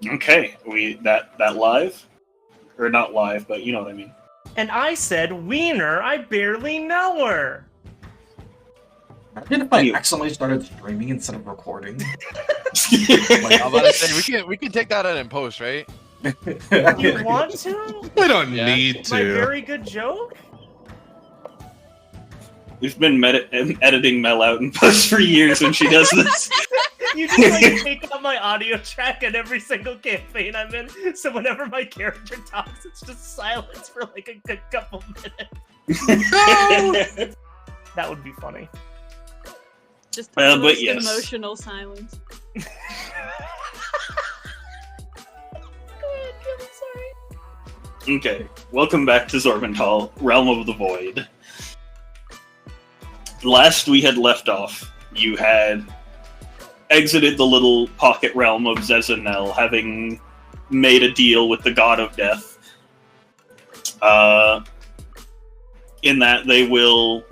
Okay, that live? Or not live, but you know what I mean. And I said, Wiener, I barely know her. Imagine if I accidentally started streaming instead of recording. I'm about to say we can take that out in post, right? You want to? We don't need to. My very good joke? We've been editing Mel out in post for years when she does this. You just like take out my audio track in every single campaign I'm in, so whenever my character talks, it's just silence for like a good couple minutes. No! That would be funny. Just but yes. emotional silence. Okay, welcome back to Xorvintaal, Realm of the Void. Last we had left off, you had exited the little pocket realm of Zezanel, having made a deal with the God of Death. In that they will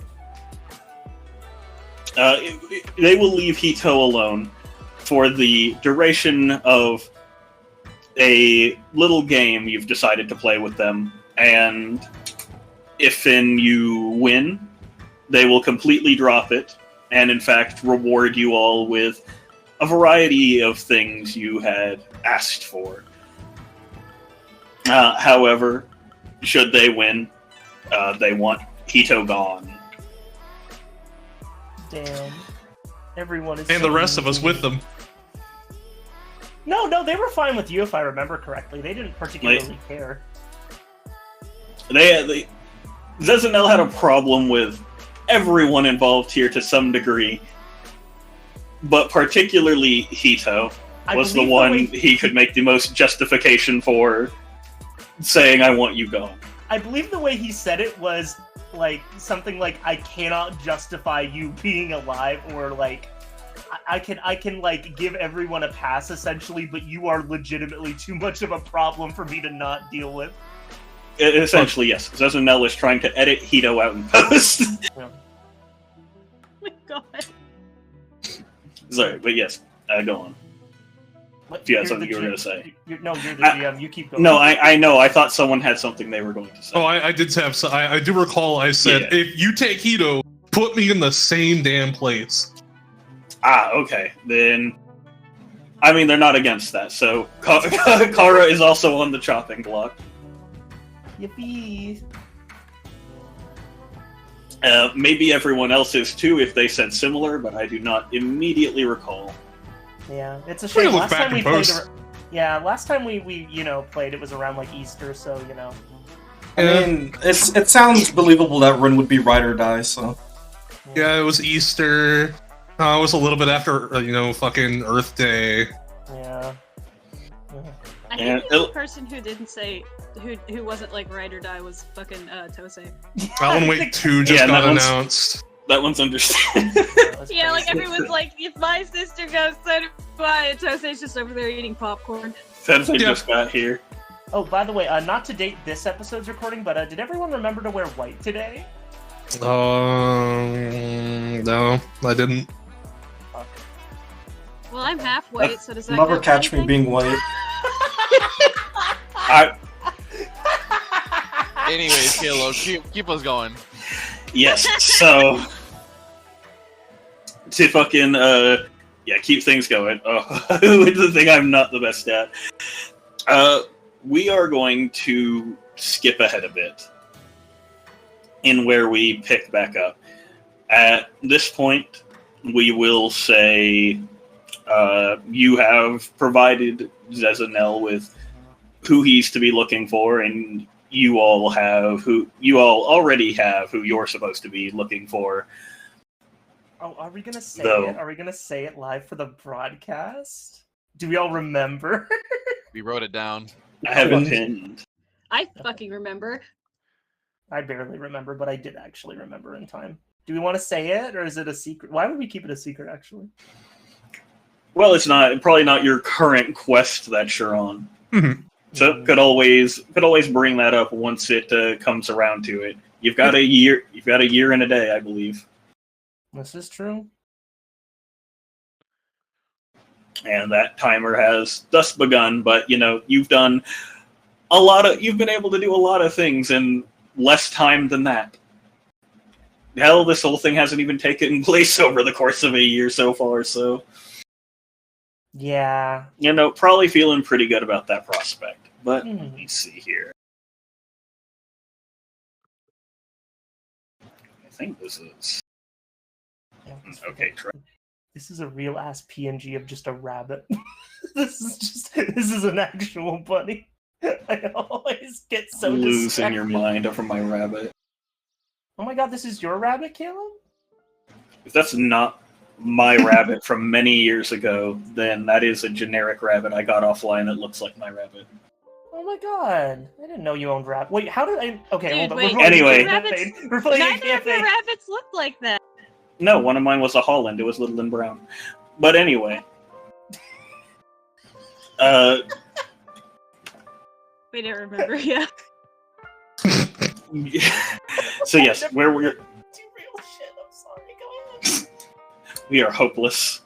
leave Hito alone for the duration of a little game you've decided to play with them, and if you win, they will completely drop it, and in fact reward you all with a variety of things you had asked for. However, should they win, they want Hito gone. Damn. Everyone is... And the rest of us with them. No, they were fine with you if I remember correctly. They didn't particularly care. Zezanel had a problem with everyone involved here to some degree, but particularly Hito was the one he could make the most justification for saying, I want you gone. I believe the way he said it was like something like, I cannot justify you being alive, or like, I can like give everyone a pass essentially, but you are legitimately too much of a problem for me to not deal with. Essentially, yes. Zezanel is trying to edit Hito out in post. Yeah. Oh my god. Sorry, but yes, go on. If you had something you were going to say. You're the GM, you keep going. No, I know, I thought someone had something they were going to say. Oh, I did have some. I do recall I said, if you take Hito, put me in the same damn place. Okay. Then, I mean, they're not against that, so Kara is also on the chopping block. Yippee! Maybe everyone else is too if they said similar, but I do not immediately recall. Yeah, it's a shame. Last time we played, last time we played, it was around like Easter, so you know. I mean, it sounds believable that Rin would be ride or die. So yeah, it was Easter. It was a little bit after fucking Earth Day. Yeah. I think the only person who didn't say who wasn't like ride or die was fucking Tosei. Alan Wake 2 just got announced. That one's understandable. Yeah, like everyone's like, if my sister goes, so do I. And Tosei's just over there eating popcorn. Sensei just got here. Oh, by the way, not to date this episode's recording, but did everyone remember to wear white today? No, I didn't. Well, I'm half white, so does that never count catch anything? me being white. Anyways, Halo, keep us going. Yes, so to fucking keep things going. It's the thing I'm not the best at. We are going to skip ahead a bit in where we pick back up. At this point, we will say you have provided Zezanel with who he's to be looking for, and you all already have who you're supposed to be looking for. Oh, are we gonna say it? Are we gonna say it live for the broadcast? Do we all remember? We wrote it down. I haven't pinned. I fucking remember. I barely remember, but I did actually remember in time. Do we want to say it, or is it a secret? Why would we keep it a secret, actually? Well, it's probably not your current quest that you're on. Mm-hmm. So could always bring that up once it comes around to it. You've got a year. You've got a year and a day, I believe. This is true. And that timer has thus begun, but you've been able to do a lot of things in less time than that. Hell, this whole thing hasn't even taken place over the course of a year so far, so yeah, probably feeling pretty good about that prospect. But let me see here. I think this is okay. This is a real ass PNG of just a rabbit. This is an actual bunny. I always get so losing distracted. your mind over my rabbit. Oh my god, this is your rabbit, Caleb? If that's not my rabbit from many years ago, then that is a generic rabbit I got offline that looks like my rabbit. Oh my god, I didn't know you owned rabbit. Wait, how did I? Okay, Dude, hold on. wait, Anyway. We're playing a Neither of your campaign. rabbits look like that. No, one of mine was a Holland. It was little and brown. But anyway. We didn't remember, yeah. So yes, where we're... Do real shit, I'm sorry, go ahead. We are hopeless.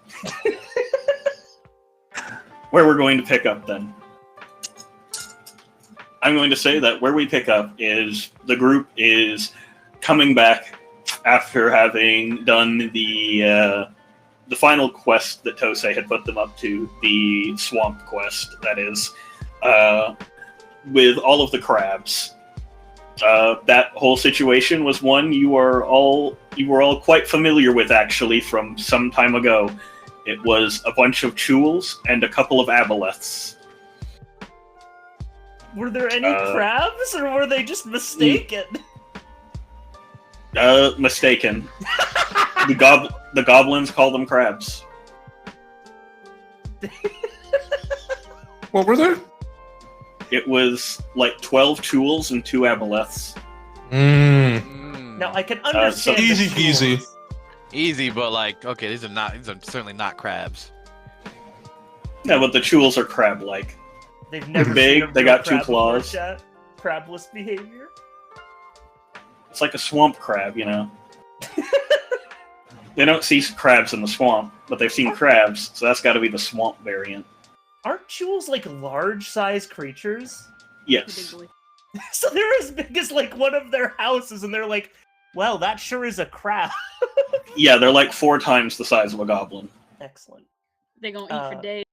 Where we're going to pick up, then. I'm going to say that where we pick up is the group is coming back after having done the final quest that Tosei had put them up to, the swamp quest, that is, with all of the crabs. That whole situation was one you were all quite familiar with, actually, from some time ago. It was a bunch of chewels and a couple of aboleths. Were there any crabs, or were they just mistaken? Mistaken. The goblins call them crabs. What were there? It was like 12 chewels and 2 aboleths. Now I can understand. Easy peasy. Easy, but okay, these are certainly not crabs. Yeah, but the chewels are crab-like. They've never big, seen a they real got 2 crab before, claws. chat. Crabless behavior. It's like a swamp crab, They don't see crabs in the swamp, but they've seen crabs, so that's got to be the swamp variant. Aren't chewels large-sized creatures? Yes. So they're as big as one of their houses, and they're like, well, that sure is a crab. Yeah, they're like 4 times the size of a goblin. Excellent. They gonna eat for days.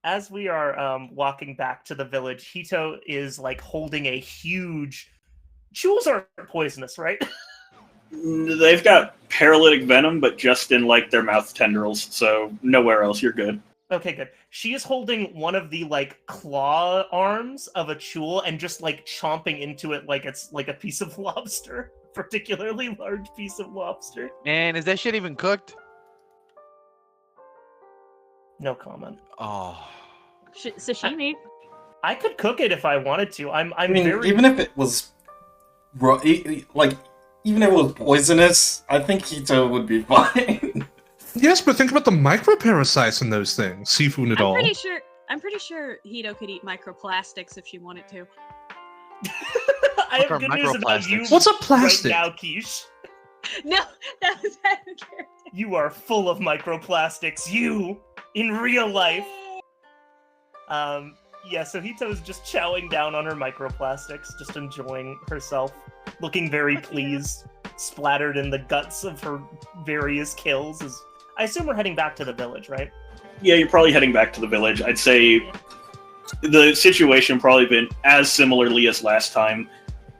As we are walking back to the village, Hito is holding a huge... Chewels aren't poisonous, right? They've got paralytic venom, but just in their mouth tendrils, so nowhere else. You're good. Okay, good. She is holding one of the claw arms of a chewel and just chomping into it like it's a piece of lobster, particularly large piece of lobster. And is that shit even cooked? No comment. Oh. Sashimi. I could cook it if I wanted to. I mean, even if it was even if it was poisonous, I think Hito would be fine. Yes, but think about the microparasites in those things. Seafood and all. I'm pretty sure Hito could eat microplastics if she wanted to. I have good news about you. What's a plastic? Right now, Quiche. No, that was out of character. You are full of microplastics. You in real life. Yeah, so Hito's just chowing down on her microplastics, just enjoying herself, looking very pleased, splattered in the guts of her various kills. I assume we're heading back to the village, right? Yeah, you're probably heading back to the village. I'd say the situation probably been as similarly as last time.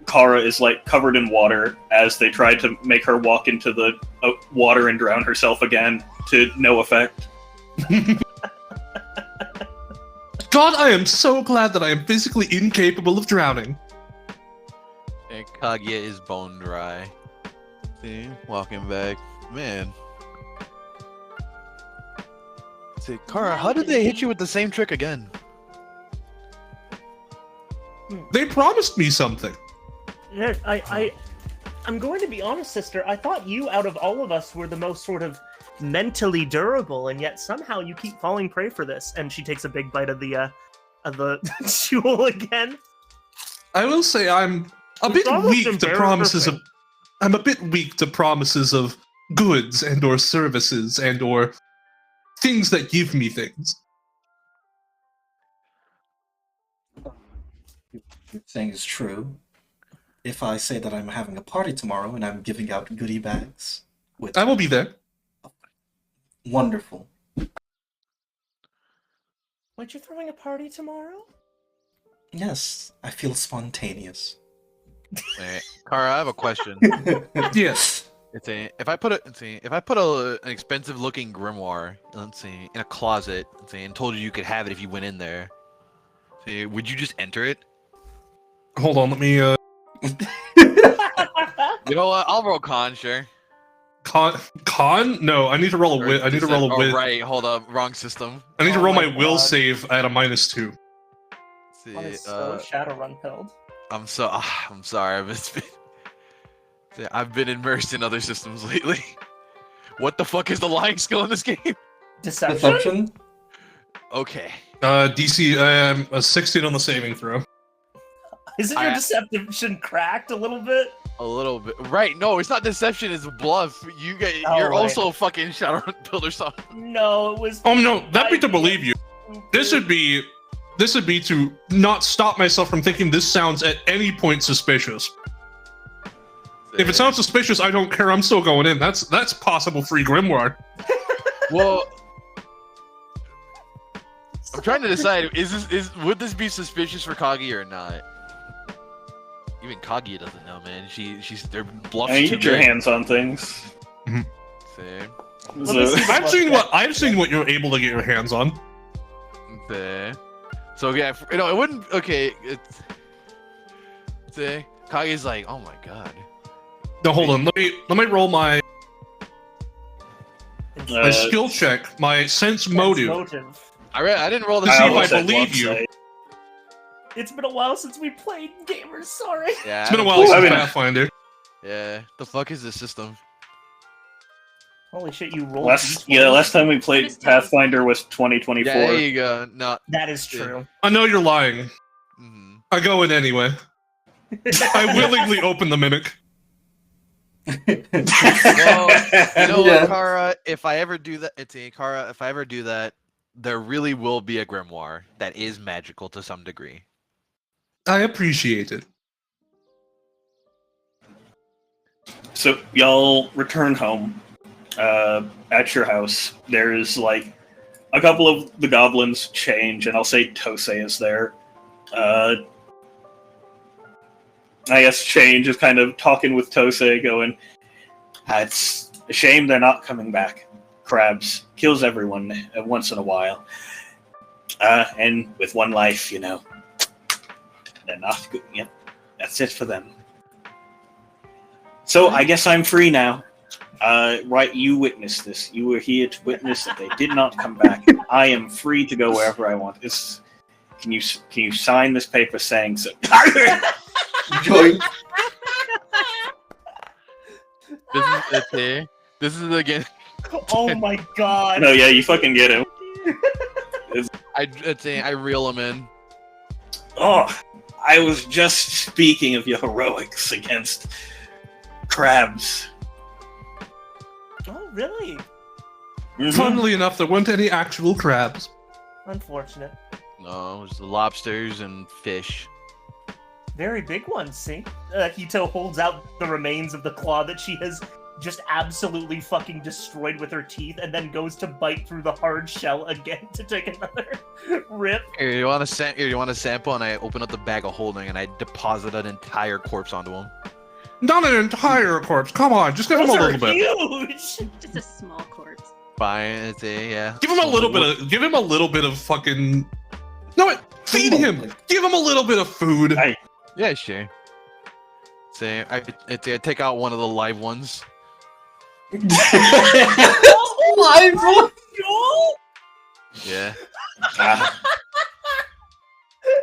Kara is covered in water as they tried to make her walk into the water and drown herself again, to no effect. God, I am so glad that I am physically incapable of drowning. And Kaguya is bone dry. See, walking back. Man. See, Kara, how did they hit you with the same trick again? They promised me something. I'm going to be honest, sister. I thought you, out of all of us, were the most sort of mentally durable, and yet somehow you keep falling prey for this. And she takes a big bite of the jewel again. I will say I'm a bit weak to promises of. I'm a bit weak to promises of goods and or services and or things that give me things. Your thing is true. If I say that I'm having a party tomorrow and I'm giving out goodie bags with I will be there. wonderful. Wait, you're throwing a party tomorrow? Yes, I feel spontaneous. Hey, Kara, I have a question. Yes. If I put an expensive looking grimoire, let's see, in a closet, let's see, and told you could have it if you went in there, see, would you just enter it? Hold on, let me You know what? I'll roll con, sure. Con? No, I need to roll a wit. I need to roll a wit. Oh, right, hold up, wrong system. I need to Oh roll my my will God. save at a -2. See, One is so Shadowrun pilled. I'm sorry. I've been immersed in other systems lately. What the fuck is the lying skill in this game? Deception? Okay. DC, a 16 on the saving throw. Isn't your deception cracked a little bit? A little bit. Right, no, it's not deception, it's bluff. You're right. also fucking Shadowrun Build or something. No, it was. Oh no, that'd be to believe you. This would be to not stop myself from thinking this sounds at any point suspicious. If it sounds suspicious, I don't care. I'm still going in. That's possible free grimoire. Well, I'm trying to decide. Would this be suspicious for Kagi or not? Even Kagi doesn't know, man. She's their bluff. You get your hands on things. Same. So, I've seen what you're able to get your hands on. Okay. So yeah, it wouldn't. Okay, see, Kagi's like, oh my god. No, hold on. Let me roll my skill check. My sense motive. I didn't roll the To see if skill I check. believe you. It's been a while since we played gamers. Sorry. Yeah, It's been a while since Pathfinder. Yeah. The fuck is this system? Holy shit! You rolled. last time we played Pathfinder was 2024. Yeah, there you go. No, That is true. I know you're lying. mhm. I go in anyway. I willingly open the mimic. Well, you know Yeah. what, Kara? If I ever do that, there really will be a grimoire that is magical to some degree. I appreciate it. So y'all return home. At your house, there's like a couple of the goblins change, and I'll say Tosei is there. I guess Change is kind of talking with Tosei, going, "It's a shame they're not coming back. Crabs kills everyone once in a while, and with one life, they're not good. Yep, that's it for them. So I guess I'm free now." Right, you witnessed this. You were here to witness that they did not come back. I am free to go wherever I want. Can you sign this paper saying so? Join. This is again. Oh my god. No, yeah, you fucking get him. I reel him in. Oh, I was just speaking of your heroics against crabs. Oh really? Mhm. Funnily enough, there weren't any actual crabs. Unfortunate. No, it was lobsters and fish. Very big ones. See, Hito holds out the remains of the claw that she has just absolutely fucking destroyed with her teeth, and then goes to bite through the hard shell again to take another rip. Here, you want a sample? And I open up the bag of holding and I deposit an entire corpse onto him. Not an entire corpse. Come on, just give him a Those are little bit. huge. Just a small corpse. Fine, yeah. Give him a little bit of. Give him a little bit of fucking. No, wait, feed him. Give him a little bit of food. Yeah, sure. Say, I take out one of the live ones. Live one? Yeah.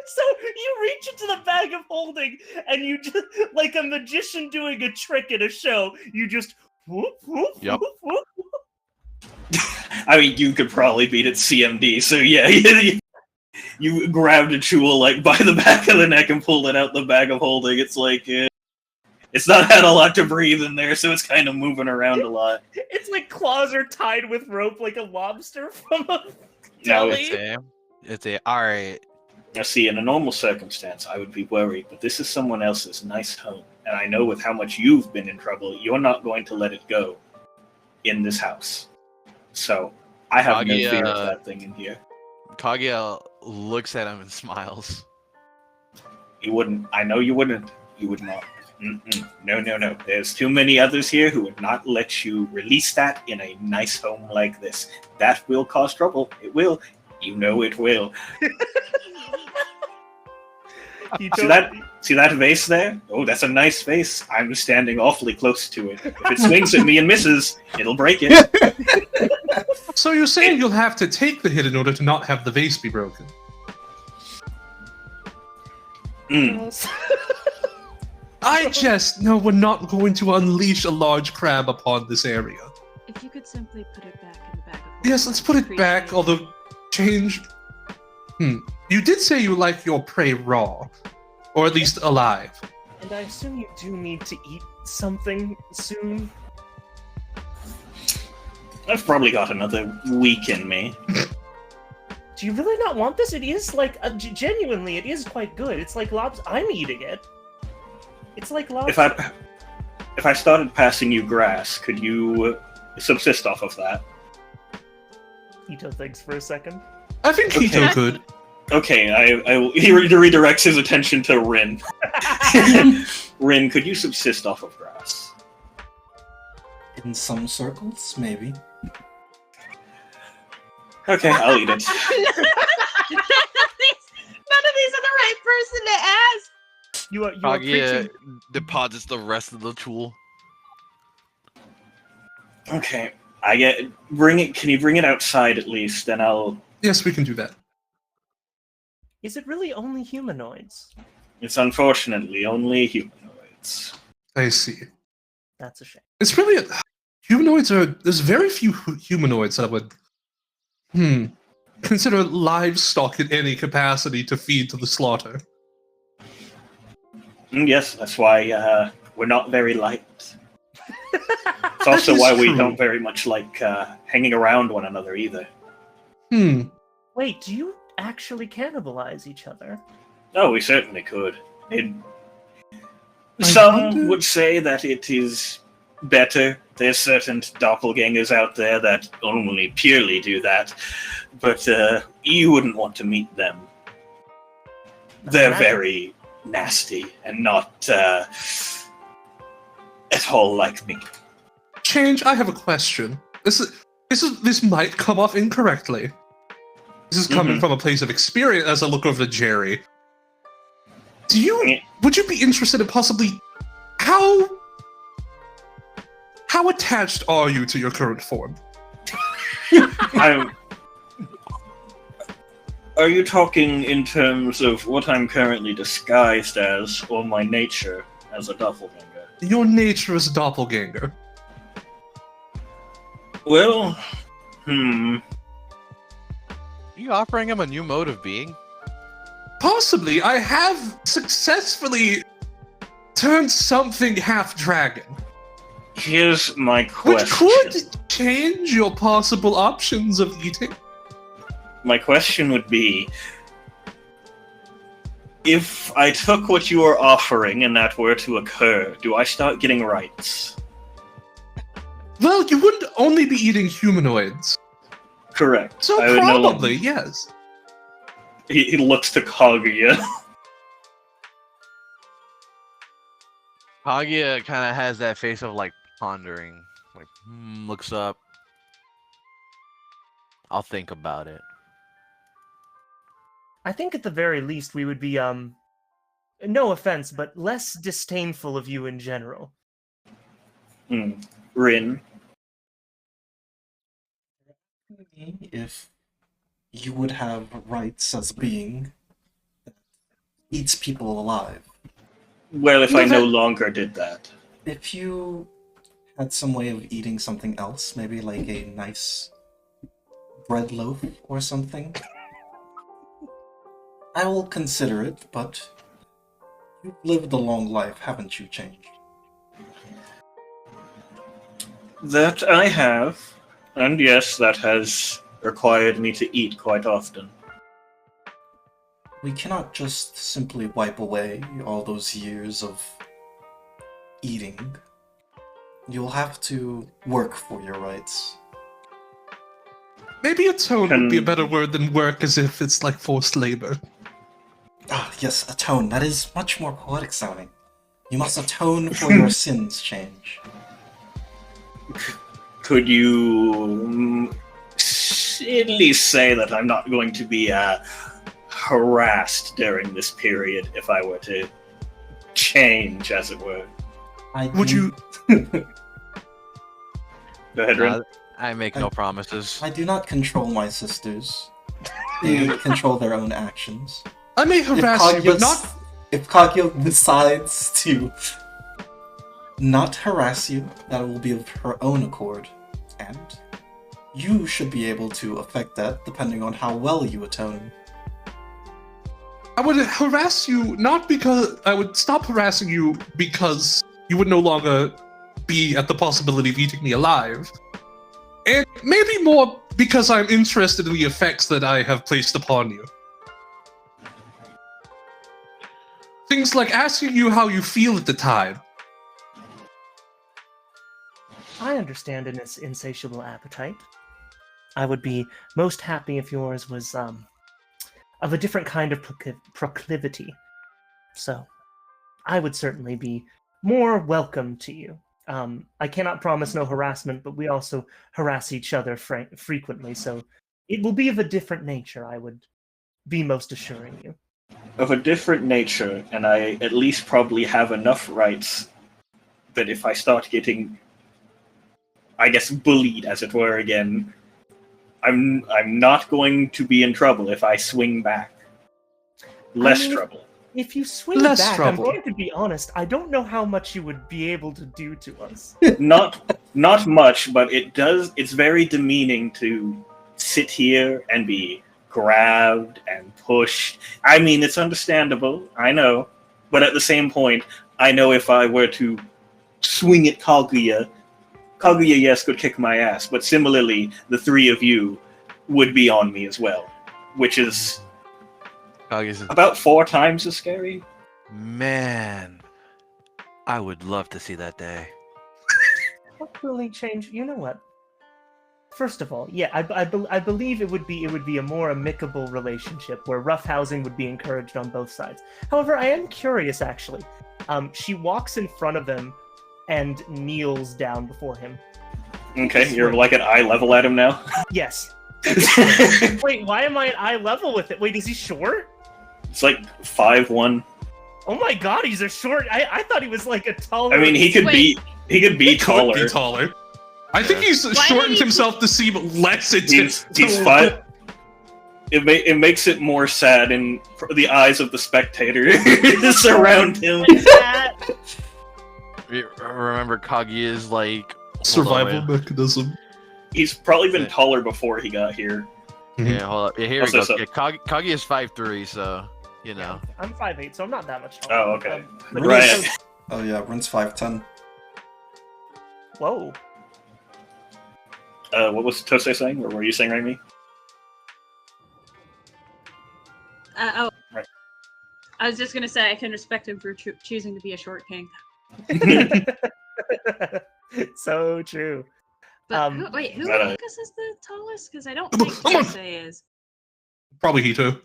So you reach into the bag of holding, and you just, like a magician doing a trick in a show, you just whoop, whoop, Yep. whoop, whoop. I mean, you could probably beat it CMD. So yeah, you grabbed a Chewel like by the back of the neck and pulled it out the bag of holding. It's like It's not had a lot to breathe in there, so it's kind of moving around a lot. It's like claws are tied with rope like a lobster from a No, deli. It's a alright. Now, see, in a normal circumstance, I would be worried, but this is someone else's nice home, and I know with how much you've been in trouble, you're not going to let it go in this house. So, I have no fear of that thing in here. Kaguya looks at him and smiles. You wouldn't. I know you wouldn't. You would not. Mm-mm. No. There's too many others here who would not let you release that in a nice home like this. That will cause trouble. It will. You know it will. See that vase there? Oh, that's a nice vase. I'm standing awfully close to it. If it swings at me and misses, it'll break it. So you're saying you'll have to take the hit in order to not have the vase be broken? No, we're not going to unleash a large crab upon this area. If you could simply put it back in the bag of Yes, let's put it back, although change... You did say you like your prey raw, or at least alive. And I assume you do need to eat something soon. I've probably got another week in me. Do you really not want this? It is like, genuinely, it is quite good. It's like lobster. I'm eating it. It's like lobster. If I started passing you grass, could you subsist off of that? Ito thinks for a second. I think Keto could. Okay, he redirects his attention to Rin. Rin, could you subsist off of grass? In some circles, maybe. Okay, I'll eat it. None of these are the right person to ask. You are Kaguya deposits the rest of the tool. Okay, bring it. Can you bring it outside at least? Then I'll. Yes, we can do that. Is it really only humanoids? It's unfortunately only humanoids. I see. That's a shame. It's really humanoids are. There's very few humanoids that would consider livestock in any capacity to feed to the slaughter. Yes, that's why we're not very liked. It's also why we don't very much like hanging around one another either. Wait, do you actually cannibalize each other? Oh, we certainly could. Some would say that it is better. There's certain doppelgangers out there that only purely do that, but you wouldn't want to meet them. They're very nasty and not at all like me. Change. I have a question. This might come off incorrectly. This is coming from a place of experience as I look over to Jerry. Would you be interested in possibly how attached are you to your current form? Are you talking in terms of what I'm currently disguised as, or my nature as a doppelganger? Your nature as a doppelganger. Well, Are you offering him a new mode of being? Possibly. I have successfully turned something half-dragon. Here's my Which question. could change your possible options of eating. My question would be, if I took what you are offering and that were to occur, do I start getting rights? Well, you wouldn't only be eating humanoids. Correct. So I would probably, yes. He looks to Kaguya. Kaguya kind of has that face of like pondering, like looks up. I'll think about it. I think at the very least we would be, no offense, but less disdainful of you in general. Rin. If you would have rights as a being that eats people alive. Well, if I no longer did that. If you had some way of eating something else, maybe like a nice bread loaf or something, I will consider it, but you've lived a long life, haven't you, Changed? That I have, and yes, that has required me to eat quite often. We cannot just simply wipe away all those years of eating. You'll have to work for your rights. Maybe atone would be a Can- better word than work, as if it's like forced labor. Ah, yes, atone. That is much more poetic sounding. You must atone for your sins, Change. Could you at least say that I'm not going to be harassed during this period if I were to change, as it were? Would you? Go ahead, Rin. I make no promises. I do not control my sisters. They control their own actions. I may harass you, but not. If Kagyo decides to not harass you, that will be of her own accord. And you should be able to affect that depending on how well you atone. I would harass you not because I would stop harassing you because you would no longer be at the possibility of eating me alive. And maybe more because I'm interested in the effects that I have placed upon you. Things like asking you how you feel at the time. I understand an insatiable appetite. I would be most happy if yours was of a different kind of proclivity. So, I would certainly be more welcome to you. I cannot promise no harassment, but we also harass each other frequently, so it will be of a different nature, I would be most assuring you. Of a different nature, and I at least probably have enough rights that if I start getting, I guess, bullied, as it were, again, I'm not going to be in trouble if I swing back. Less trouble. If you swing Less back, trouble. I'm going to be honest, I don't know how much you would be able to do to us. Not much, but it's very demeaning to sit here and be grabbed and pushed. I mean, it's understandable, I know, but at the same point, I know if I were to swing at Kaguya, yes, could kick my ass, but similarly, the three of you would be on me as well, which is about 4 times as scary. Man, I would love to see that day. Hopefully change. You know what? First of all, yeah, I believe it would be a more amicable relationship where roughhousing would be encouraged on both sides. However, I am curious actually. She walks in front of him and kneels down before him. Okay, you're like at eye level at him now? Yes. Wait, why am I at eye level with it? Wait, is he short? It's like 5'1". Oh my god, he's a short. I thought he was like a taller. I mean, he could be taller. Could be taller. I think he's Why shortened did he- himself to seem less intense. He's 5. It makes it more sad in the eyes of the spectator surround him. Remember, Kagi is like Survival mechanism. He's probably been taller before he got here. Yeah, hold up. Yeah, here we Also, go. so- Yeah, Kagi is 5'3", so you know. I'm 5'8", so I'm not that much taller. Oh, okay. But Right. he's so- Oh yeah, Rin's 5'10". Whoa. What was Tose saying? Or were you saying, Raimi? Oh. Right. I was just gonna say I can respect him for choosing to be a short king. So true. But who But, Lucas is the tallest? Because I don't think Come on. Tose is. Probably he too.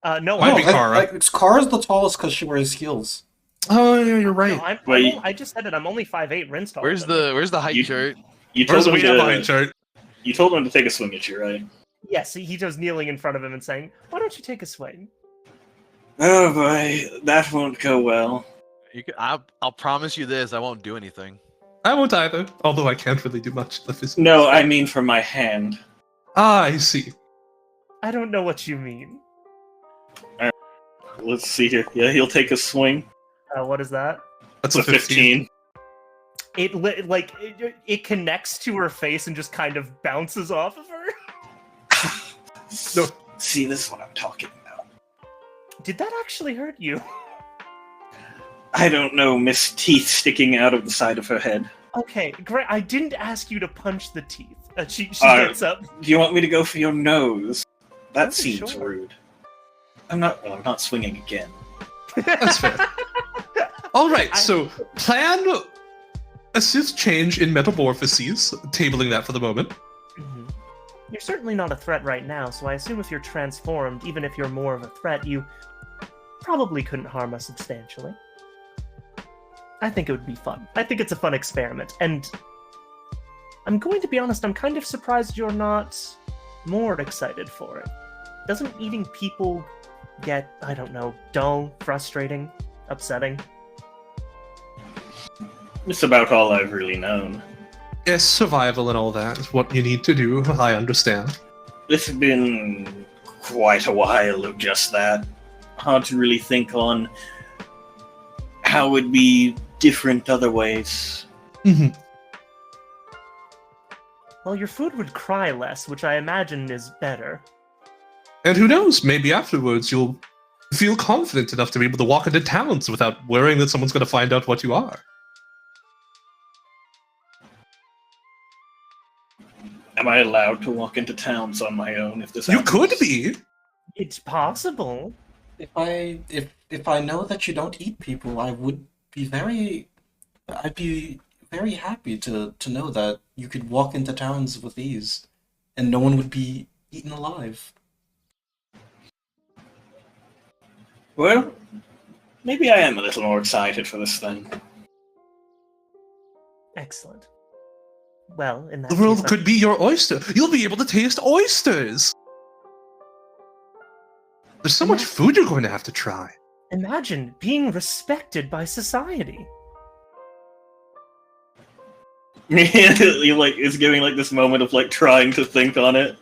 No, Might I'm, be Kara. Kara's the tallest because she wears heels. Oh yeah, you're right. no, Wait. I just said it. I'm only 5'8". Rin's taller. Where's than me. the height You- chart? You Where's told the him behind to. chart? You told him to take a swing at you, right? Yes, he was kneeling in front of him and saying, "Why don't you take a swing?" Oh boy, that won't go well. I'll promise you this: I won't do anything. I won't either. Although I can't really do much. No, I mean for my hand. Ah, I see. I don't know what you mean. Let's see here. Yeah, he'll take a swing. What is that? That's It's a 15. It connects to her face and just kind of bounces off of her. No. See, this is what I'm talking about. Did that actually hurt you? I don't know, Miss Teeth sticking out of the side of her head. Okay, great. I didn't ask you to punch the teeth. She gets up. Do you want me to go for your nose? That Oh, seems sure. rude. I'm not swinging again. That's fair. All right, so plan assist change in metamorphoses, tabling that for the moment. Mhm. You're certainly not a threat right now, so I assume if you're transformed, even if you're more of a threat, you probably couldn't harm us substantially. I think it would be fun. I think it's a fun experiment, and I'm going to be honest, I'm kind of surprised you're not more excited for it. Doesn't eating people get, I don't know, dull, frustrating, upsetting? It's about all I've really known. Yes, survival and all that is what you need to do, I understand. It's been quite a while of just that. Hard to really think on how it would be different other ways. Mhm. Well, your food would cry less, which I imagine is better. And who knows, maybe afterwards you'll feel confident enough to be able to walk into towns without worrying that someone's going to find out what you are. Am I allowed to walk into towns on my own if this You happens? could be. It's possible. If I know that you don't eat people, I'd be very happy to know that you could walk into towns with ease, and no one would be eaten alive. Well, maybe I am a little more excited for this thing. Excellent. Well, in that The world case, could be your oyster. You'll be able to taste oysters. There's so much food you're going to have to try. imagine being respected by society. You like it's giving like this moment of like trying to think on it.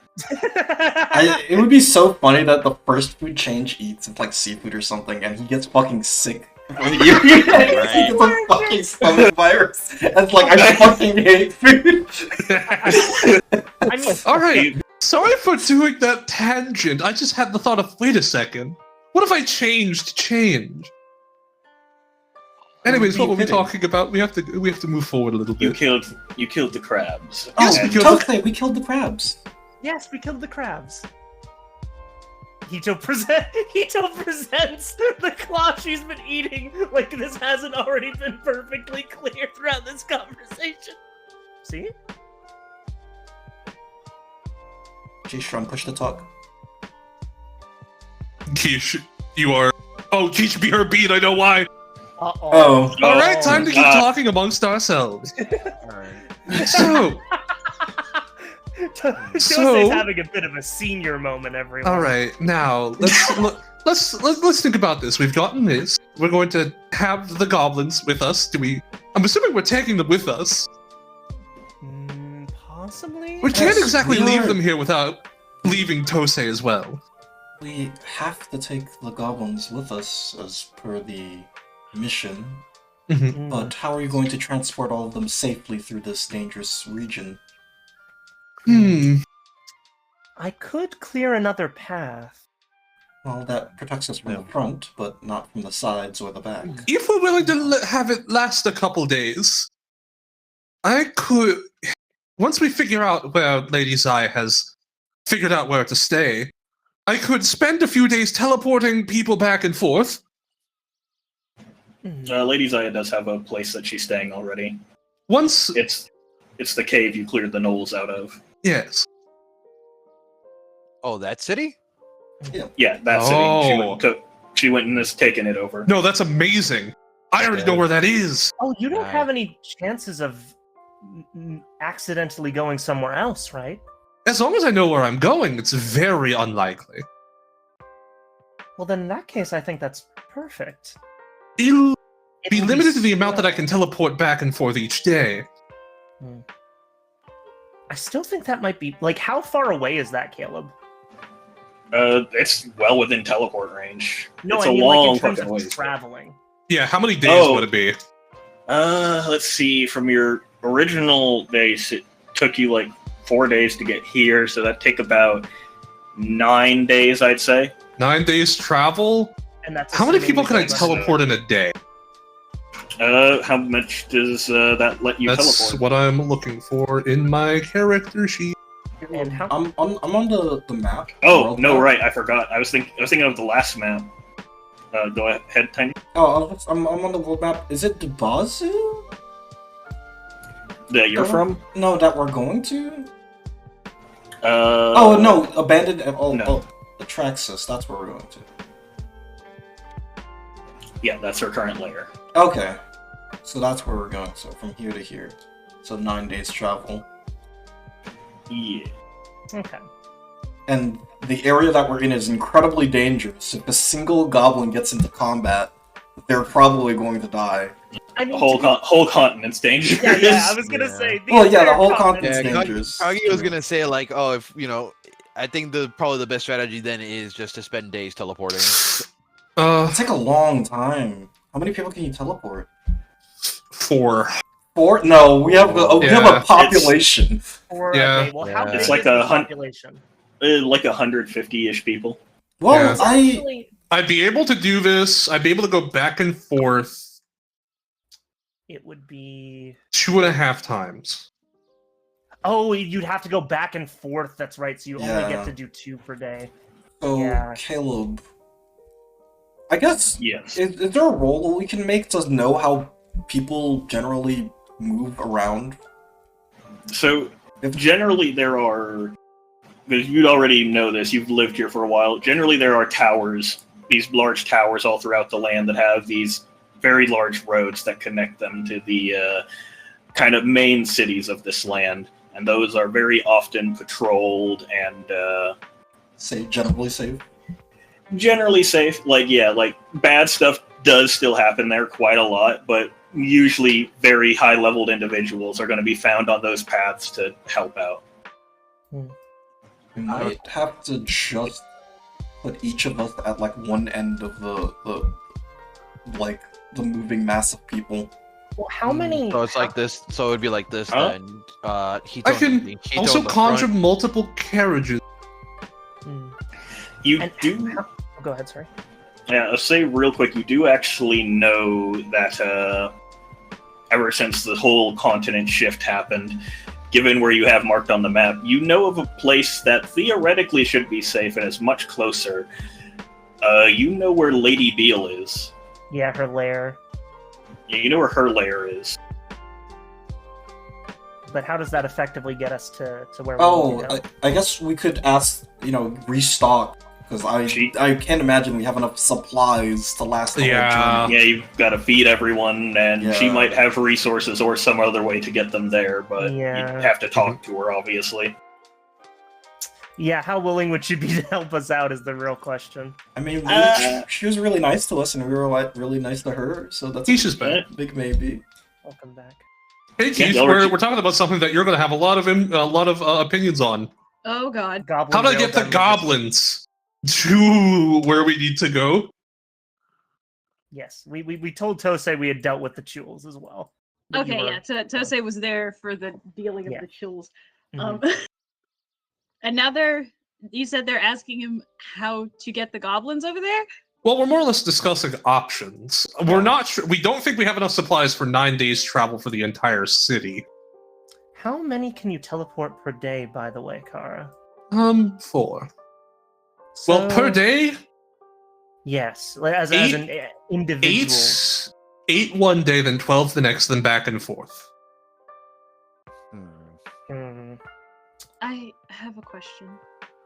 It would be so funny that the first food change eats it's like seafood or something, and he gets fucking sick. When he gets a fucking stomach virus. And it's like, I fucking hate food. I mean, All right. Sorry for doing that tangent. I just had the thought of, wait a second. What if I changed change? Anyways, what were we talking about? We have to move forward a little You bit. killed the crabs. Oh, Yes, we killed the- Tokle, we killed the crabs. yes, we killed the crabs. Hito presents the claw she's been eating like this hasn't already been perfectly clear throughout this conversation. See? G-Shrum, push the talk. Kish, you are. Oh, teach me her beat. I know why. Uh-oh. Oh. All right, time to keep God. talking amongst ourselves. Alright. So, Josei's having a bit of a senior moment, everyone. all right, now let's think about this. We've gotten this. We're going to have the goblins with us. I'm assuming we're taking them with us. Possibly? We can't Yes, exactly we leave are. them here without leaving Tosei as well. We have to take the goblins with us as per the mission, Mm. but how are you going to transport all of them safely through this dangerous region? I could clear another path. Well, that protects us from the front, but not from the sides or the back. If we're willing to have it last a couple days, I could. Once we figure out where Lady Zai has figured out where to stay, I could spend a few days teleporting people back and forth. Lady Zaya does have a place that she's staying already. Once, It's the cave you cleared the gnolls out of. yes. Oh, that city? Yeah, that's it. Oh. She went and has taken it over. No, that's amazing. I already know where that is. Oh, you don't Right. have any chances of accidentally going somewhere else, right? As long as I know where I'm going, it's very unlikely. Well, then in that case, I think that's perfect. It'll It be will limited to the amount that I so- can teleport back and forth each day. I still think that might be like, how far away is that, Caleb? It's well within teleport range. No, it's I a mean long like in terms fucking of ways. traveling. Yeah, how many days Oh. would it be? Let's see. From your original base, it took you like 4 days to get here, so that'd take about 9 days, I'd say. 9 days travel? And that's How many assuming people we can I go by- teleport in a day? How much does that let you That's teleport? what I'm looking for in my character sheet. And how? I'm on the map. Oh world no, map. right, I forgot. I was thinking of the last map. Go ahead, Tiny. Oh, I'm on the world map. Is it Dubazu? That you're from? No, that we're going to? Uh. Oh, no, abandoned... No. Atraxis, that's where we're going to. Yeah, that's her current lair. Okay. So that's where we're going, so from here to here. So 9 days travel. Yeah. Okay. And the area that we're in is incredibly dangerous. If a single goblin gets into combat, they're probably going to die. I mean, Whole continent's dangerous. yeah, I was gonna Yeah. say. Well, yeah, the entire whole continent- continent's dangerous. Kagi was gonna say like, oh, if you know, I think probably the best strategy then is just to spend days teleporting. It's like a long time. How many people can you teleport? 4. 4? No, we have we have Yeah. a population. Or, Yeah. okay, well, how Yeah. big It's like is the a hun- population? Like 150-ish people. Well, Yeah. Actually, I'd be able to do this. I'd be able to go back and forth It would be. 2.5 times. Oh, you'd have to go back and forth. That's right. So you only Yeah. get to do 2 per day. So, Yeah. Caleb, I guess, Yes. is there a role that we can make to know how people generally move around? So If- generally there are, because you'd already know this, you've lived here for a while. Generally there are towers, these large towers all throughout the land that have these very large roads that connect them to the kind of main cities of this land, and those are very often patrolled and Generally safe? generally safe. Like, yeah, like bad stuff does still happen there quite a lot, but usually very high-leveled individuals are going to be found on those paths to help out. We might have to just put each of us at like one end of the moving mass of people. Well, how many? So it's like this. So it'd be like this Huh? then. Hito I can Hito also in the conjure front. multiple carriages. Hmm. You And do, oh, go ahead. Sorry. yeah, I'll say real quick, you do actually know that ever since the whole continent shift happened, given where you have marked on the map, you know of a place that theoretically should be safe and is much closer. You know where Lady Beale is. Yeah, her lair. Yeah, you know where her lair is. But how does that effectively get us to where we need Oh, to go? I guess we could ask, restock, because I can't imagine we have enough supplies to last the Yeah. whole journey. Yeah, you've got to feed everyone, and she Yeah. might have resources or some other way to get them there, but Yeah. you have to talk to her, obviously. Yeah, how willing would she be to help us out is the real question. I mean, Uh, she was really nice to us, and we were like really nice to her, so that's Keisha's back. a big maybe. Welcome back. Hey, Yeah, Keith, y'all we're talking about something that you're going to have a lot of opinions on. oh god. Goblin How to get the railgun goblins to where we need to go. Yes, we told Tosei we had dealt with the Chules as well. But you Okay, were- yeah. Tosei was there for the dealing of Yeah. the chills. Mhm. And now you said they're asking him how to get the goblins over there? Well, we're more or less discussing options. We're not sure. We don't think we have enough supplies for 9 days travel for the entire city. How many can you teleport per day, by the way, Kara? 4. Well, per So- day, Yes, like, as Eight- an individual. 8 one day, then 12 the next, then back and forth. Hmm. I have a question.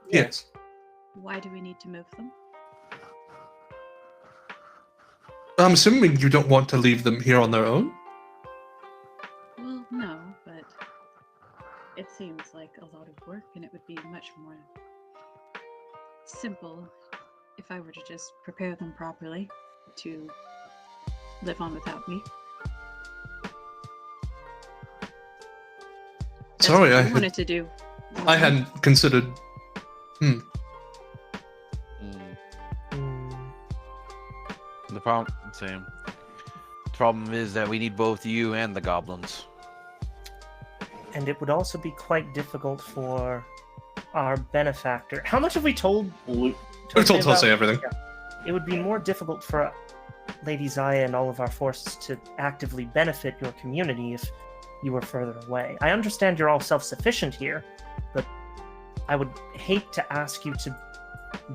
Yes. Why do we need to move them? I'm assuming you don't want to leave them here on their own? Well, no, but it seems like a lot of work, and it would be much more simple if I were to just prepare them properly to live on without me. That's Sorry, what I I had- wanted to do. I hadn't considered. Hmm. The problem is that we need both you and the goblins. And it would also be quite difficult for our benefactor. How much have we told? We told about- Tosei everything. It would be more difficult for Lady Zaya and all of our forces to actively benefit your community if you were further away. I understand you're all self-sufficient here, but I would hate to ask you to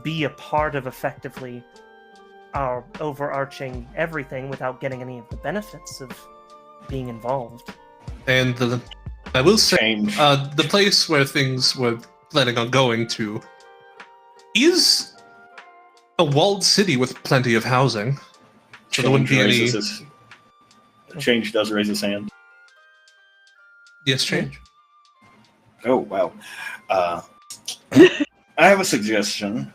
be a part of effectively our overarching everything without getting any of the benefits of being involved. And I will say, Change. the place where things were planning on going to is a walled city with plenty of housing. So there wouldn't be any... Change does raise his hand. Yes, Change? Oh, wow. I have a suggestion.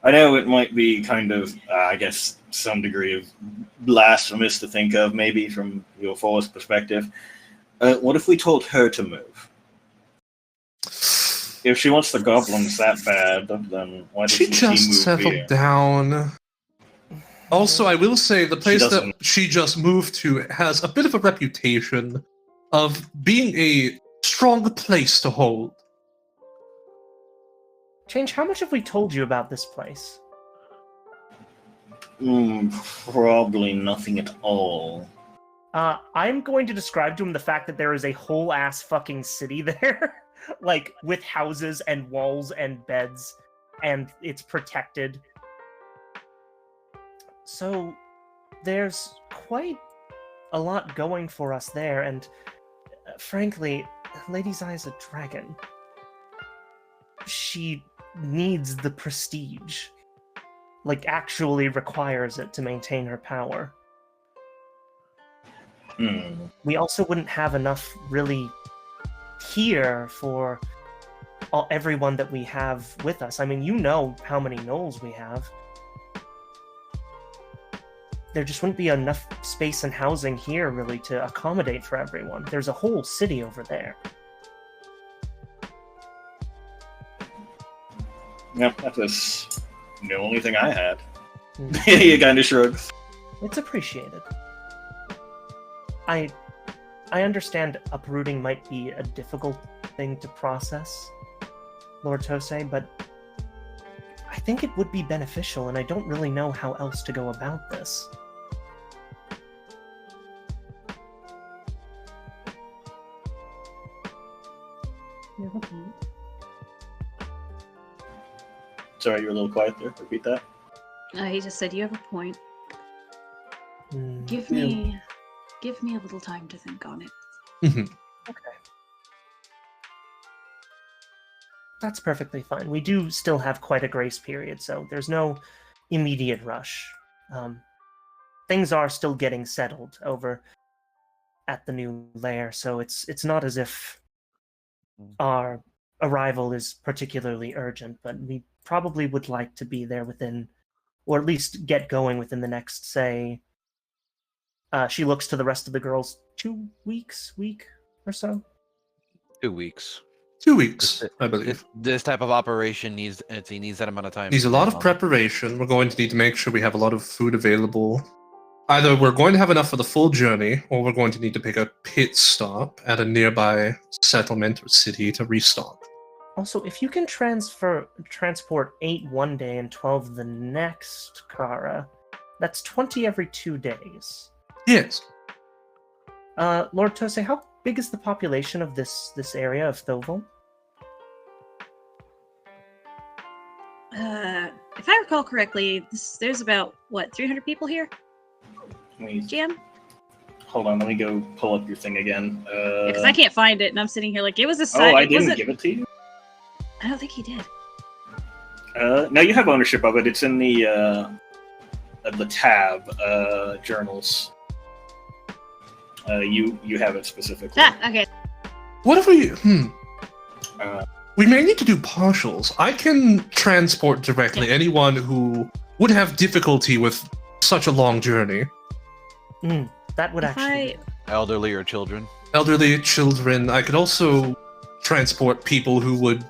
I know it might be kind of, I guess, some degree of blasphemous to think of, maybe from your fullest perspective. What if we told her to move? If she wants the goblins that bad, then why doesn't She she just move settled here? down. Also, I will say the place that she just moved to has a bit of a reputation of being a strong place to hold. Change, how much have we told you about this place? Probably nothing at all. I'm going to describe to him the fact that there is a whole ass fucking city there, like with houses and walls and beds, and it's protected. So there's quite a lot going for us there, and frankly, Lady Zai's a dragon. She needs the prestige. Like, actually requires it to maintain her power. We also wouldn't have enough, really, here for everyone that we have with us. I mean, you know how many gnolls we have. There just wouldn't be enough space and housing here, really, to accommodate for everyone. There's a whole city over there. Yeah, that was the only thing I had. He kind of shrugs. It's appreciated. I understand uprooting might be a difficult thing to process, Lord Tosei, but I think it would be beneficial, and I don't really know how else to go about this. Sorry, you're a little quiet there. Repeat that. He just said, "You have a point. Mm, Give me a little time to think on it." okay. That's perfectly fine. We do still have quite a grace period, so there's no immediate rush. Things are still getting settled over at the new lair, so it's not as if our arrival is particularly urgent, but we probably would like to be there within, or at least get going within the next, say, she looks to the rest of the girls, 2 weeks, week or so? 2 weeks. 2 weeks, I believe. This type of operation needs that amount of time. Needs a lot of preparation. We're going to need to make sure we have a lot of food available. Either we're going to have enough for the full journey, or we're going to need to pick a pit stop at a nearby settlement or city to restock. Also, if you can transport 8 one day and 12 the next, Kara, that's 20 every 2 days. Yes. Lord Tosei, how big is the population of this area of Thoval? If I recall correctly, there's about, 300 people here? Jam? Hold on, let me go pull up your thing again. Because I can't find it, and I'm sitting here like, it was a Oh, I didn't give it to you? I don't think he did. No, you have ownership of it. It's in the tab, journals. You have it specifically. Ah, okay. What if we... we may need to do partials. I can transport directly anyone who would have difficulty with such a long journey. That would actually... Elderly or children. Elderly, children. I could also transport people who would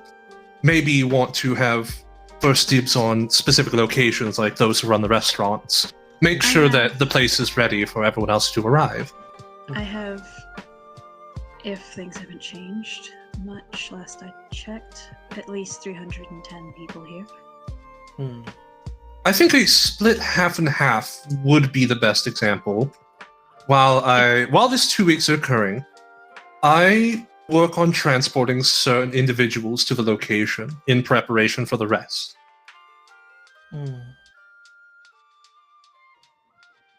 maybe want to have first dibs on specific locations, like those who run the restaurants. Make sure that the place is ready for everyone else to arrive. I have, if things haven't changed much last I checked, at least 310 people here. I think a split half and half would be the best example. While this 2 weeks are occurring, I work on transporting certain individuals to the location in preparation for the rest.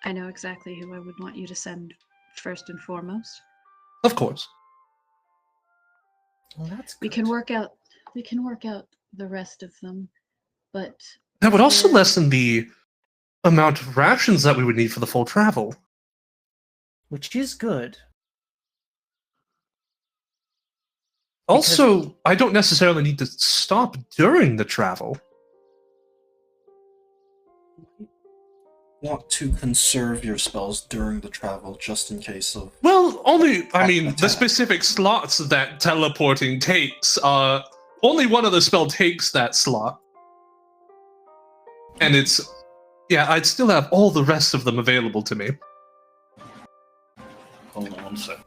I know exactly who I would want you to send first and foremost. Of course. Well, that's We can work out the rest of them, but That would also Yeah. lessen the amount of rations that we would need for the full travel. Which is good. Also, I don't necessarily need to stop during the travel. Want to conserve your spells during the travel just in case of. Well, the Attack. specific slots that teleporting takes, only one of the spell takes that slot. And I'd still have all the rest of them available to me. Hold on one sec.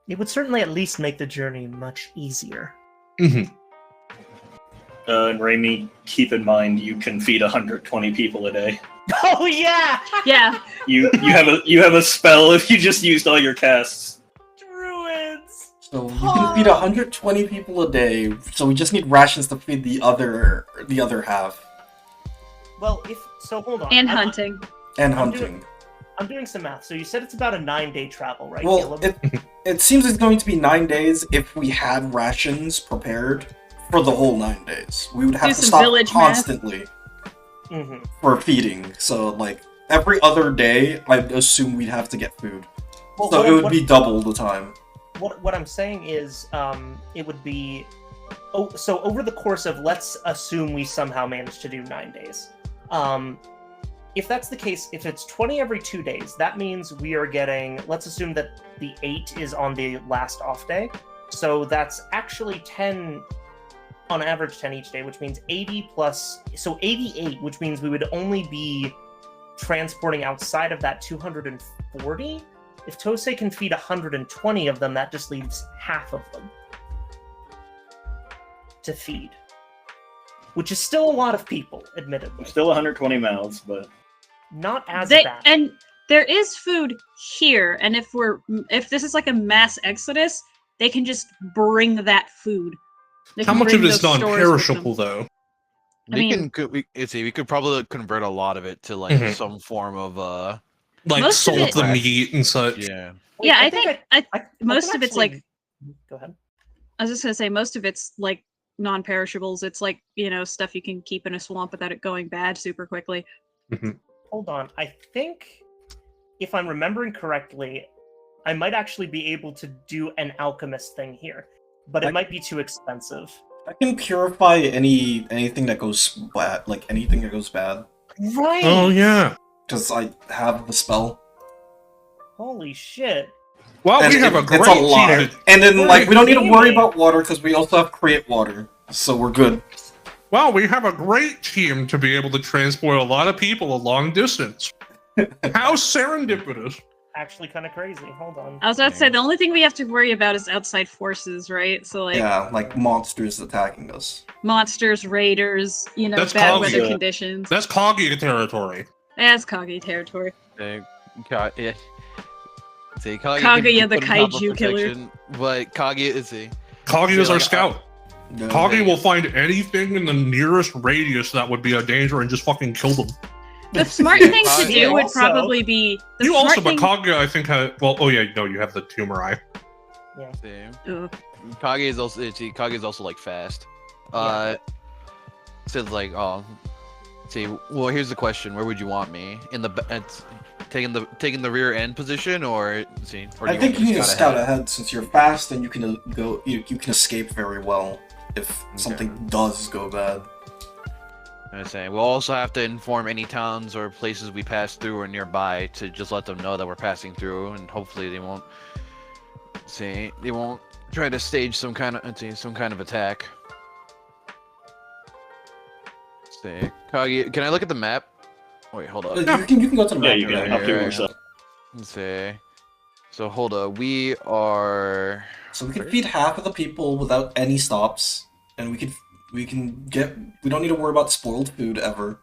It would certainly at least make the journey much easier. Mm-hmm. And Raimi, keep in mind you can feed 120 people a day. Oh yeah! yeah, You have a spell if you just used all your casts. Druids! So we can feed 120 people a day. So we just need rations to feed the other half. Well, hold on. and I'm- hunting. And I'm hunting. I'm doing some math. So you said it's about a 9-day travel, right? Well, Caleb? it seems it's going to be 9 days if we had rations prepared for the whole 9 days. We would have Do to some stop village math. constantly Mhm. for feeding. So, like, every other day, I'd assume we'd have to get food. Well, So what it I'm- would be double the time. What I'm saying is, it would be. Oh, so over the course of, let's assume we somehow manage to do 9 days. If that's the case, if it's 20 every 2 days, that means we are getting. Let's assume that the 8 is on the last off day, so that's actually 10. On average, 10 each day, which means 80 plus. So 88, which means we would only be transporting outside of that 240. If Tosei can feed 120 of them, that just leaves half of them to feed. Which is still a lot of people, admittedly. Still 120 mouths, but Not as They, bad. and there is food here, and if this is like a mass exodus, they can just bring that food. They How can much of bring it is those stores with non-perishable, them. though? I mean- We could probably convert a lot of it to like Mhm. some form of Like Most of salt it- the meat and such. yeah. Wait, Yeah, I think I most can of it's actually- like. Go ahead. I was just gonna say most of it's like non-perishables. It's like stuff you can keep in a swamp without it going bad super quickly. Hold on. I think, if I'm remembering correctly, I might actually be able to do an alchemist thing here, but it might be too expensive. I can purify anything that goes bad, like anything that goes bad, Right! Oh yeah. because I have the spell. Holy shit. Well, And we have a it's great a lot. team. And then, like, we don't need to worry Gaming. about water because we also have create water, so we're good. Well, we have a great team to be able to transport a lot of people a long distance. How serendipitous. Actually kind of crazy. Hold on. I was about to say the only thing we have to worry about is outside forces, right? So like Yeah, like monsters attacking us. monsters, raiders, That's bad weather Kaguya. conditions. That's Kaguya territory. That's Kage territory. Yeah. See, Kaguya, Kaguya, the put on top of kaiju killer. protection, but Kaguya is Kaguya is our scout. No. Kaguya will find anything in the nearest radius that would be a danger and just fucking kill them. The smart Yeah, thing to Kaguya do would also- probably be the You smart also, but thing. Kaguya, I think, you have the tumor eye. Ugh. Kaguya is also Kaguya is also like fast. So it's like well, here's the question: where would you want me in taking the rear end position, or or do I think want you me need to scout ahead since you're fast and you can you can escape very well if something does go bad. I'm saying we'll also have to inform any towns or places we pass through or nearby to just let them know that we're passing through, and hopefully they won't try to stage some kind of attack. Kagi, can I look at the map? Wait, hold up. You can go to the yeah, map. you can right, help right, you right. yourself. Let's see. So hold up. We are. So we could feed half of the people without any stops, and we could We don't need to worry about spoiled food ever.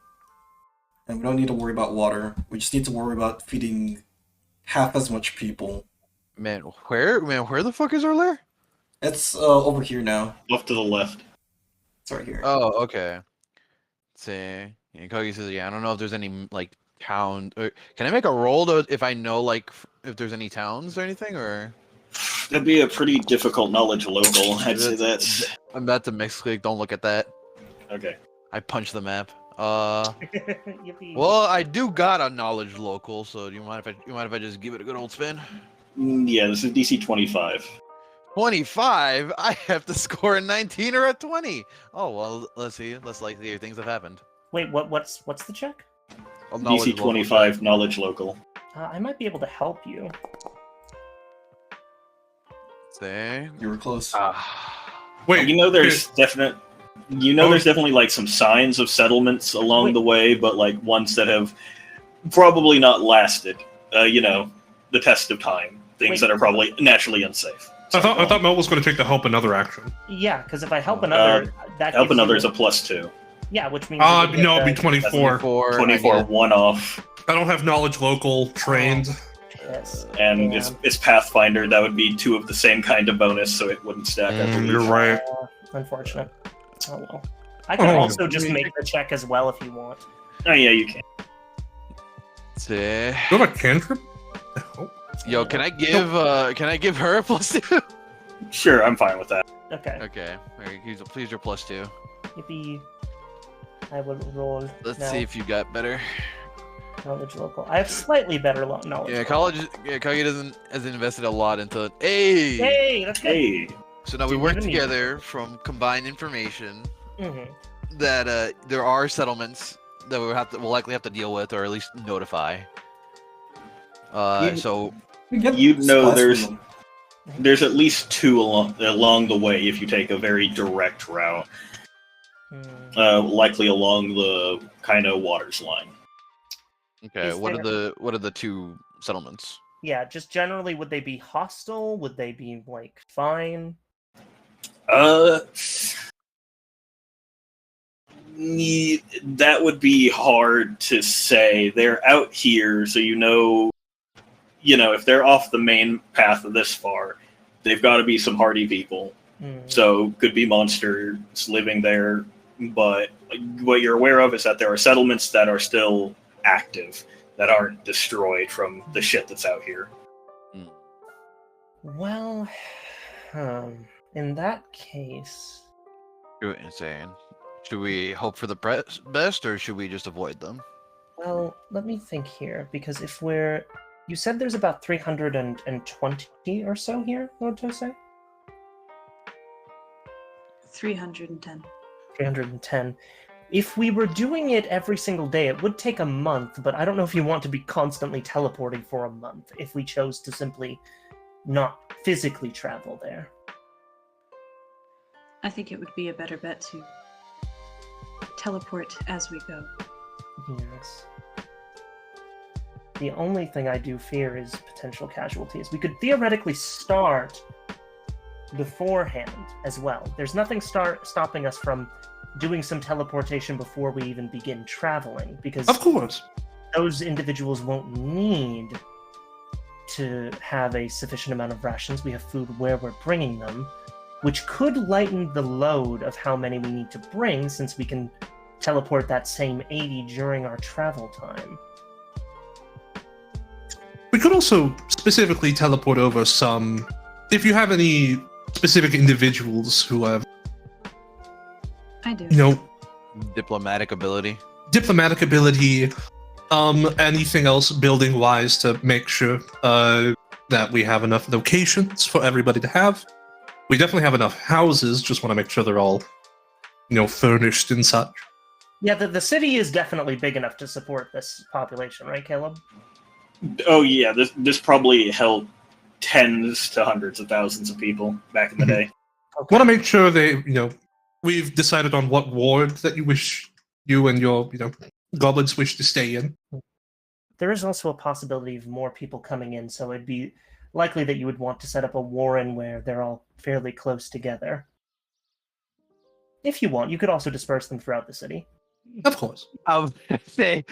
And we don't need to worry about water. We just need to worry about feeding half as much people. Man, where the fuck is our lair? It's over here now. Off to the left. It's right here. Oh, okay. See, yeah, Kogi says, yeah, I don't know if there's any like town. Or, can I make a roll to if I know like if there's any towns or anything, or? That'd be a pretty difficult knowledge local. I'd say that's I'm about to mix click. Don't look at that. okay. I punched the map. Yippee. Well, I do got a knowledge local, so do you mind if I just give it a good old spin? Yeah, this is DC 25. 25? I have to score a 19 or a 20. Oh well, let's see. Less likely things have happened. Wait, what's the check? A knowledge DC 25 knowledge local. I might be able to help you. See. You were close. Wait, You know, there's definitely like some signs of settlements along the way, but like ones that have probably not lasted. The test of time. Things that are probably naturally unsafe. I thought Mel was going to take the help another action. Yeah, because if I help another, that Help gives another you- is a +2. Yeah, which means No, you would it'd be get 24. 24 one off. I don't have knowledge local trained. Yes. And it's Pathfinder. That would be 2 of the same kind of bonus, so it wouldn't stack. I believe. You're right. Unfortunate. Oh well. I can also just make the check as well if you want. Oh yeah, you can. See. You have a cantrip? Oh. Yo, can I give her a +2? Sure, I'm fine with that. Okay. Okay. Alright, please your +2. Yippee. I will roll. Let's now. see if you got better. Knowledge local. I have slightly better knowledge. Yeah, local. Kogi hasn't invested a lot into it. Hey! Hey, that's good. Hey, So now we Didn't work even need together from combined information Mm-hmm. that there are settlements that we'll likely have to deal with or at least notify. So you know Supplies from them. there's at least 2 along the way if you take a very direct route. Likely along the kind of waters line. okay, Is what there- are the 2 settlements? Yeah, just generally, would they be hostile? Would they be like fine? That would be hard to say. They're out here, so if they're off the main path this far, they've got to be some hardy people. So could be monsters living there, but what you're aware of is that there are settlements that are still active, that aren't destroyed from the shit that's out here. Well, in that case, You're insane. Should we hope for the best or should we just avoid them? well, let me think here, because you said there's about 320 or so here, Lord Tose? 310. 310. If we were doing it every single day, it would take a month, but I don't know if you want to be constantly teleporting for a month if we chose to simply not physically travel there. I think it would be a better bet to teleport as we go. Yes. The only thing I do fear is potential casualties. We could theoretically start beforehand as well. There's nothing stopping us from doing some teleportation before we even begin traveling, because Of course. those individuals won't need to have a sufficient amount of rations. We have food where we're bringing them, which could lighten the load of how many we need to bring, since we can teleport that same 80 during our travel time. We could also specifically teleport over some. If you have any specific individuals who have, I do. Diplomatic ability. Diplomatic ability, anything else building wise to make sure that we have enough locations for everybody to have. We definitely have enough houses, just want to make sure they're all, furnished and such. Yeah, the city is definitely big enough to support this population, right, Caleb? Oh yeah, this probably held tens to hundreds of thousands of people back in the day. Okay. Want to make sure they, we've decided on what ward that you and your, goblins wish to stay in. There is also a possibility of more people coming in, so it'd be likely that you would want to set up a warren where they're all fairly close together. If you want, you could also disperse them throughout the city. Of course. I was gonna say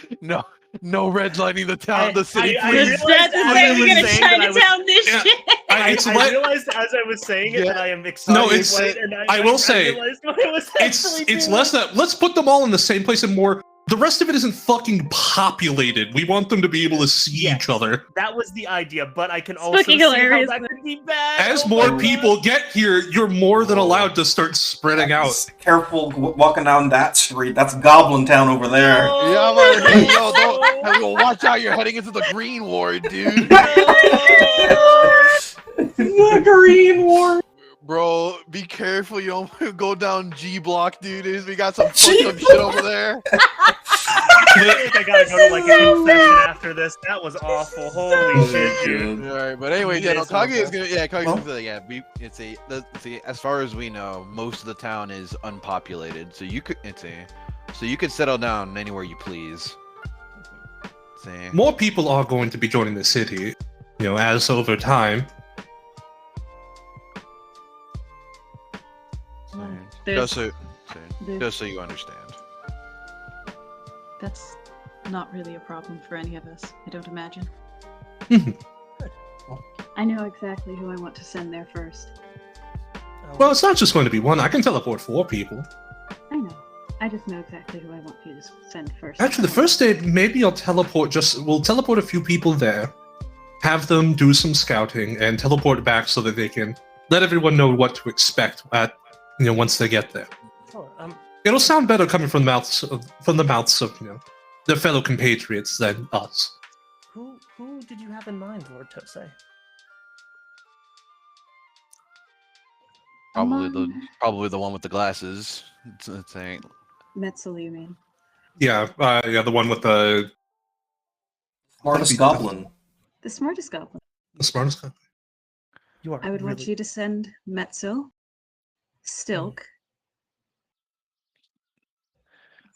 no redlining the town, the city. I please. realized That's as the I thing, was we're gonna saying that I was- Chinatown this Yeah. shit. I realized as I was saying it Yeah. that I am excited. No, it's- by it, and I will say, realized what I was It's actually doing. less that let's put them all in the same place and more. The rest of it isn't fucking populated. We want them to be able to see Yes. each other. That was the idea, but I can also fucking see hilarious. how that could be bad. As Oh more my people God. get here, you're more than allowed to start spreading out. Just careful walking down that street. That's Goblin Town over there. No. Yeah, I'm gonna say, yo, don't watch out! You're heading into the Green Ward, dude. The Green Ward. Bro, be careful! You don't go down G Block, dude. We got some fucked up shit over there. I think I gotta go to like a confession after this. That was awful. Holy shit, dude. All right, but anyway, yeah, no, Yes, Kage is okay. gonna, yeah, Kage's Well- gonna, yeah, see, as far as we know, most of the town is unpopulated, so you could settle down anywhere you please. See, More people are going to be joining the city, as over time. There's- just so you understand. That's not really a problem for any of us, I don't imagine. Mhm. I know exactly who I want to send there first. Well, it's not just going to be one. I can teleport 4 people. I know. I just know exactly who I want you to send first. Actually, the first day, maybe we'll teleport a few people there, have them do some scouting, and teleport back so that they can let everyone know what to expect once they get there. Oh, It'll sound better coming from the mouths of their fellow compatriots than us. who did you have in mind, Lord Tosei? Probably the one with the glasses. It's a, Metzel, you mean? Yeah, the one with the Smartest goblin. The smartest goblin. smartest guy. You are I would want really- you to send Metzel, Stilk,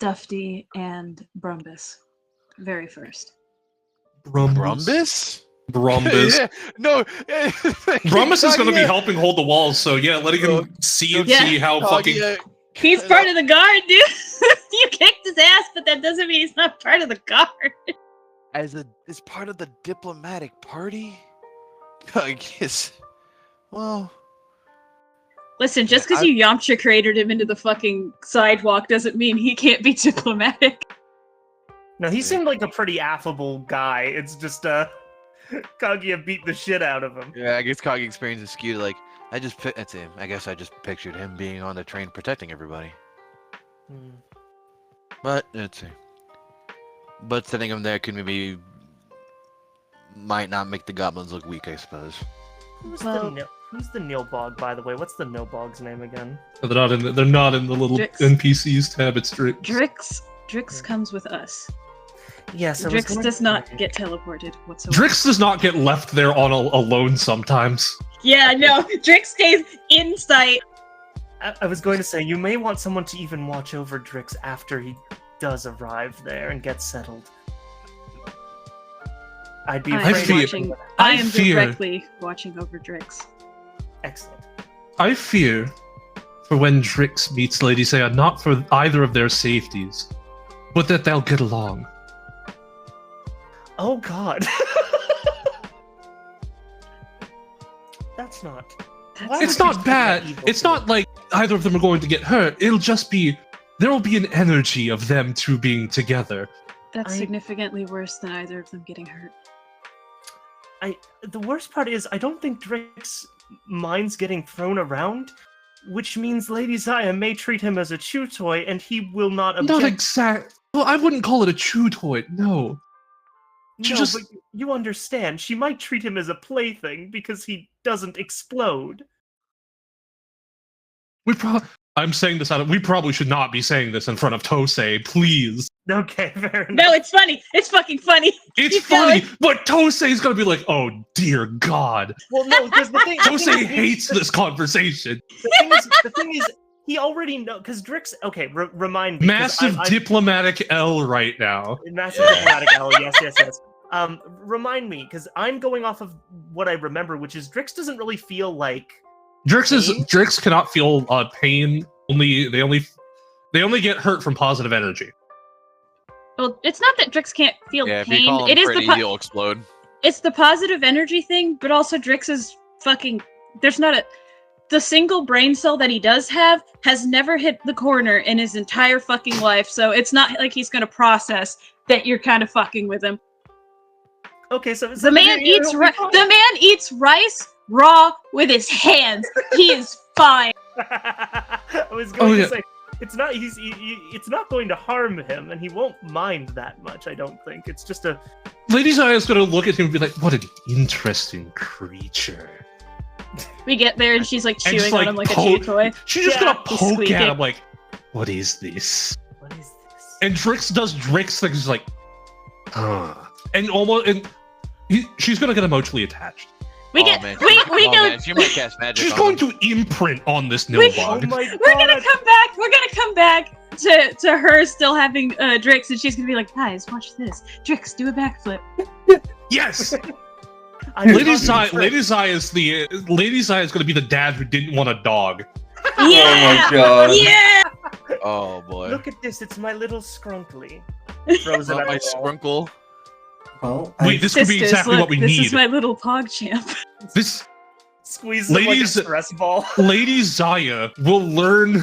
Dufty, and Brumbus. Very first. Brumbus. Yeah, no. Brumbus is going to be helping hold the walls, so yeah, letting him see how fucking. He's part of the guard, dude. You kicked his ass, but that doesn't mean he's not part of the guard. As part of the diplomatic party, I guess. Well, Listen, just because you Yamcha created him into the fucking sidewalk doesn't mean he can't be diplomatic. No, he seemed like a pretty affable guy. It's just Kaguya beat the shit out of him. yeah, I guess Kage experience is skewed. Like, that's him. I guess I just pictured him being on the train protecting everybody. But sending him there could maybe might not make the goblins look weak, I suppose. Who's Well- the Nilbog, by the way? What's the Nilbog's name again? They're not in the little Drix. NPCs tab. It's Drix comes with us. Yes, Drix does not get teleported whatsoever. Drix does not get left there on alone sometimes. Yeah, no, Drix stays in sight. I was going to say, you may want someone to even watch over Drix after he does arrive there and get settled. I'd be I afraid. am I am fear- directly watching over Drix. Excellent. I fear for when Drix meets Lady Saya, not for either of their safeties, but that they'll get along. Oh God. That's not. Why It's would you not say bad. that evil It's to not me? like either of them are going to get hurt. It'll just be there will be an energy of them two being together. That's I- significantly worse than either of them getting hurt. The worst part is I don't think Drix minds getting thrown around, which means Lady Zaya may treat him as a chew toy, and he will not object. Not exact. Well, I wouldn't call it a chew toy. No. No, just- but you understand. She might treat him as a plaything because he doesn't explode. I'm saying this we probably should not be saying this in front of Tosei, please. Okay, fair enough. No, it's funny. It's fucking funny. It's Keep funny, going. but Tosei's gonna be like, oh dear God. Well, no, because the thing. Tosei hates this conversation. The thing is, he already knows because Drix. Okay, remind me. 'cause Massive I'm diplomatic L right now. massive diplomatic L. Yes. Remind me because I'm going off of what I remember, which is Drix doesn't really feel like. Pain? Drix cannot feel pain They only get hurt from positive energy. Well, it's not that Drix can't feel Yeah, if you pain. call him It is Freddy, the he'll explode. it's the positive energy thing, but also Drix is fucking. There's not a. The single brain cell that he does have has never hit the corner in his entire fucking life, so it's not like he's gonna process that you're kind of fucking with him. Okay, so The man eats rice raw with his hands. He is fine. I was going to say it's not it's not going to harm him, and he won't mind that much. I don't think it's just a. Lady Zaya's gonna look at him and be like, "What an interesting creature." We get there and she's like And chewing just, on him like a chew toy. She's just gonna he's poke squeaking. at him like, "What is this?" What is this? And Drix does Drix things like, and she's gonna get emotionally attached. We get man. we Oh, go. man, she might cast magic. She's on going him. to imprint on this We- Oh Nilbog. my We're gonna god! come back. We're gonna come back to her still having Drix, and she's gonna be like, "Guys, watch this. Drix, do a backflip." Yes, I'm Lady fucking Zaya is going to be the dad who didn't want a dog. Oh my Yeah, god. yeah. Oh boy. Look at this, it's my little scrunkly. Throws it Not at my the wall. sprunkle. Well, Wait, this could be Sisters, exactly look, what we this need. is my little pog champ. This Squeeze it like a Ladies- stress ball. Lady Zaya will learn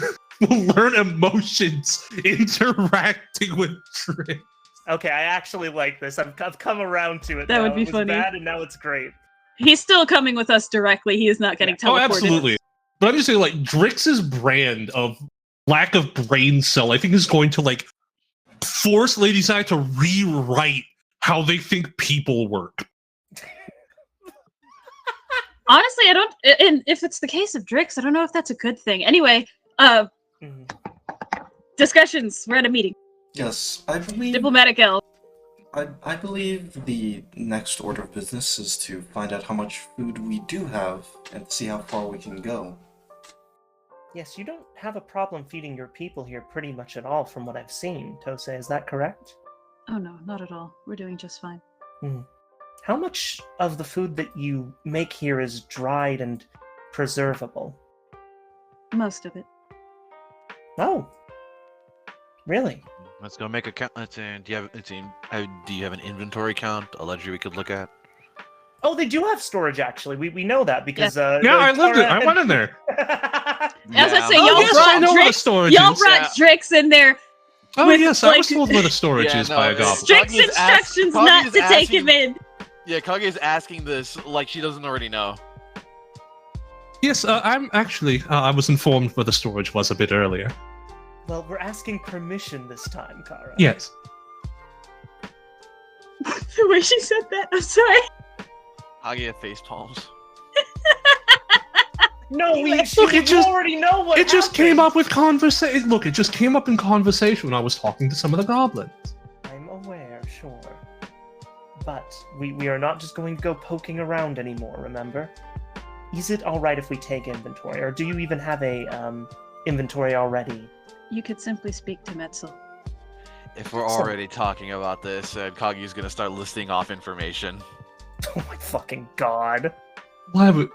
emotions interacting with Drix. Okay, I actually like this. I've come around to it. That now. would be It was funny. bad, and now it's great. He's still coming with us directly. He is not getting Oh, teleported. absolutely. But I'm just saying, like, Drix's brand of lack of brain cell, I think, is going to like force Lady Zaya to rewrite how they think people work. Honestly, I don't. And if it's the case of Drix, I don't know if that's a good thing. Anyway, Mhm. discussions. We're at a meeting. yes, I believe Diplomatic L. I believe the next order of business is to find out how much food we do have and see how far we can go. Yes, you don't have a problem feeding your people here pretty much at all from what I've seen, Tose. Is that correct? Oh no, not at all. We're doing just fine. How much of the food that you make here is dried and preservable? Most of it. Oh. Really? Let's go make a count. Do you have an inventory count? A ledger we could look at? Oh, they do have storage, actually. We know that because... Yeah, I lived it. I went in there. As I say, Yeah. y'all yes, I know what a Drix. storage Y'all is. brought Drix in there. Oh, with, yes, I like- was told where the storage is by a it's- goblin. Strict Kaguya's instructions Kaguya's not to take asking- him in. Yeah, Kaguya's asking this like she doesn't already know. Yes, I'm actually. I was informed where the storage was a bit earlier. Well, we're asking permission this time, Kara. Yes. The way she said that, I'm sorry. Kaguya face palms. No, we Look, it just- already know what It just came happened. up with conversation. Look, it just came up in conversation when I was talking to some of the goblins. I'm aware, sure. But we are not just going to go poking around anymore, remember? Is it alright if we take inventory, or do you even have a inventory already? You could simply speak to Metzel. If we're So- already talking about this, Kaguya's gonna start listing off information. Oh my fucking god. Why would?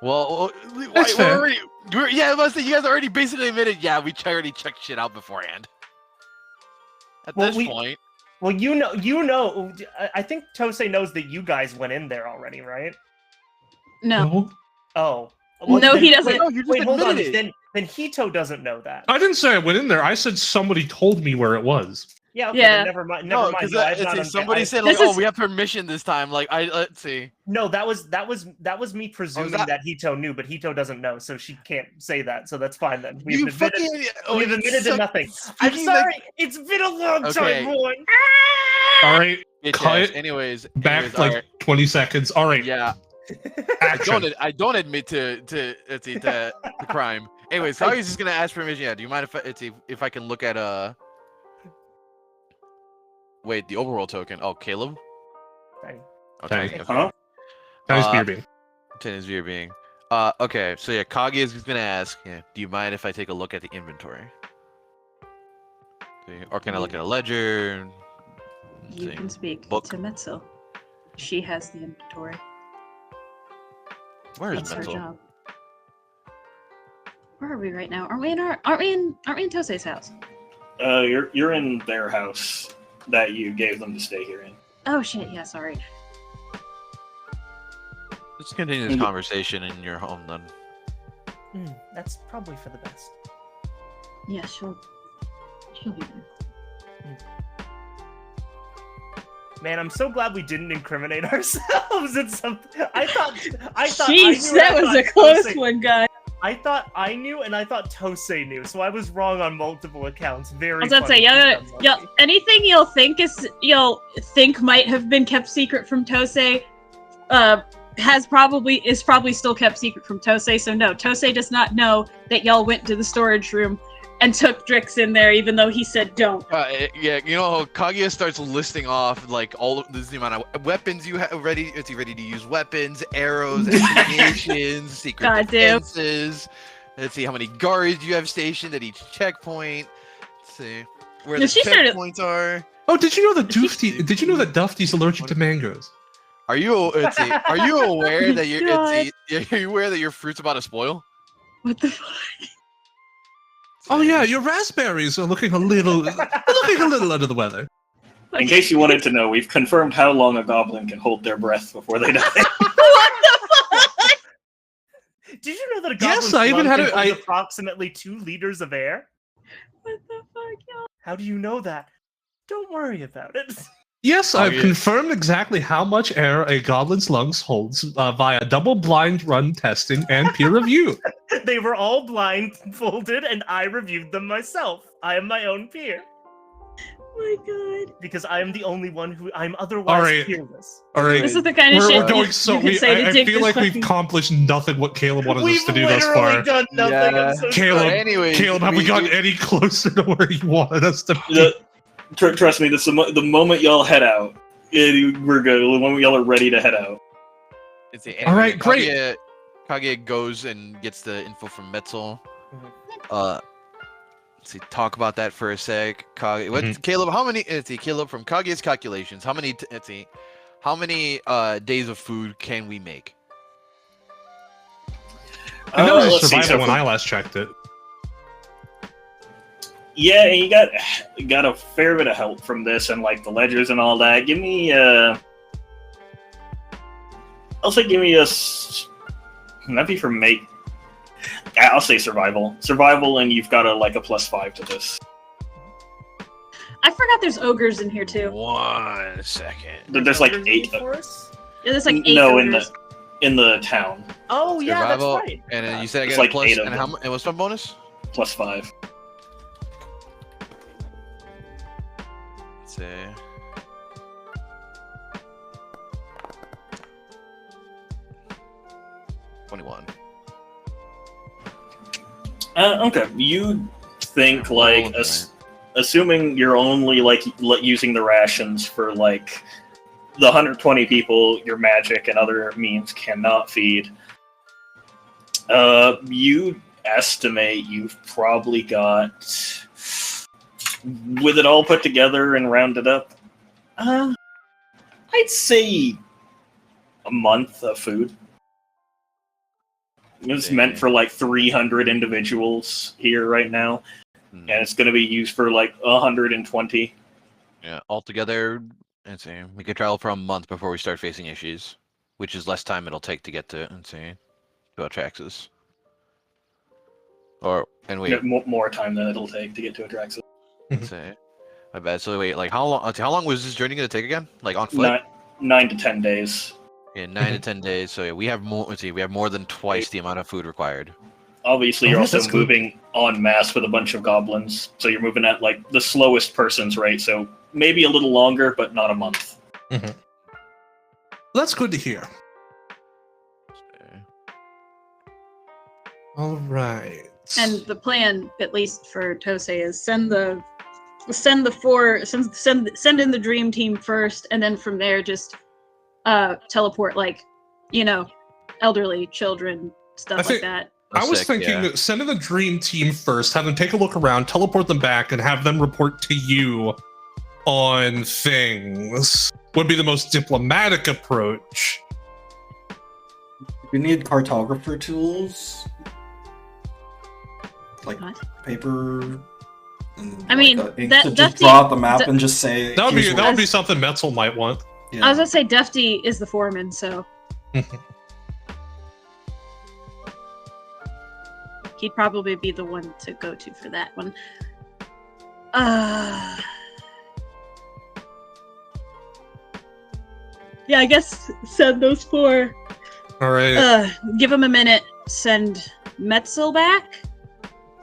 Well, That's fair. yeah, I must say, you guys already basically admitted, yeah, we already checked shit out beforehand. At Well, this point, Well, you know, I think Tosei knows that you guys went in there already, right? No. Oh. No, then- he doesn't. Wait, No, you just wait, hold on. admitted it. Then Hito doesn't know that. I didn't say I went in there. I said somebody told me where it was. Yeah, okay, Yeah. then never mind. no, Never mind. because No, I've not somebody I- said This like, is- "Oh, we have permission this time." Like, let's see. No, that was me presuming that- that Hito knew, but Hito doesn't know, so she can't say that. So that's fine then. You We've admitted, fucking. we've admitted to nothing. I'm Speaking sorry. like- It's been a long Okay. time, boy. All right, Bitch Cut ass. it Anyways, back all like 20 seconds. All right, yeah. action. I don't admit to crime. Anyways, so I was just gonna ask permission. Yeah, do you mind if I can look at wait, the overall token? Oh, Caleb. Fine. Okay. Okay. okay. Huh? Nice Uh, beer being. Tennis beer being. Okay, so yeah, Kage is gonna ask, yeah, do you mind if I take a look at the inventory? See, or can I look at a ledger? You See. can speak Book. to Metzel. She has the inventory. Where is That's her mental? job. Where are we right now? Aren't we in Tosei's house? You're in their house that you gave them to stay here in. Oh shit, yeah, sorry. Let's continue this conversation in your home then. That's probably for the best. Yeah, she'll be there. Man, I'm so glad we didn't incriminate ourselves in something. I thought Jeez, that was a close one, guy. I thought I knew, and I thought Tosei knew, so I was wrong on multiple accounts. Very. I was about to say, anything you'll think might have been kept secret from Tosei, is probably still kept secret from Tosei. So no, Tosei does not know that y'all went to the storage room and took Drix in there, even though he said don't. Yeah, you know, Kaguya starts listing off like all of this, the amount of weapons you have ready. Is he ready to use weapons, arrows, ammunition, secret defenses? Let's see how many guards you have stationed at each checkpoint. Let's see where the checkpoints are. Oh, did you know that Dufty's allergic to mangoes? Are you aware that are you aware that your fruit's about to spoil? What the fuck? Oh yeah, your raspberries are looking a little under the weather. In case you wanted to know, we've confirmed how long a goblin can hold their breath before they die. What the fuck? Did you know that a goblin's approximately 2 liters of air? What the fuck, y'all? How do you know that? Don't worry about it. Yes, I've confirmed exactly how much air a goblin's lungs holds via double-blind run testing and peer review. They were all blindfolded, and I reviewed them myself. I am my own peer. Oh my god. Because I am the only one who I'm otherwise peerless. All right. This is the kind of shit we're going so I feel like we've accomplished nothing what Caleb wanted us to do thus far. We've literally done nothing. Yeah. So Caleb, have we gotten any closer to where you wanted us to be? Trust me, the moment y'all head out, we're good. The moment y'all are ready to head out. All right, great. Kaguya goes and gets the info from Metzel. Let's see, talk about that for a sec. Caleb, how many? Let's see, Caleb, from Kaguya's calculations, how many? How many days of food can we make? I know it was survival when I last checked it. Yeah, and you got a fair bit of help from this and like the ledgers and all that. Give me I'll say give me that'd be for make. I'll say survival. Survival, and you've got a +5 to this. I forgot there's ogres in here too. 1 second. There's like 8. Yeah, there's like 8 no, ogres. in the town. Oh yeah, survival, that's right. And then you said I got like a plus, 8 of and them. and what's my bonus? +5. Let's see. $21. Okay, you think assuming you're only using the rations for the 120 people your magic and other means cannot feed. You estimate you've probably got, with it all put together and rounded up, I'd say a month of food. It's meant for 300 individuals here right now, and it's going to be used for 120. Yeah, altogether, let's see, we could travel for a month before we start facing issues, which is less time it'll take to get to, let's see, to Atraxis. More time than it'll take to get to Atraxis. Let's see. I bet. So wait, how long was this journey going to take again? On foot? 9 to 10 days. Yeah, 9 to 10 days. So yeah, we have more. Let's see, we have more than twice the amount of food required. Obviously, you're also moving en masse with a bunch of goblins, so you're moving at the slowest person's rate. So maybe a little longer, but not a month. Mm-hmm. That's good to hear. Okay. All right. And the plan, at least for Tosei, is send in the dream team first, and then from there just teleport elderly children, stuff like that. I was thinking send in the dream team first, have them take a look around, teleport them back, and have them report to you on things. Would be the most diplomatic approach. We need cartographer tools. like What? paper. And, I mean, ink that to just Dufty- draw out the map and just say. That would "Here's be what-" that would be something Metzel might want. Yeah. I was gonna say Dufty is the foreman, so he'd probably be the one to go to for that one. Yeah, I guess send those 4. All right. Give him a minute. Send Metzel back,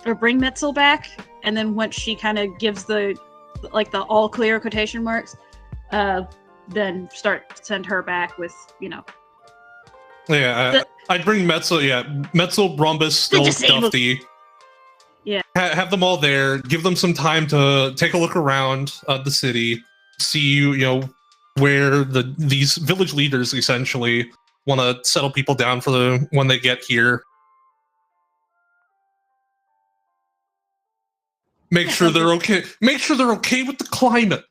or bring Metzel back, and then once she kind of gives the all clear quotation marks, then send her back with Yeah, I'd bring Metzel. Yeah, Metzel, Brombus, still disabled- Dufty. Yeah. Have them all there. Give them some time to take a look around the city, see where these village leaders essentially want to settle people down for when they get here. Make sure they're okay. Make sure they're okay with the climate.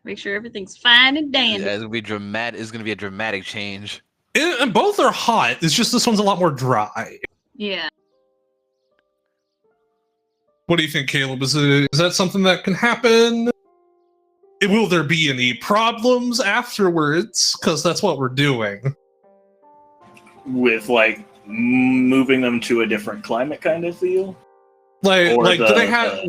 Make sure everything's fine and dandy. Yeah, it's gonna be dramatic. It's gonna be a dramatic change. And both are hot. It's just this one's a lot more dry. Yeah. What do you think, Caleb? Is that something that can happen? Will there be any problems afterwards? Because that's what we're doing. With like moving them to a different climate kind of deal. Do they have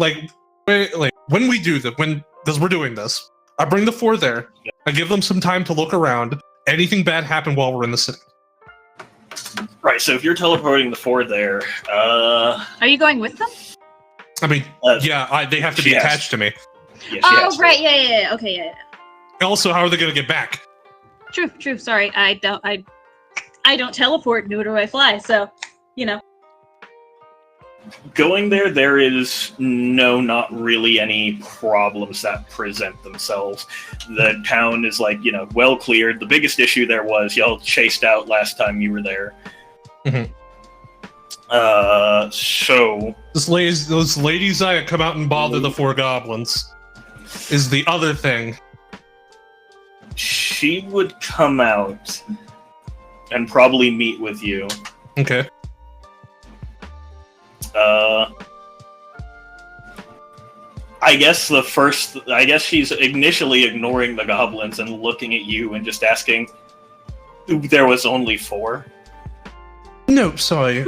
when we do that? Because we're doing this, I bring the 4 there. Yeah. I give them some time to look around. Anything bad happen while we're in the city? Right. So if you're teleporting the 4 there, Are you going with them? I mean, they have to be Yes. attached to me. yeah, she Oh, has to. right. Yeah. Okay. Yeah. Also, how are they going to get back? True. Sorry, I don't teleport, nor do I fly. So, Going there is not really any problems that present themselves. The town is well cleared. The biggest issue there was y'all chased out last time you were there. Mhm. So Those ladies that come out and bother the 4 goblins is the other thing. she would come out and probably meet with you. Okay. I guess she's initially ignoring the goblins and looking at you and just asking, there was only 4? No, sorry.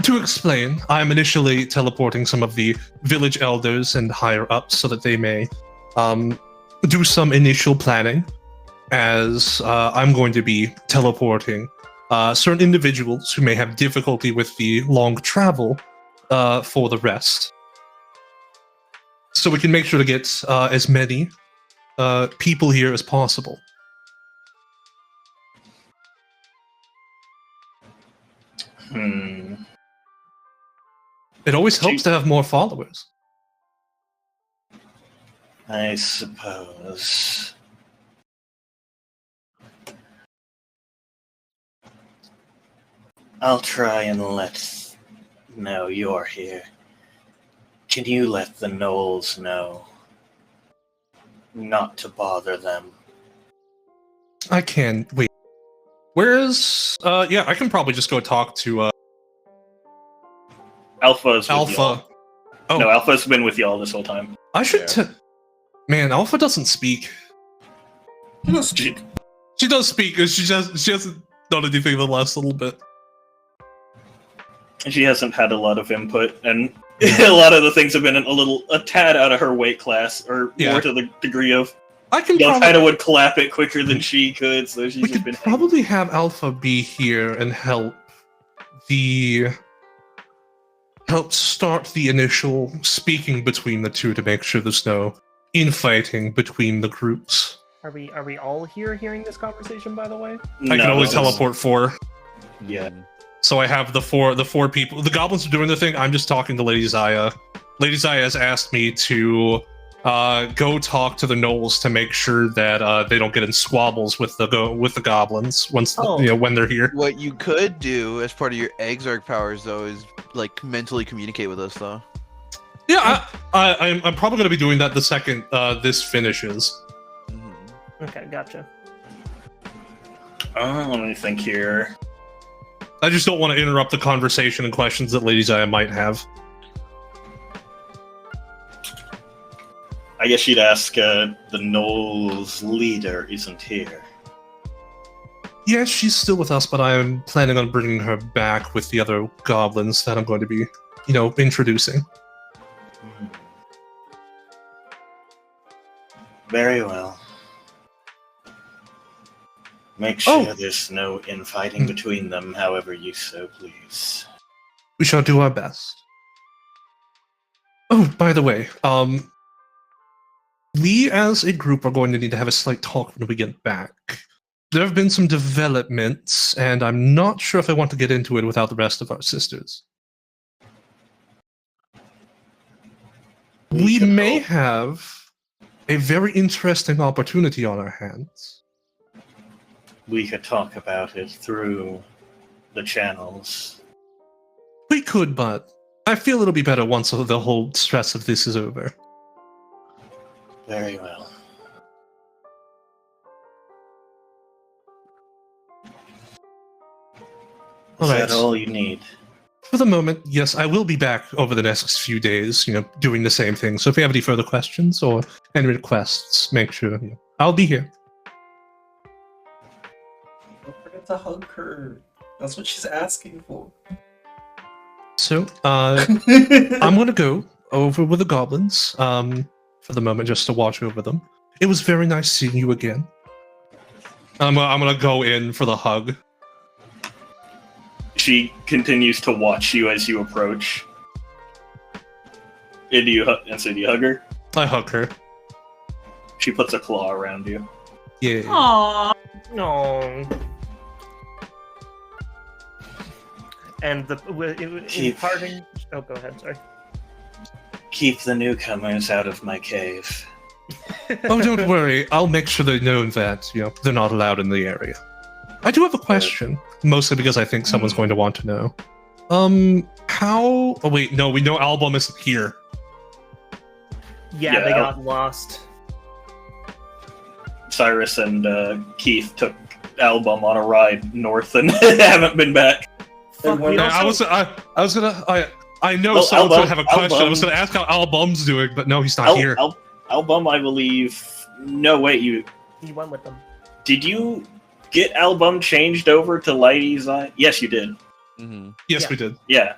To explain, I'm initially teleporting some of the village elders and higher ups so that they may do some initial planning, as I'm going to be teleporting certain individuals who may have difficulty with the long travel for the rest. So we can make sure to get as many people here as possible. It always helps to have more followers. I suppose. I'll try and know you're here. Can you let the gnolls know not to bother them? I can. Wait. Where's... yeah, I can probably just go talk to, Alpha's with y'all. Alpha. Oh, No, Alpha's been with y'all this whole time. I should... Man, Alpha doesn't speak. He does speak. She does speak, she hasn't done anything the last little bit. She hasn't had a lot of input, and a lot of the things have been a tad out of her weight class, or more to the degree of I can y'all probably... kind of would clap it quicker than she could, so she's We just could been probably have Alpha be here and help start the initial speaking between the two to make sure there's no infighting between the groups. Are we all here hearing this conversation, by the way? I can always teleport 4. Yeah. So I have the four people. The goblins are doing the thing. I'm just talking to Lady Zaya. Lady Zaya has asked me to go talk to the gnolls to make sure that they don't get in squabbles with the goblins once when they're here. What you could do as part of your Exarch powers, though, is mentally communicate with us, though. Yeah, I'm probably going to be doing that the second this finishes. Okay, gotcha. Let me think here. I just don't want to interrupt the conversation and questions that Lady Zaya might have. I guess you'd ask the Knowles leader isn't here. Yes, she's still with us, but I'm planning on bringing her back with the other goblins that I'm going to be, introducing. Very well. Make sure there's no infighting between them, however you so please. We shall do our best. Oh, by the way, we as a group are going to need to have a slight talk when we get back. There have been some developments, and I'm not sure if I want to get into it without the rest of our sisters. We may have a very interesting opportunity on our hands. We could talk about it through the channels. We could, but I feel it'll be better once the whole stress of this is over. Very well. Is that all you need? For the moment, yes, I will be back over the next few days, doing the same thing. So if you have any further questions or any requests, make sure I'll be here. Don't forget to hug her. That's what she's asking for. So, I'm going to go over with the goblins for the moment just to watch over them. It was very nice seeing you again. I'm going to go in for the hug. She continues to watch you as you approach. And so do you hug her? I hug her. She puts a claw around you. Yeah. Aww. No. And in parting... Oh, go ahead, sorry. Keep the newcomers out of my cave. Oh, don't worry. I'll make sure they know that, they're not allowed in the area. I do have a question, mostly because I think someone's going to want to know. Oh wait, no, we know Album isn't here. Yeah, they got lost. Cyrus and Keith took Album on a ride north and haven't been back. Fuck, I know someone's going to have a question. I was going to ask how Album's doing, but no, he's not here. Album, I believe... No, wait, He went with them. Did you get Album changed over to Ladies Eye? Yes, you did. Mm-hmm. Yes, we did. Yeah.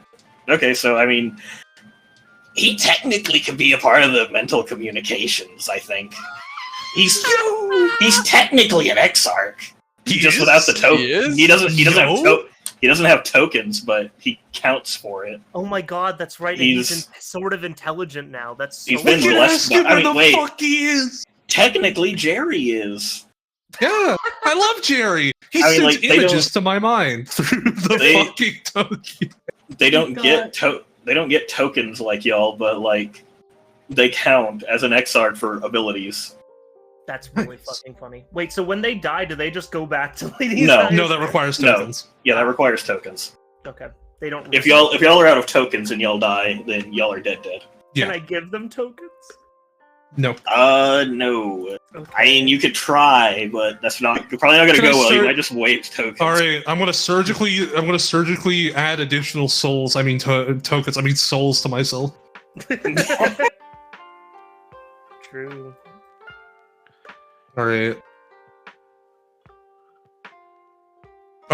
Okay, so, I mean... He technically could be a part of the mental communications, I think. He's technically an Exarch. Just without the token. He doesn't have tokens, but he counts for it. Oh my god, that's right. He's sort of intelligent now. That's so he's been blessed. Fuck he is. Technically, Jerry is. Yeah, I love Jerry. He sends images to my mind through the fucking token. They don't get tokens like y'all, but they count as an Exarch for abilities. That's really fucking funny. Wait, so when they die, do they just go back to Ladies? No, that requires tokens. No. Yeah, that requires tokens. Okay, they don't. If y'all are out of tokens and y'all die, then y'all are dead. Can I give them tokens? No. No. Okay. I mean, you could try, but you're probably not gonna go well. You might just waste tokens. All right, I'm gonna surgically add additional souls. I mean tokens. I mean souls to myself. True. All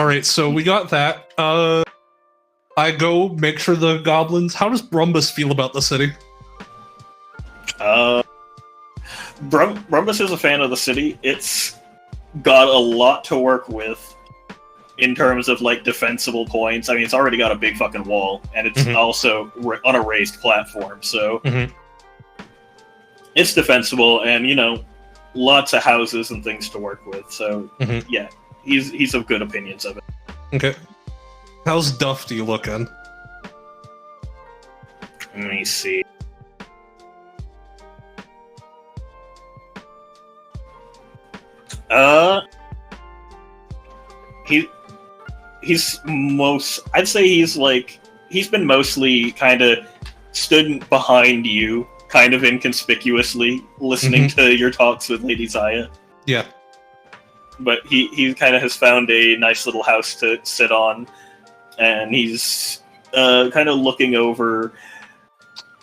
right, so we got that. I go make sure the goblins... How does Brumbus feel about the city? Brumbus is a fan of the city. It's got a lot to work with in terms of, defensible points. I mean, it's already got a big fucking wall, and it's also on a raised platform, so... It's defensible, and, lots of houses and things to work with, so yeah, he's of good opinions of it. Okay. How's Dufty looking? Let me see. I'd say he's been mostly kind of stood behind you, kind of inconspicuously, listening to your talks with Lady Zaya. Yeah. But he kind of has found a nice little house to sit on, and he's kind of looking over.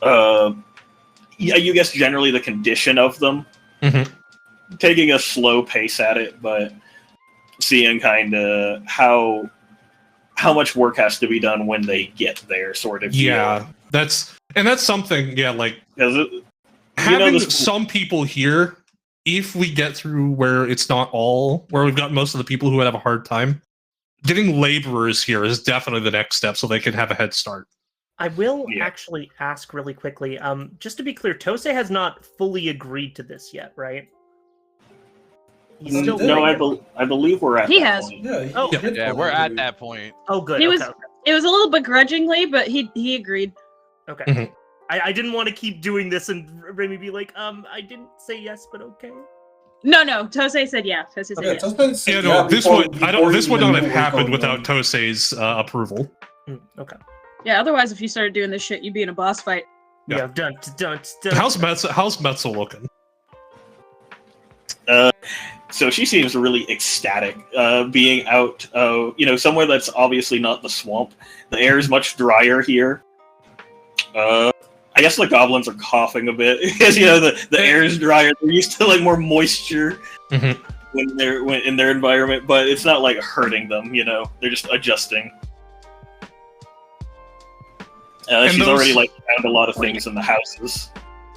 Yeah, you guess generally the condition of them. Mm-hmm. Taking a slow pace at it, but seeing kind of how much work has to be done when they get there, sort of. Yeah, that's something. Yeah, like having some people here. If we get through where it's not all, where we've got most of the people who would have a hard time, getting laborers here is definitely the next step, so they can have a head start. I will actually ask really quickly. Just to be clear, Tosei has not fully agreed to this yet, right? He's still no, I believe we're at. He that has. point. Yeah, we're at that point. Oh, good. He okay, was. okay. It was a little begrudgingly, but he agreed. Okay. Mhm. I didn't want to keep doing this and Remy be like, I didn't say yes, but okay. No, Tosei said yeah. Tosei said yes. Yeah, no, this would not have happened without Tosei's approval. Okay. Yeah, otherwise, if you started doing this shit, you'd be in a boss fight. Yeah. Dun. How's Metzel looking? So she seems really ecstatic, being out, somewhere that's obviously not the swamp. The air is much drier here. I guess the goblins are coughing a bit because the air is drier. They're used to like more moisture when they're in their environment, but it's not like hurting them. They're just adjusting. She's already like found a lot of things in the houses.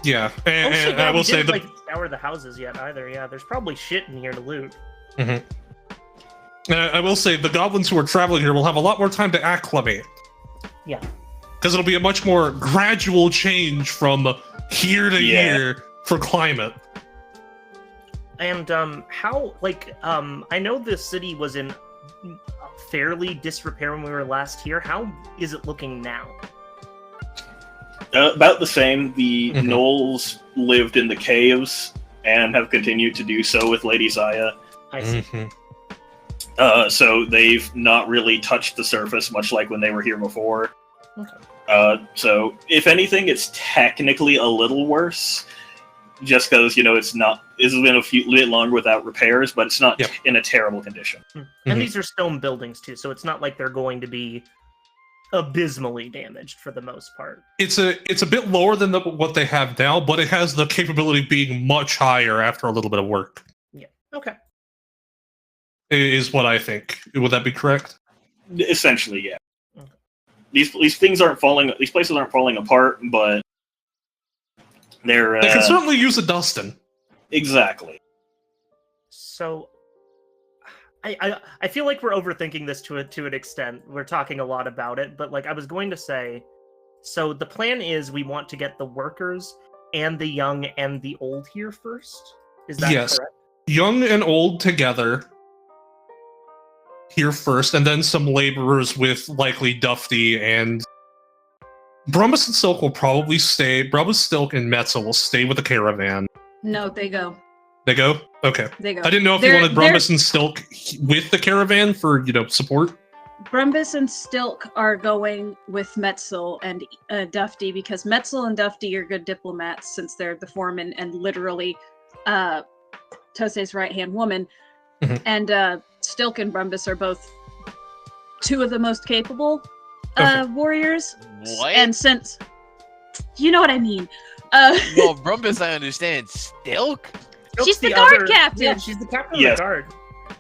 Yeah, and I will say scour the houses yet either. Yeah, there's probably shit in here to loot. I will say the goblins who are traveling here will have a lot more time to acclimate. Yeah. Because it'll be a much more gradual change from here to here for climate. And how I know this city was in fairly disrepair when we were last here. How is it looking now? About the same. The Gnolls lived in the caves and have continued to do so with Lady Zaya. I see. So they've not really touched the surface, much like when they were here before. Okay. So if anything, it's technically a little worse, just because it's not. It's been a bit longer without repairs, but it's not in a terrible condition. And these are stone buildings too, so it's not like they're going to be abysmally damaged for the most part. It's a bit lower than what they have now, but it has the capability of being much higher after a little bit of work. Yeah. Okay. Is what I think. Would that be correct? Essentially, yeah. Okay. These things aren't falling. These places aren't falling apart, but they can certainly use a dusting. Exactly. So, I feel like we're overthinking this to an extent. We're talking a lot about it, but I was going to say, so the plan is we want to get the workers and the young and the old here first. Is that correct? Young and old together here first, and then some laborers with likely Dufty and Brumbus and Silk will probably stay. Brumbus, Silk, and Metzel will stay with the caravan. No, they go. They go? Okay. They go. I didn't know if you wanted Brumbus and Stilk with the caravan for, support. Brumbus and Stilk are going with Metzel and Dufty because Metzel and Dufty are good diplomats since they're the foreman and literally Tosei's right-hand woman. And Stilk and Brumbus are both two of the most capable warriors. What? And since... You know what I mean. Well, Brumbus, I understand. Stilk? She's the guard captain. Yeah, she's the captain of the guard.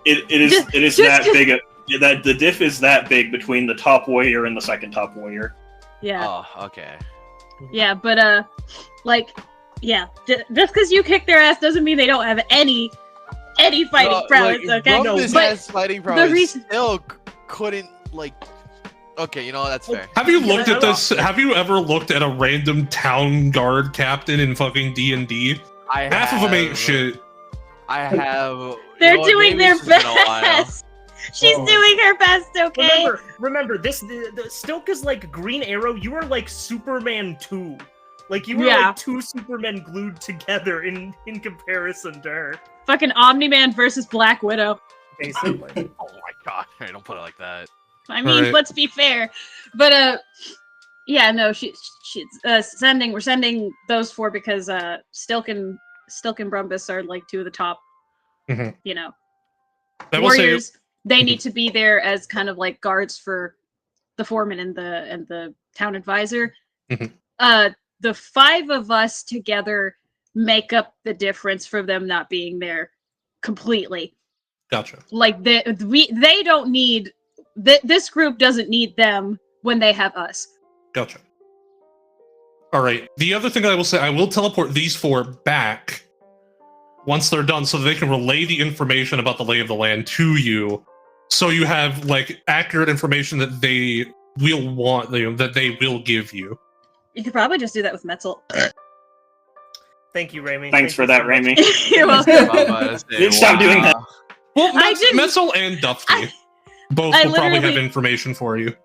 It is that big. That the diff is that big between the top warrior and the second top warrior. Yeah. Oh, okay. Yeah, but just because you kick their ass doesn't mean they don't have any fighting prowess. Okay, Brumbus has fighting prowess. The reason Stilk couldn't Okay, that's fair. Have you looked at this? Have you ever looked at a random town guard captain in fucking D&D? Half of them ain't shit. I have. They're doing their best. She's doing her best, okay? Remember this. The Stilk is like Green Arrow. You are like Superman 2. You were like two Supermen glued together in comparison to her. Fucking Omni-Man versus Black Widow. Basically. Oh my god! Don't put it like that. I mean, let's be fair. But we're sending those four because Stilk and Brumbus are two of the top warriors. They need to be there as kind of guards for the foreman and the town advisor. Mhm. The 5 of us together make up the difference for them not being there completely. Gotcha. Like they don't need this group doesn't need them when they have us. Gotcha. All right. The other thing I will say, I will teleport these 4 back once they're done, so they can relay the information about the lay of the land to you, so you have like accurate information that they will want, that they will give you. You could probably just do that with Metzel. Thank you, Raimi. Thanks for that, Raimi. You're welcome. Stop doing that. Well, I didn't- Metzel and Dufty both will probably have information for you.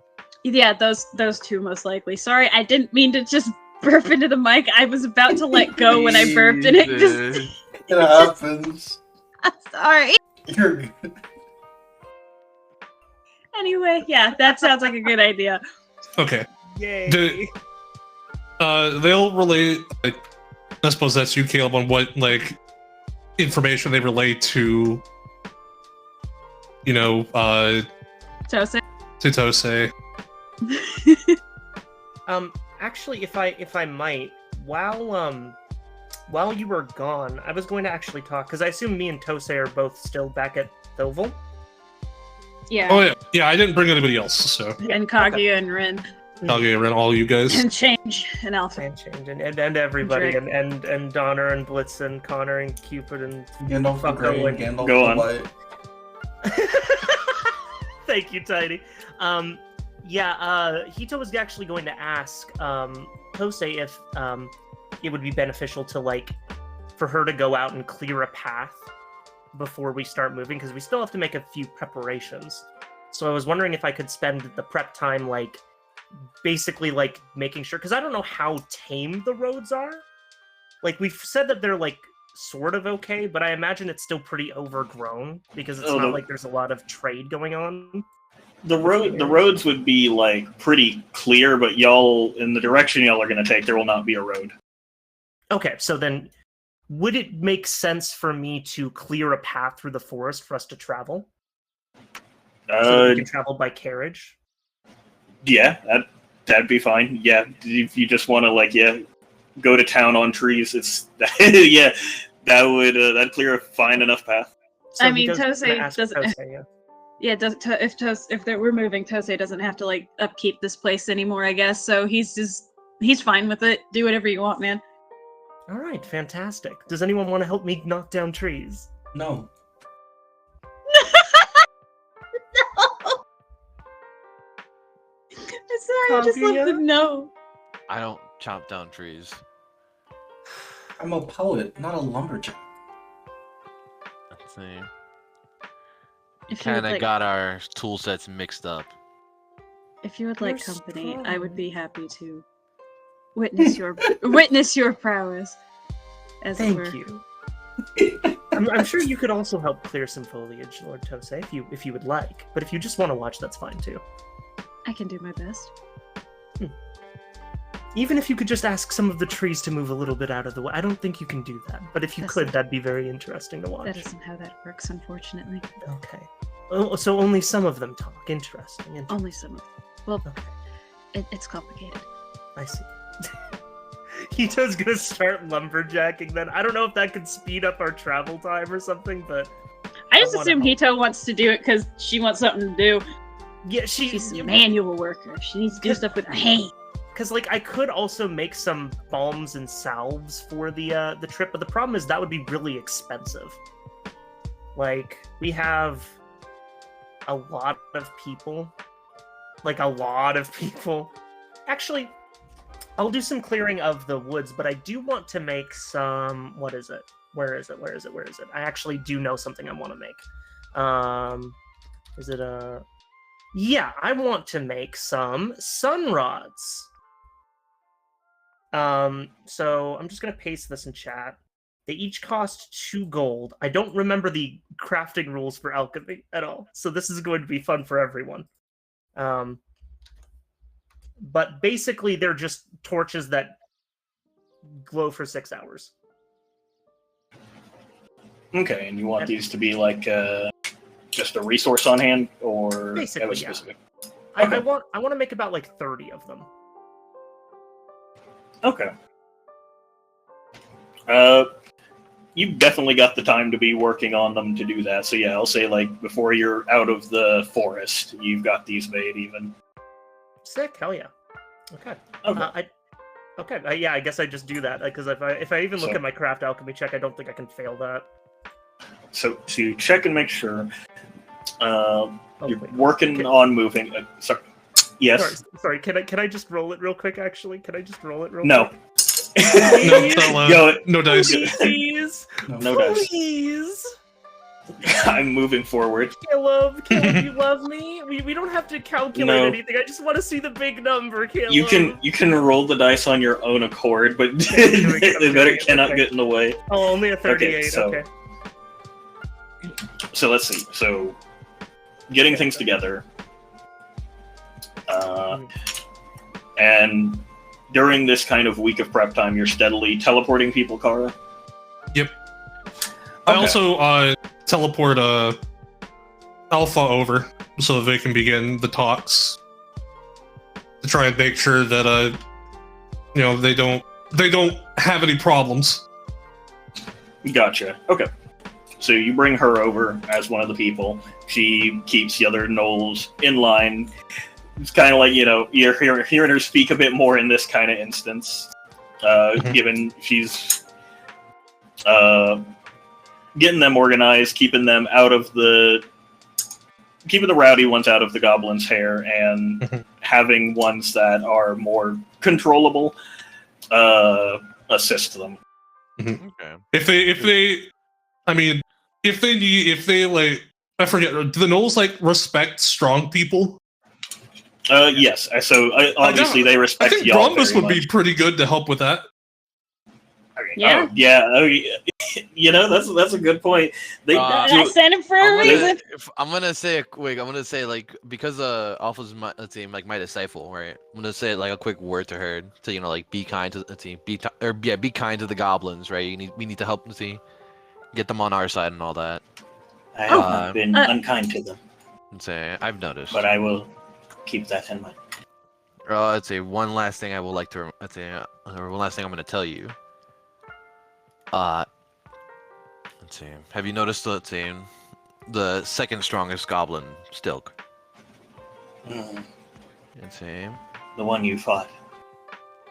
Yeah, those 2 most likely. Sorry, I didn't mean to just burp into the mic. I was about to let go when I burped, and it just... It happens. I'm sorry. You're good. Anyway, yeah, that sounds like a good idea. Okay. Yay. They'll relay. I suppose that's you, Caleb, on what information they relay to. Tose. To Tose. Actually, if I might, while you were gone, I was going to actually talk, because I assume me and Tose are both still back at Thoval. Yeah. Oh yeah. I didn't bring anybody else, so And Kaguya and Rin. I'll get around all you guys. And Change and Alpha. And Change and everybody, and Donner and Blitz and Connor and Cupid and Gandalf the Grey and Gandalf Go the on. White. Thank you, Tiny. Hito was actually going to ask Tose if it would be beneficial to for her to go out and clear a path before we start moving, because we still have to make a few preparations. So I was wondering if I could spend the prep time basically making sure, because I don't know how tame the roads are. We've said that they're sort of okay, but I imagine it's still pretty overgrown because it's not like there's a lot of trade going on. The roads would be pretty clear, but y'all, in the direction y'all are going to take, there will not be a road. Okay, so then would it make sense for me to clear a path through the forest for us to travel? So that we can travel by carriage? Yeah, that'd be fine. Yeah, if you just want to go to town on trees, it's yeah, that'd clear a fine enough path. So I mean, Tose doesn't. Tose, If we're moving, Tose doesn't have to upkeep this place anymore, I guess. So he's fine with it. Do whatever you want, man. All right, fantastic. Does anyone want to help me knock down trees? No. I'm sorry, I just love the no. I don't chop down trees. I'm a poet, not a lumberjack. Let's see. If you would Kind of got our tool sets mixed up. If you would like You're company, strong. I would be happy to witness your prowess. As it were. Thank you. I'm sure you could also help clear some foliage, Lord Tose, if you would like. But if you just want to watch, that's fine too. I can do my best. Even if you could just ask some of the trees to move a little bit out of the way. I don't think you can do that, but if you That's could, not- that'd be very interesting to watch. That isn't how that works, unfortunately. Okay. Oh, so only some of them talk. Interesting. Only some of them. Well, Okay, it's complicated. I see. Hito's gonna start lumberjacking then. I don't know if that could speed up our travel time or something, but I just wanna assume help. Hito wants to do it because she wants something to do. yeah, She's a manual worker. She needs to do stuff with her hands. Because I could also make some balms and salves for the trip, but the problem is that would be really expensive. We have a lot of people. Actually, I'll do some clearing of the woods, but I do want to make some. What is it? Where is it? I actually do know something I want to make. Is it a? Yeah, I want to make some sun rods. So I'm just gonna paste this in chat. They each cost 2 gold. I don't remember the crafting rules for alchemy at all, so this is going to be fun for everyone. But basically, they're just torches that glow for 6 hours. Okay, and you want these to be just a resource on hand, or Basically, have a yeah. specific? I want to make about like 30 of them. Okay. You've definitely got the time to be working on them to do that. So yeah, I'll say like before you're out of the forest, you've got these made even. Sick, hell yeah. Okay. Okay. Yeah, I guess I just do that because if I even look So- at my craft alchemy check, I don't think I can fail that. So you check and make sure. You're wait. working on moving. Sorry. Yes. Sorry. Can I just roll it real quick? Actually, can I just roll it real No. quick? No, Stella, Go. no dice. Please, No dice. please. I'm moving forward. Caleb, you love me? We don't have to calculate No. anything. I just want to see the big number, Caleb. You can roll the dice on your own accord, but they better cannot get in the way. Oh, only a 38. Okay, so let's see. So, getting things together, and during this kind of week of prep time, you're steadily teleporting people, Kara. Yep. I Okay. also teleport Alpha over so that they can begin the talks to try and make sure that they don't have any problems. Gotcha. Okay. So you bring her over as one of the people. She keeps the other gnolls in line. It's kind of like, you're hearing her speak a bit more in this kind of instance, given she's getting them organized, keeping the rowdy ones out of the goblins' hair, and having ones that are more controllable assist them. Okay. If they like, I forget, do the gnolls like respect strong people? Yes. So obviously they I respect think y'all Brombus very would be much. pretty good to help with that. Yeah. Oh, yeah. That's a good point. They I sent him for a reason. I'm gonna say like because Alpha's my disciple, right? I'm gonna say like a quick word to her to like be kind to be kind to the goblins, right? We need to help get them on our side and all that. I have not been unkind to them, Say I've noticed. but I will keep that in mind. Let's say one last thing I would like to one last thing I'm gonna tell you. Let's see. Have you noticed the second strongest goblin, Stilk? Mm, Let's see. the one you fought.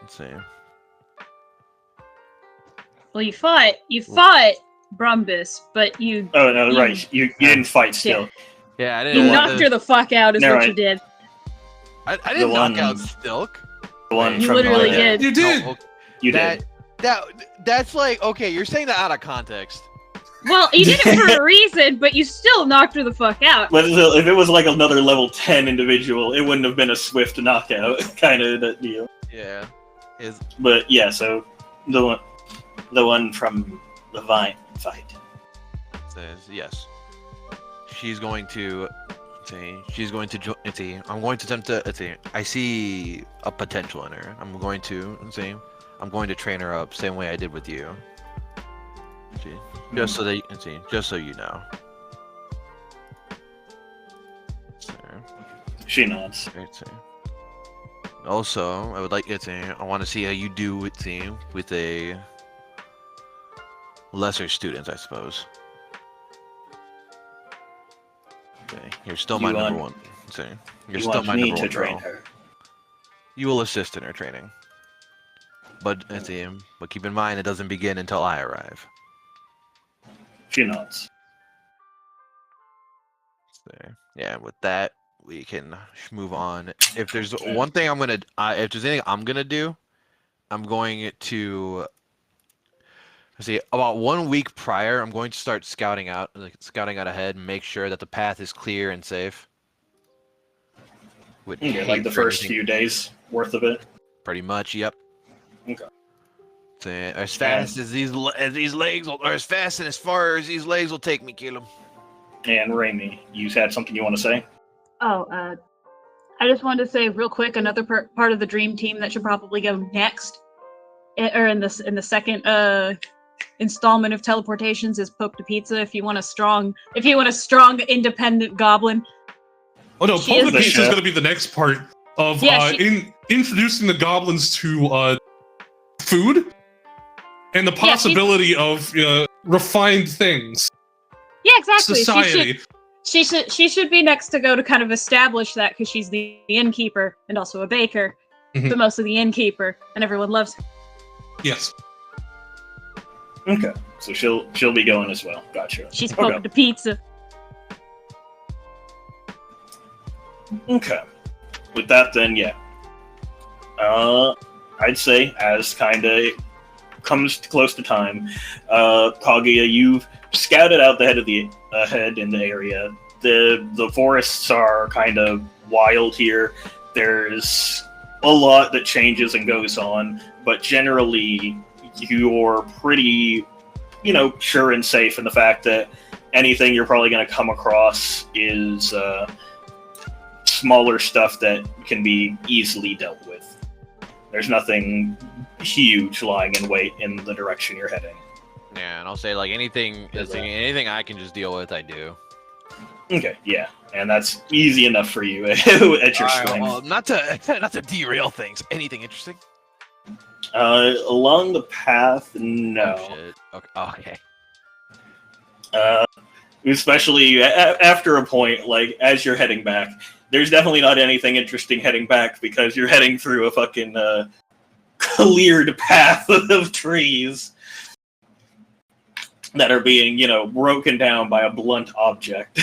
Let's see. Well, you fought Brumbus, but you Oh no, right. You didn't fight still. Yeah, I you didn't. knocked her the fuck out. Is No, what right. you did. I didn't the knock one- out Stilk. The one You from literally the did. You did. Oh, You did. That's like okay. You're saying that out of context. Well, you did it for a reason, but you still knocked her the fuck out. But if it was like another level 10 individual, it wouldn't have been a swift knockout kind of deal. Yeah. But yeah, so the one from the Vine fight. Says yes. She's going to. She's going to. I'm going to attempt to. I see a potential in her. I'm going to train her up same way I did with you. Just so that just so you know. She nods. Also, I would like I want to see how you do with a lesser student, I suppose. Okay, you're still my number one. You're You still want my me number to one train girl. her. You will assist in her training. But keep in mind it doesn't begin until I arrive. She nods. So, yeah, with that we can move on. If there's one thing if there's anything I'm gonna do, I'm going to about 1 week prior. I'm going to start scouting out ahead and make sure that the path is clear and safe. Would Okay, hate like the for first anything- few days worth of it. Pretty much, yep. Okay. So, as fast as these legs, or as fast and as far as these legs will take me, Caleb. And Raimi, you had something you want to say? Oh, I just wanted to say real quick, another part of the dream team that should probably go next, or in the second installment of teleportations is Poke to Pizza. If you want a strong independent goblin, Oh no, She is public the peace is chef. going to be the next part of Yeah, introducing the goblins to food and the possibility of refined things. Yeah, exactly. Society. She should be next to go to kind of establish that because she's the innkeeper and also a baker, Mhm. but mostly the innkeeper, and everyone loves her. Yes. Okay, so she'll be going as well. Gotcha. She's Okay. poking the pizza. Okay. With that, then, yeah. I'd say as kind of comes close to time, Kaguya, you've scouted out the head in the area. The forests are kind of wild here. There's a lot that changes and goes on, but generally you're pretty, sure and safe in the fact that anything you're probably going to come across is smaller stuff that can be easily dealt with. There's nothing huge lying in wait in the direction you're heading. Yeah, and I'll say like anything I can just deal with, I do. Okay, yeah, and that's easy enough for you at your Alright, strength. well, not to derail things. Anything interesting? Along the path, no. Oh, shit. Okay. Especially after a point, like as you're heading back, there's definitely not anything interesting heading back because you're heading through a fucking cleared path of trees that are being, broken down by a blunt object.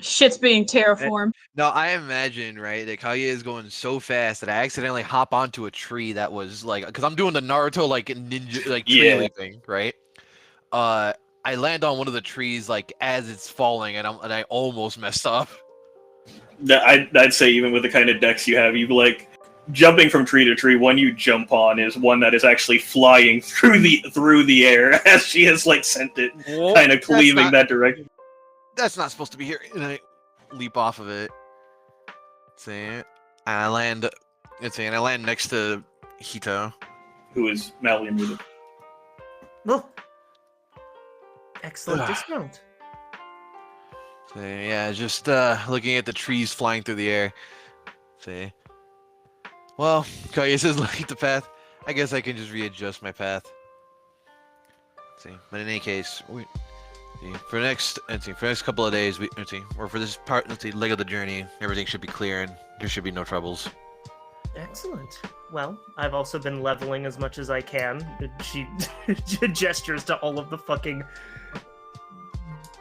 Shit's being terraformed. No, I imagine, right, that Kaguya is going so fast that I accidentally hop onto a tree that was like, because I'm doing the Naruto like ninja like tree Yeah. leaping, right? I land on one of the trees like as it's falling, and I almost messed up. I'd say even with the kind of decks you have, you like jumping from tree to tree. One you jump on is one that is actually flying through the air as she has like sent it, Whoa, kind of that's cleaving not- that direction. That's not supposed to be here. And I leap off of it. See, and I land. And I land next to Hito. Who is Malian with it. Well, excellent dismount. So yeah, just looking at the trees flying through the air. See. Well, Kaguya says look at the path. I guess I can just readjust my path. See, but in any case, for the next couple of days, or for this part, leg of the journey, everything should be clear and there should be no troubles. Excellent. Well, I've also been leveling as much as I can. She gestures to all of the fucking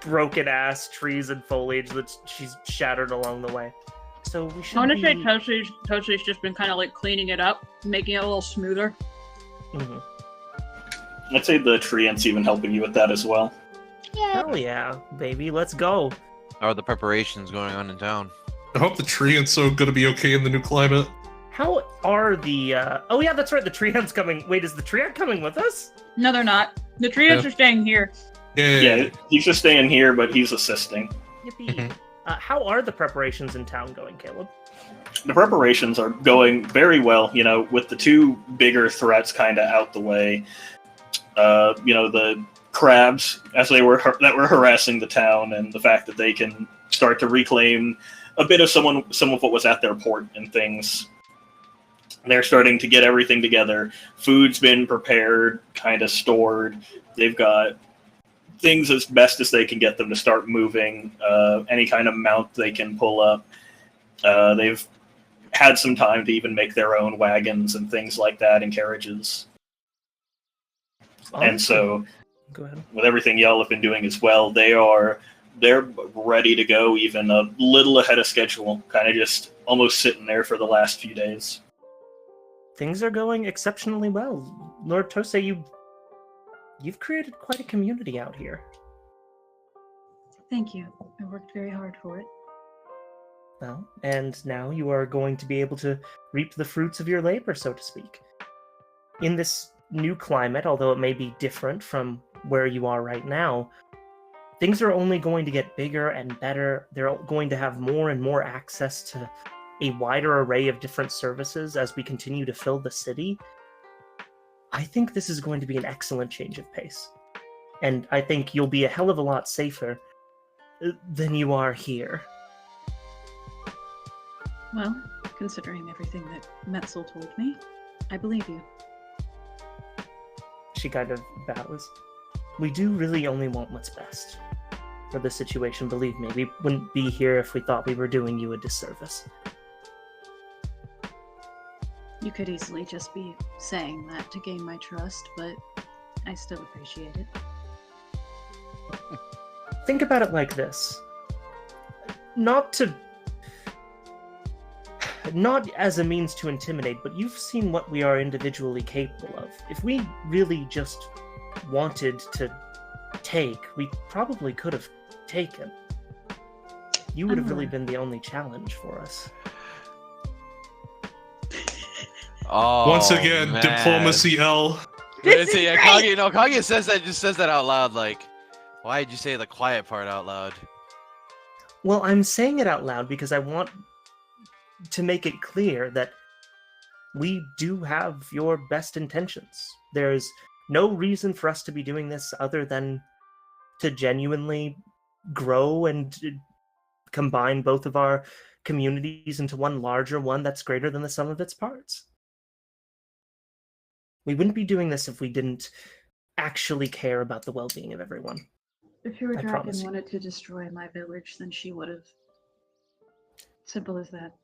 broken ass trees and foliage that she's shattered along the way. So we should I want to be... say Toshi's just been kind of like cleaning it up, making it a little smoother. Mhm. I'd say the tree ant's even helping you with that as well. Hell yeah, baby, let's go. How are the preparations going on in town? I hope the tree and so gonna be okay in the new climate. How are the... Oh yeah, that's right, the tree ant's coming. Wait, is the tree ant coming with us? No, they're not. The trios are staying here. Yeah, he's just staying here, but he's assisting. Yippee. How are the preparations in town going, Caleb? The preparations are going very well, with the two bigger threats kind of out the way. The crabs, as that were harassing the town, and the fact that they can start to reclaim a bit of some of what was at their port and things. They're starting to get everything together. Food's been prepared, kind of stored. They've got things as best as they can get them to start moving. Any kind of mount they can pull up. They've had some time to even make their own wagons and things like that and carriages. And so, Go ahead. with everything y'all have been doing as well, they're ready to go, even a little ahead of schedule. Kind of just almost sitting there for the last few days. Things are going exceptionally well. Lord Tosei, you've created quite a community out here. Thank you. I worked very hard for it. Well, and now you are going to be able to reap the fruits of your labor, so to speak. In this new climate, although it may be different from where you are right now, things are only going to get bigger and better. They're going to have more and more access to a wider array of different services as we continue to fill the city. I think this is going to be an excellent change of pace. And I think you'll be a hell of a lot safer than you are here. Well, considering everything that Metzel told me, I believe you. She kind of bows. We do really only want what's best for the situation, believe me. We wouldn't be here if we thought we were doing you a disservice. You could easily just be saying that to gain my trust, but I still appreciate it. Think about it like this. Not as a means to intimidate, but you've seen what we are individually capable of. If we really just wanted to take, we probably could have taken. You would have really been the only challenge for us. Oh, Once again, man. diplomacy L. See, yeah, Kage says that out loud. Like, why did you say the quiet part out loud? Well, I'm saying it out loud because I want to make it clear that we do have your best intentions. There's no reason for us to be doing this other than to genuinely grow and combine both of our communities into one larger one that's greater than the sum of its parts. We wouldn't be doing this if we didn't actually care about the well-being of everyone. If your I dragon promise you. wanted to destroy my village, then she would have. Simple as that.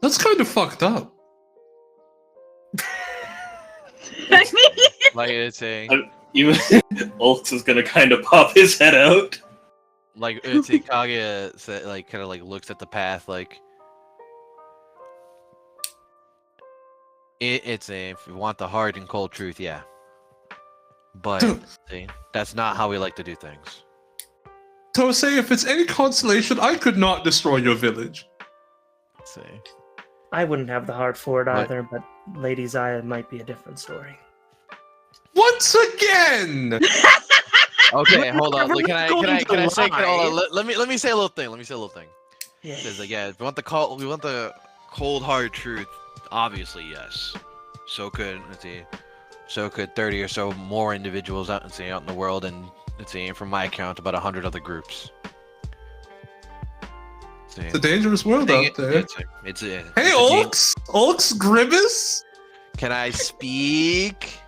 That's kind of fucked up. I mean, Like it's a Ulx is gonna kind of pop his head out. like it's a Kage said, like kind of like looks at the path like. It's a if you want the hard and cold truth, yeah. But see, that's not how we like to do things. So say if it's any consolation, I could not destroy your village. Let's see. I wouldn't have the heart for it What? either, but Lady Zaya might be a different story. Once again! Okay, hold on. Like, can I say? lie. Let me say a little thing. Yeah. It says like, yeah, if we want the cold hard truth. Obviously, yes. So could 30 or so more individuals out in the world, and from my account, about 100 other groups. It's a dangerous world out there. Hey, Ulx! Ulx Grimace? Can I speak?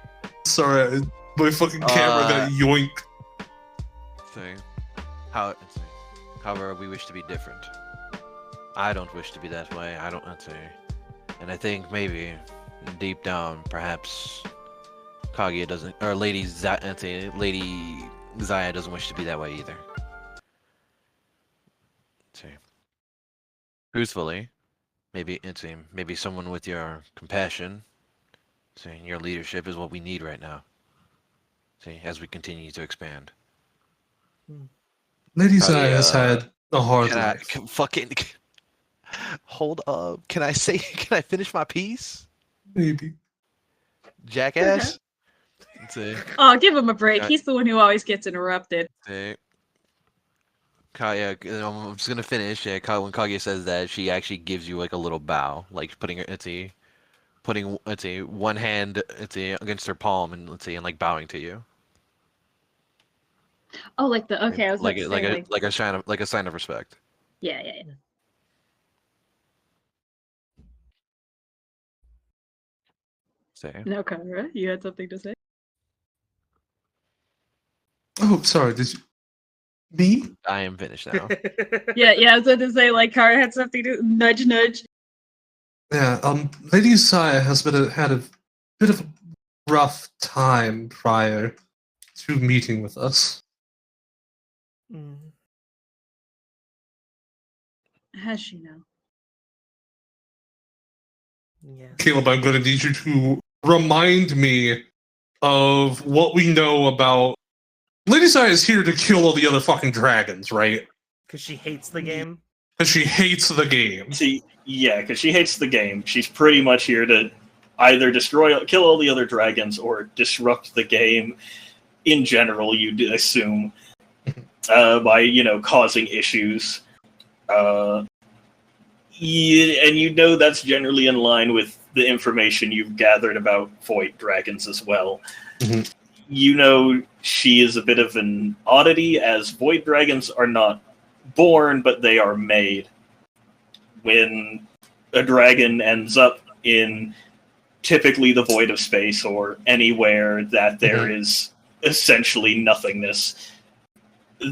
Sorry, my fucking camera got yoink. However, we wish to be different. I don't wish to be that way. I don't. And I think maybe deep down, perhaps Kaguya doesn't, or Lady Zaya doesn't wish to be that way either. Truthfully, maybe someone with your compassion, your leadership is what we need right now. As we continue to expand. Lady Zaya has had a hard life. Hold up. Can I finish my piece? Maybe. Jackass? Let's see. oh, give him a break. He's the one who always gets interrupted. I'm just gonna finish. Yeah, when Kaguya says that, she actually gives you like a little bow, like putting one hand against her palm and and like bowing to you. Oh, like the okay. I was like a sign of respect. Yeah. Say. No, Kara, you had something to say? Oh, sorry. Did you? Me? I am finished now. yeah. I was going to say like Kara had something to nudge. Yeah. Lady Zaya has had a bit of a rough time prior to meeting with us. Has she now? Yeah. Caleb, I'm going to need you to remind me of what we know about. Lady Zaya is here to kill all the other fucking dragons, right? Because she hates the game? Because she hates the game. Because she hates the game. She's pretty much here to either kill all the other dragons, or disrupt the game in general, you'd assume, by, causing issues. And that's generally in line with the information you've gathered about void dragons as well. Mm-hmm. She is a bit of an oddity, as void dragons are not born, but they are made. when a dragon ends up in typically the void of space or anywhere that there is essentially nothingness,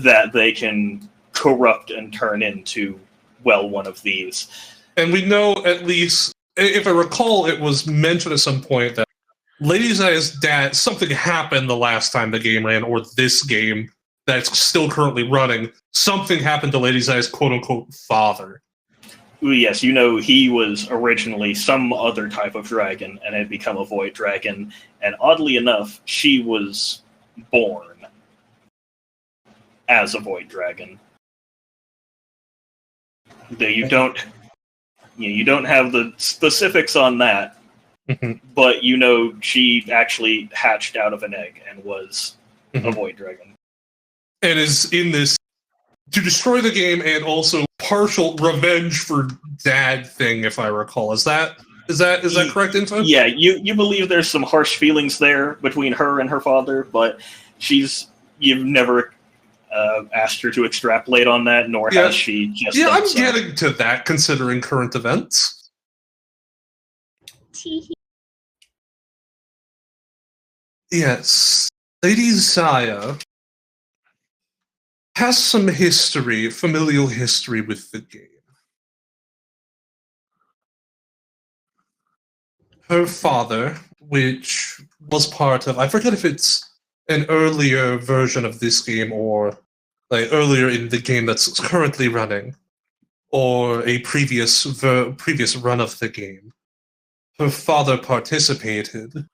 that they can corrupt and turn into, well, one of these. And we know, at least, if I recall, it was mentioned at some point that Lady Zaya's dad, something happened the last time the game ran, or this game that's still currently running. Something happened to Lady Zaya's quote-unquote father. Yes, you know, he was originally some other type of dragon and had become a void dragon, and oddly enough, she was born as a void dragon. You don't have the specifics on that, but you know she actually hatched out of an egg and was a void dragon. And is in this to destroy the game and also partial revenge for dad thing, if I recall. Is that correct info? Yeah, you believe there's some harsh feelings there between her and her father, but you've never asked her to extrapolate on that, nor has she just. Yeah, I'm getting to that considering current events. Yes, Lady Zaya has some history, familial history with the game. Her father, which was part of, I forget if it's an earlier version of this game or like earlier in the game that's currently running, or a previous run of the game. Her father participated,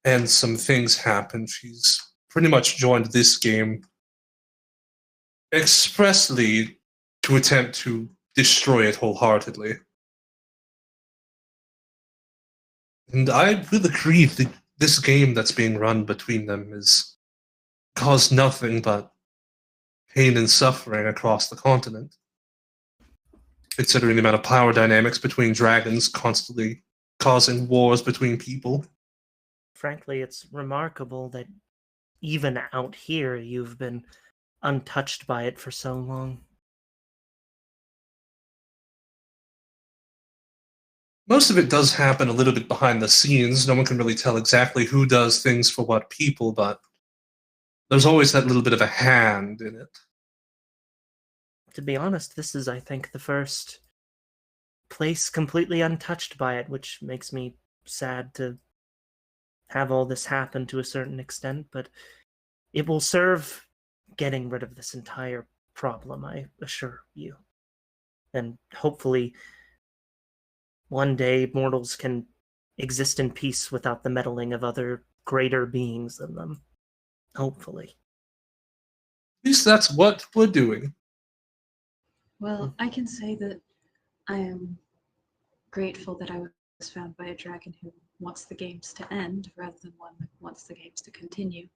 and some things happened. She's pretty much joined this game expressly to attempt to destroy it wholeheartedly. And I will agree that this game that's being run between them has caused nothing but pain and suffering across the continent. Considering the amount of power dynamics between dragons constantly causing wars between people. Frankly, it's remarkable that even out here you've been untouched by it for so long. Most of it does happen a little bit behind the scenes. No one can really tell exactly who does things for what people, but there's always that little bit of a hand in it. To be honest, this is, I think, the first place completely untouched by it, which makes me sad to have all this happen to a certain extent, but it will serve getting rid of this entire problem, I assure you. And hopefully, one day mortals can exist in peace without the meddling of other greater beings than them. Hopefully. At least that's what we're doing. Well, I can say that I am grateful that I was found by a dragon who wants the games to end rather than one that wants the games to continue.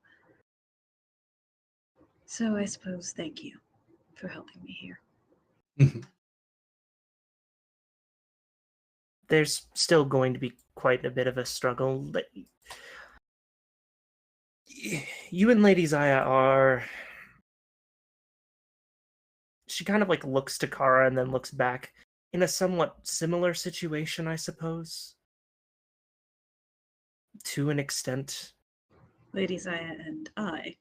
So I suppose thank you for helping me here. There's still going to be quite a bit of a struggle. You and Lady Zaya are... She kind of looks to Kara and then looks back in a somewhat similar situation, I suppose. To an extent. Lady Zaya and I.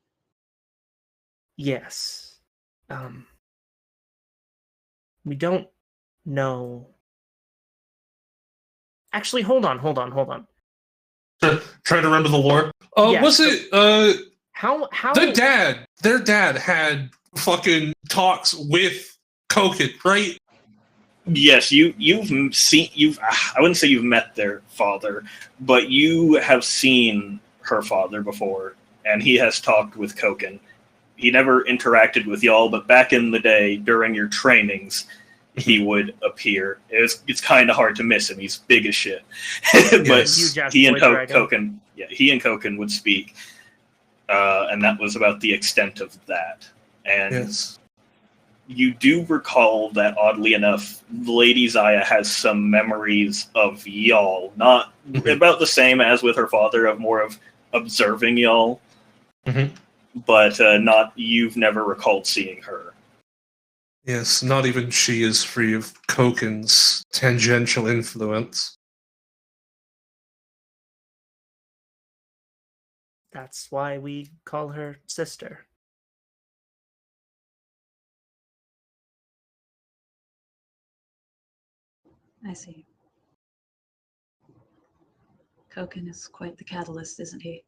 Yes. We don't know. Actually, hold on. Trying to remember the lore. Yeah, was it how their dad had fucking talks with Koken, right? Yes, you've seen I wouldn't say you've met their father, but you have seen her father before, and he has talked with Koken. He never interacted with y'all, but back in the day, during your trainings, he would appear. It's kind of hard to miss him. He's big as shit. But he and Koken would speak, and that was about the extent of that. And you do recall that, oddly enough, Lady Zaya has some memories of y'all, not about the same as with her father, of more of observing y'all, but not, you've never recalled seeing her. Yes, not even she is free of Koken's tangential influence. That's why we call her sister. I see. Koken is quite the catalyst, isn't he?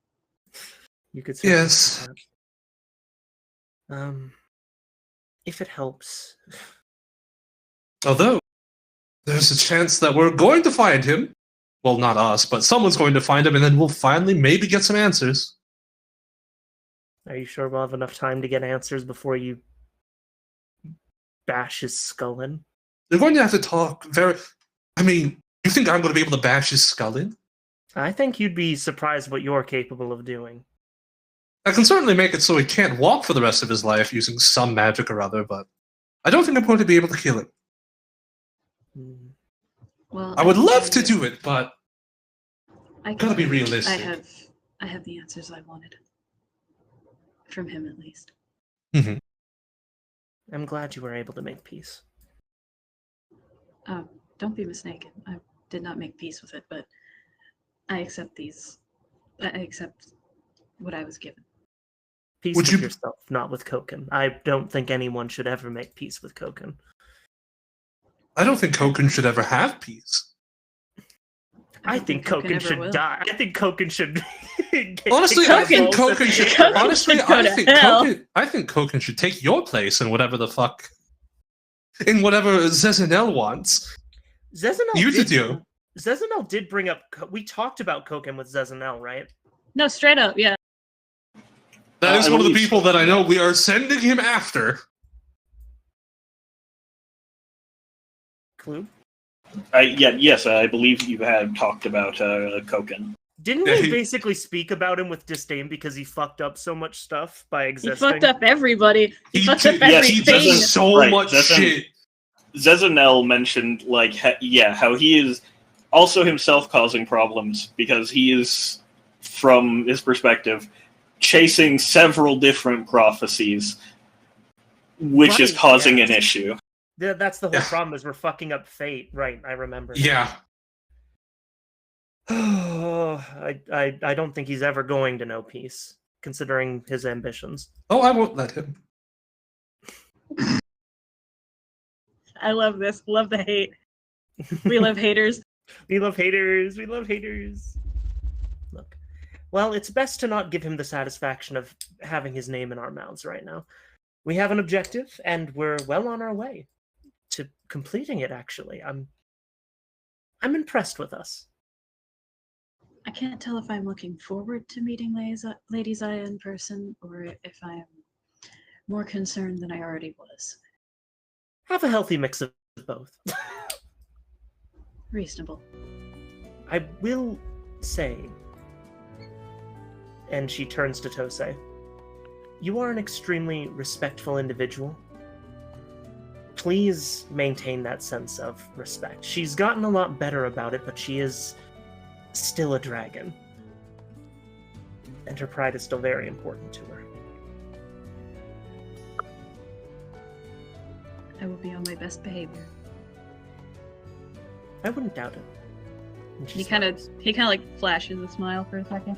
You could certainly Yes. say that. If it helps. Although, there's a chance that we're going to find him. Well, not us, but someone's going to find him, and then we'll finally maybe get some answers. Are you sure we'll have enough time to get answers before you bash his skull in? They're going to have to talk very... I mean, you think I'm going to be able to bash his skull in? I think you'd be surprised what you're capable of doing. I can certainly make it so he can't walk for the rest of his life using some magic or other, but I don't think I'm going to be able to kill him. Well, I would love to do it, but I gotta be realistic. I have the answers I wanted. From him, at least. Mm-hmm. I'm glad you were able to make peace. Don't be mistaken. I did not make peace with it, but I accept these. I accept what I was given. Peace with yourself, not with Koken. I don't think anyone should ever make peace with Koken. I don't think Koken should ever have peace. I think Koken should die. I think Koken should. Honestly, I think Koken should. Honestly, I think Koken should take your place in whatever the fuck, in whatever Zezanel wants. Zezanel did bring up. We talked about Koken with Zezanel, right? No, straight up, yeah. That is one of the people that I know we are sending him after. Clue? Yes, I believe you had talked about Koken. Didn't we basically speak about him with disdain because he fucked up so much stuff by existing? He fucked up everybody. He fucked up everything. He does so much shit. Zezanel mentioned, how he is also himself causing problems because he is, from his perspective, chasing several different prophecies, which is causing an issue. That's the whole problem, is we're fucking up fate. Right, I remember. Yeah. I don't think he's ever going to know peace, considering his ambitions. Oh, I won't let him. I love this. Love the hate. We love haters. We love haters. We love haters. Look, well, it's best to not give him the satisfaction of having his name in our mouths right now. We have an objective, and we're well on our way to completing it, actually. I'm impressed with us. I can't tell if I'm looking forward to meeting Lady Zaya in person, or if I'm more concerned than I already was. Have a healthy mix of both. Reasonable. I will say, and she turns to Tosei, you are an extremely respectful individual. Please maintain that sense of respect. She's gotten a lot better about it, but she is still a dragon. And her pride is still very important to her. I will be on my best behavior. I wouldn't doubt it. He kind of like flashes a smile for a second.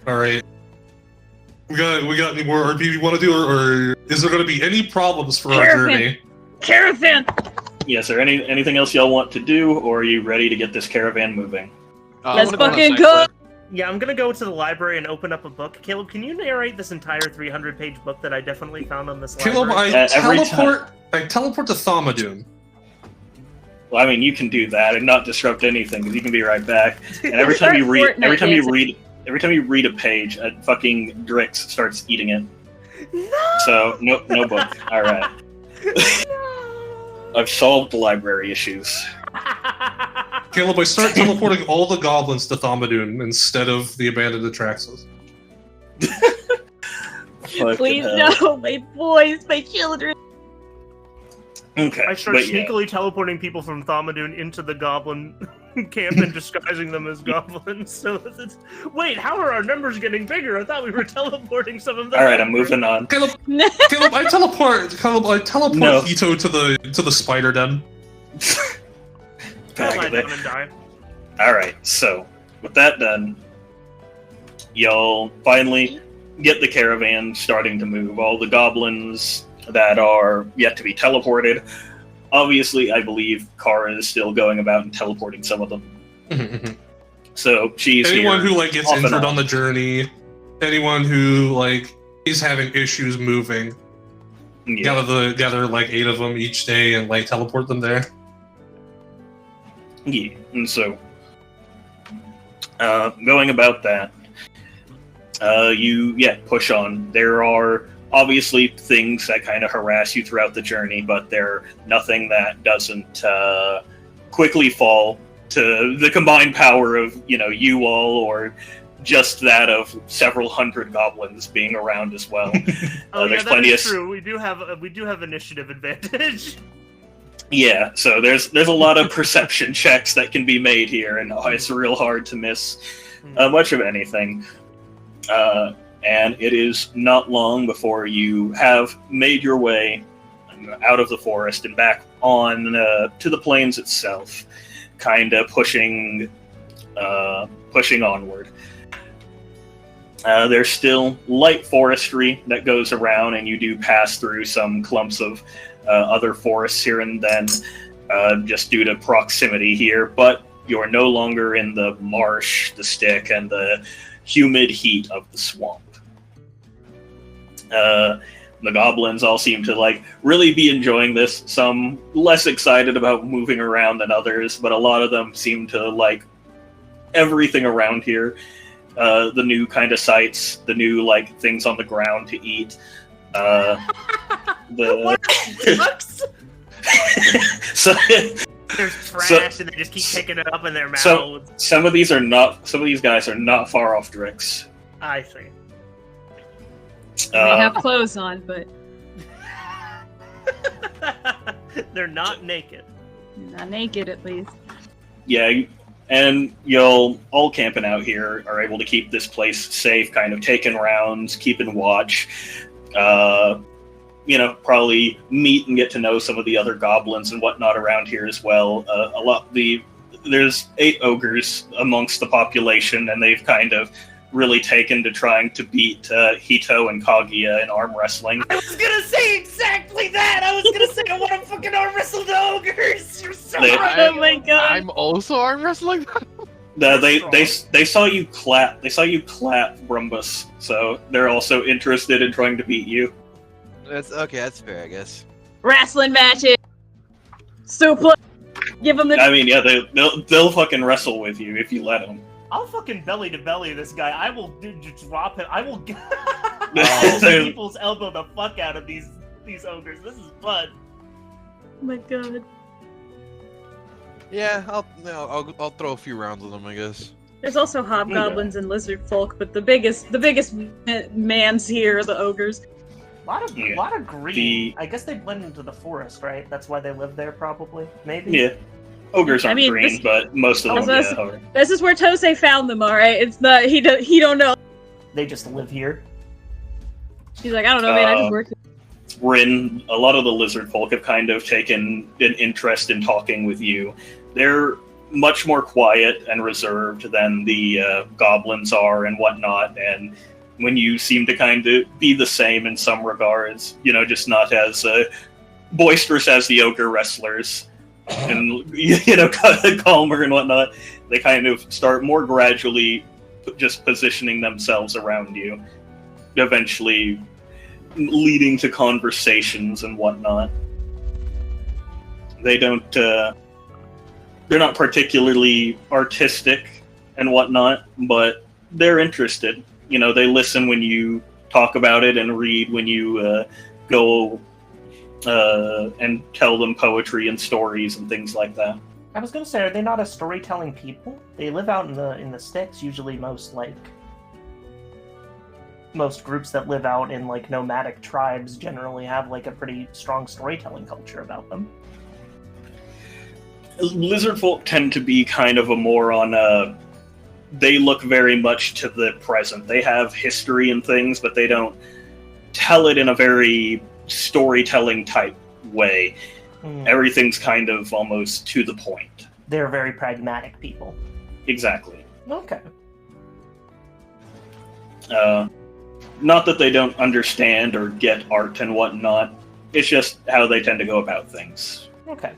All right. We got any more RP you want to do, or is there going to be any problems for our journey? Caravan! Yes, is there anything else y'all want to do, or are you ready to get this caravan moving? Let's fucking go! Yeah, I'm gonna go to the library and open up a book. Caleb, can you narrate this entire 300-page book that I definitely found on this Caleb, library? I teleport to Thaumadoon. Well, I mean, you can do that and not disrupt anything, because you can be right back. And every time you read a page, a fucking Drix starts eating it. No! So no book. All right. I've solved the library issues. Caleb, I start teleporting all the goblins to Thaumadoon instead of the abandoned Atraxos. Please no, my boys, my children. Okay. I start sneakily teleporting people from Thaumadoon into the goblin camp and disguising them as goblins. So wait, how are our numbers getting bigger? I thought we were teleporting some of them. All right, I'm moving on. Caleb, I teleport No. Hito to the spider den. I'll lie down and die. All right, so with that done, y'all finally get the caravan starting to move. All the goblins that are yet to be teleported. Obviously, I believe Kara is still going about and teleporting some of them. So she's anyone here who like gets off and injured on. on the journey, anyone who like is having issues moving, Yeah. gather like 8 of them each day and like teleport them there. Yeah, and so going about that, you push on. There are obviously things that kind of harass you throughout the journey, but they're nothing that doesn't quickly fall to the combined power of you all, or just that of several hundred goblins being around as well. There's plenty that is of true. We do have initiative advantage. Yeah, so there's a lot of perception checks that can be made here, and it's real hard to miss much of anything. And it is not long before you have made your way out of the forest and back on to the plains itself, kind of pushing onward. There's still light forestry that goes around, and you do pass through some clumps of other forests here and then, just due to proximity here, but you're no longer in the marsh, the stick, and the humid heat of the swamp. The goblins all seem to really be enjoying this. Some less excited about moving around than others, but a lot of them seem to like everything around here. The new kind of sights, the new things on the ground to eat. So there's trash, and they just keep picking it up in their mouths. So some of these guys are not far off Drix. I see. They have clothes on, but they're not naked. not naked at least. Yeah, and y'all all camping out here are able to keep this place safe, kind of taking rounds, keeping watch. Probably meet and get to know some of the other goblins and whatnot around here as well. There's 8 ogres amongst the population, and they've kind of really taken to trying to beat Hito and Kaguya in arm wrestling. I was gonna say exactly that! I was gonna say I want to fucking arm wrestle the ogres! You're so right! Oh my god! I'm also arm wrestling. They saw you clap. They saw you clap Brumbus, so they're also interested in trying to beat you. That's okay. That's fair, I guess. Wrestling matches. Suplex. Give them the. I mean, yeah, they'll fucking wrestle with you if you let them. I'll fucking belly to belly this guy. I will drop him. I will people's elbow the fuck out of these ogres. This is fun. Oh my god. Yeah, I'll throw a few rounds with them, I guess. There's also hobgoblins and lizard folk, but the biggest mans here are the ogres. A lot of green. I guess they blend into the forest, right? That's why they live there, probably. Maybe. Yeah. Ogres aren't green, but most of them are. This is where Tosei found them, alright? It's not, he don't know. They just live here. He's like, I don't know, man, I just work here. Rin, a lot of the lizard folk have kind of taken an interest in talking with you. They're much more quiet and reserved than the goblins are and whatnot, and when you seem to kind of be the same in some regards, just not as boisterous as the ogre wrestlers. And calmer and whatnot, they kind of start more gradually just positioning themselves around you, eventually leading to conversations and whatnot. They don't they're not particularly artistic and whatnot, but they're interested. They listen when you talk about it and read when you go and tell them poetry and stories and things like that. I was gonna say, are they not a storytelling people? They live out in the sticks. Usually, most groups that live out in nomadic tribes generally have a pretty strong storytelling culture about them. Lizard folk tend to be kind of a more on a. They look very much to the present. They have history and things, but they don't tell it in a very storytelling type way. Everything's kind of almost to the point. They're very pragmatic people. Exactly. Okay. Not that they don't understand or get art and whatnot. It's just how they tend to go about things. Okay.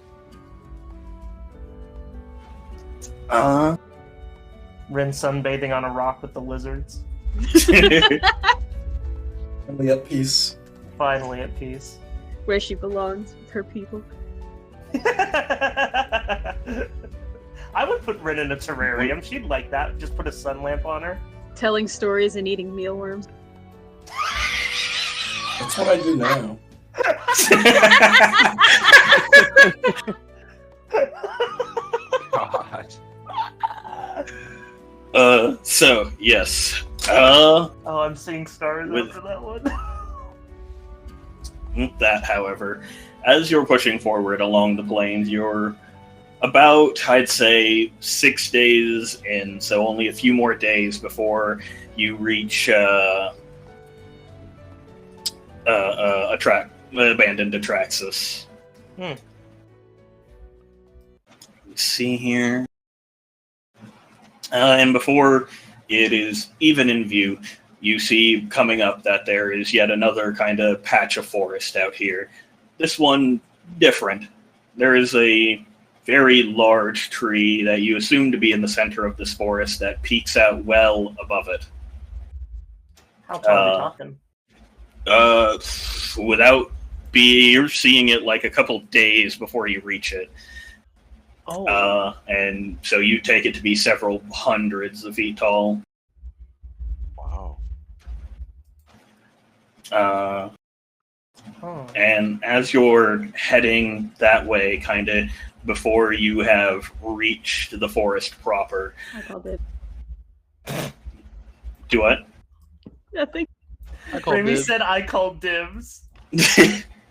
Rin sunbathing on a rock with the lizards. Finally at peace. Finally at peace. Where she belongs with her people. I would put Rin in a terrarium. She'd like that. Just put a sun lamp on her. Telling stories and eating mealworms. That's what I do now. God. So, yes. Oh, I'm seeing stars after that one. That, however, as you're pushing forward along the plains, you're about, I'd say, 6 days in, so only a few more days before you reach abandoned Atraxis. Let's see here. And before it is even in view, you see coming up that there is yet another kind of patch of forest out here. This one different. There is a very large tree that you assume to be in the center of this forest that peeks out well above it. How tall are we talking? Without you're seeing it like a couple days before you reach it. Oh. And so you take it to be several hundreds of feet tall. Wow. And as you're heading that way, kind of before you have reached the forest proper. I called it. Do what? Nothing. Remy said I called dibs.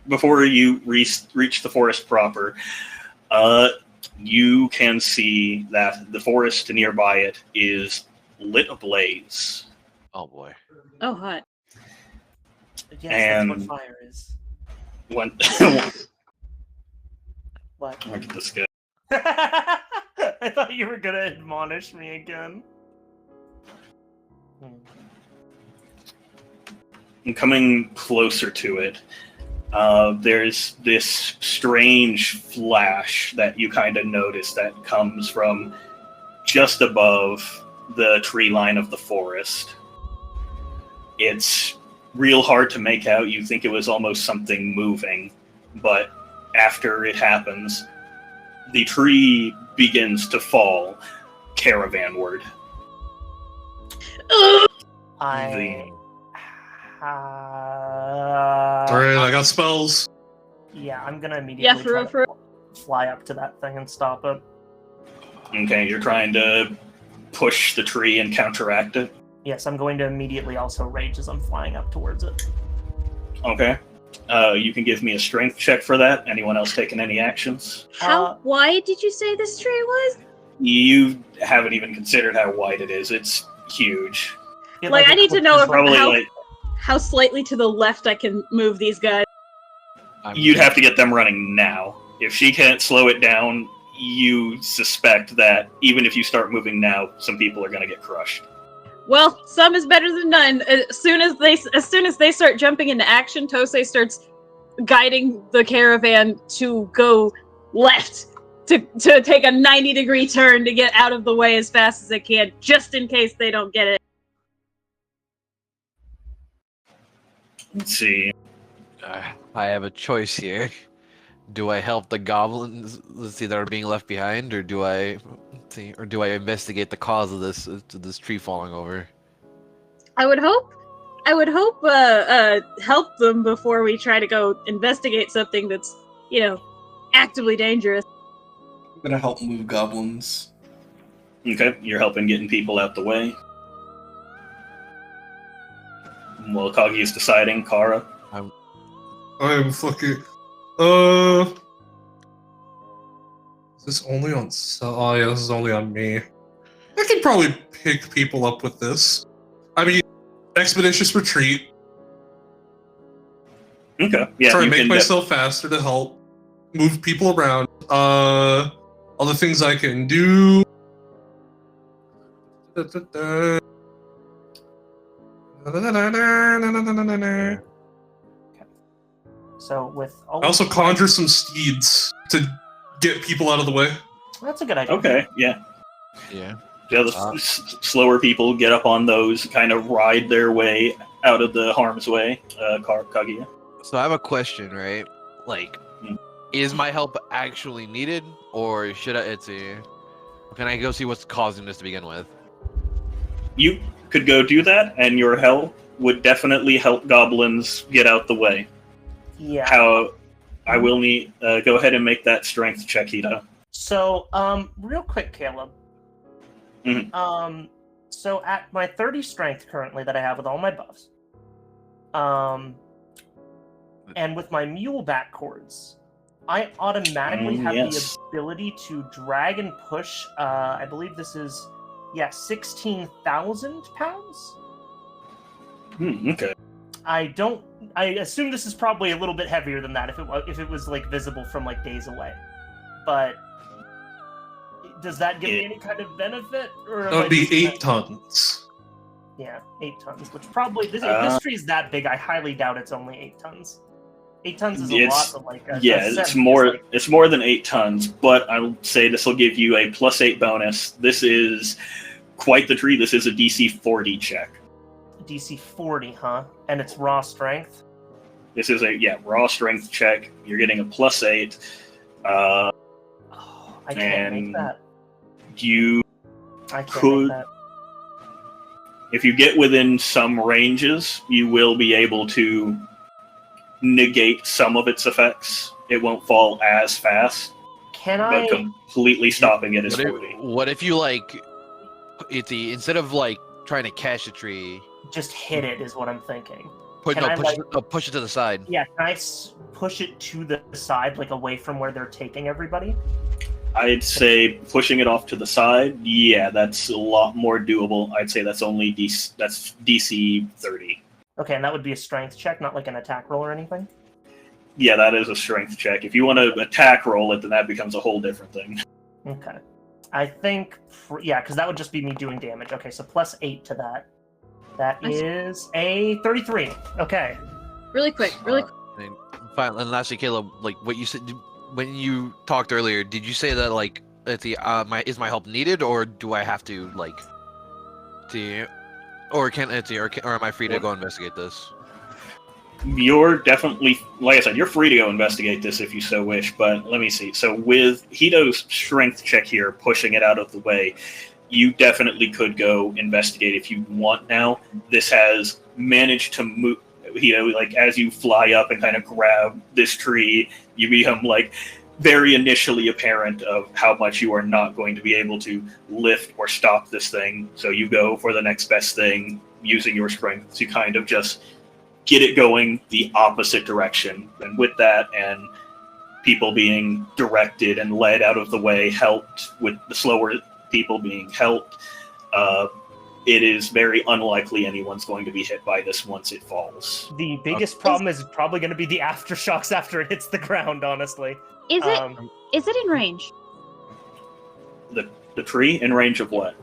Before you reach the forest proper, you can see that the forest nearby it is lit ablaze. Oh boy. Oh, hot. Yes, And that's what fire is. When What? look at this guy. I thought you were gonna admonish me again. And coming closer to it, there's this strange flash that you kind of notice that comes from just above the tree line of the forest. It's real hard to make out. You think it was almost something moving, but after it happens, the tree begins to fall caravanward. Alright, I got spells. Yeah, I'm gonna immediately try to fly up to that thing and stop it. Okay, you're trying to push the tree and counteract it? Yes, I'm going to immediately also rage as I'm flying up towards it. Okay. You can give me a strength check for that. Anyone else taking any actions? How wide did you say this tree was? You haven't even considered how wide it is. It's huge. Like, I need to know Probably how slightly to the left I can move these guys. You'd have to get them running now. If she can't slow it down, you suspect that even if you start moving now, some people are going to get crushed. Well, some is better than none. As soon as they start jumping into action, Tosei starts guiding the caravan to go left, to take a 90-degree turn to get out of the way as fast as they can, just in case they don't get it. Let's see. I have a choice here. Do I help the goblins, let's see, that are being left behind, or do I investigate the cause of this tree falling over? I would hope help them before we try to go investigate something that's, actively dangerous. I'm gonna help move goblins. Okay, you're helping getting people out the way. While Kagi's deciding, Kara. I am fucking. Is this only on? Oh yeah, this is only on me. I could probably pick people up with this. I mean, expeditious retreat. Okay. Yeah. Try you and make can myself faster to help move people around. Other things I can do. So with I also conjure some steeds to get people out of the way. That's a good idea. Okay. Yeah. Yeah. Yeah, the slower people get up on those, kind of ride their way out of the harm's way. Kaguya. So I have a question, right? Like, is my help actually needed, or should I? Can I go see what's causing this to begin with? You could go do that, and your help would definitely help goblins get out the way. Yeah. How? I will need. Go ahead and make that strength check, Hito. So, real quick, Caleb. Mhm. So at my 30 strength currently that I have with all my buffs, and with my mule back cords, I automatically have the ability to drag and push. I believe this is 16,000 pounds. Okay. I assume this is probably a little bit heavier than that if it was like visible from like days away, but. Does that give me any kind of benefit? Or That would be 8 tons. Yeah, 8 tons. Which probably, if this tree is that big, I highly doubt it's only 8 tons. 8 tons is a lot, but like it's more. It's more than 8 tons, but I'll say this will give you a +8 bonus. This is quite the tree. This is a DC 40 check. DC 40, huh? And it's raw strength. This is a raw strength check. You're getting a +8. I can't make that. I could, if you get within some ranges, you will be able to negate some of its effects. It won't fall as fast. But completely stopping it is 40. What if you instead of like trying to catch a tree, just hit it is what I'm thinking. Push it to the side. Yeah, can I push it to the side, like away from where they're taking everybody? I'd say pushing it off to the side, that's a lot more doable. I'd say that's only DC 30. Okay, and that would be a strength check, not like an attack roll or anything? Yeah, that is a strength check. If you want to attack roll it, then that becomes a whole different thing. Okay. I think, because that would just be me doing damage. Okay, so +8 to that. That is a 33. Okay. Really quick. Fine. And lastly, Caleb, like what you said when you talked earlier, did you say that like is my help needed, or do I have to or am I free to go investigate this? You're definitely, like I said, you're free to go investigate this if you so wish, but let me see. So with Hito's strength check here, pushing it out of the way, you definitely could go investigate if you want now. This has managed to move, like as you fly up and kind of grab this tree, you become like very initially apparent of how much you are not going to be able to lift or stop this thing. So you go for the next best thing using your strength to kind of just get it going the opposite direction. And with that, and people being directed and led out of the way, helped with the slower people being helped, it is very unlikely anyone's going to be hit by this once it falls. The biggest problem is probably going to be the aftershocks after it hits the ground, honestly. Is it in range? The tree in range of what?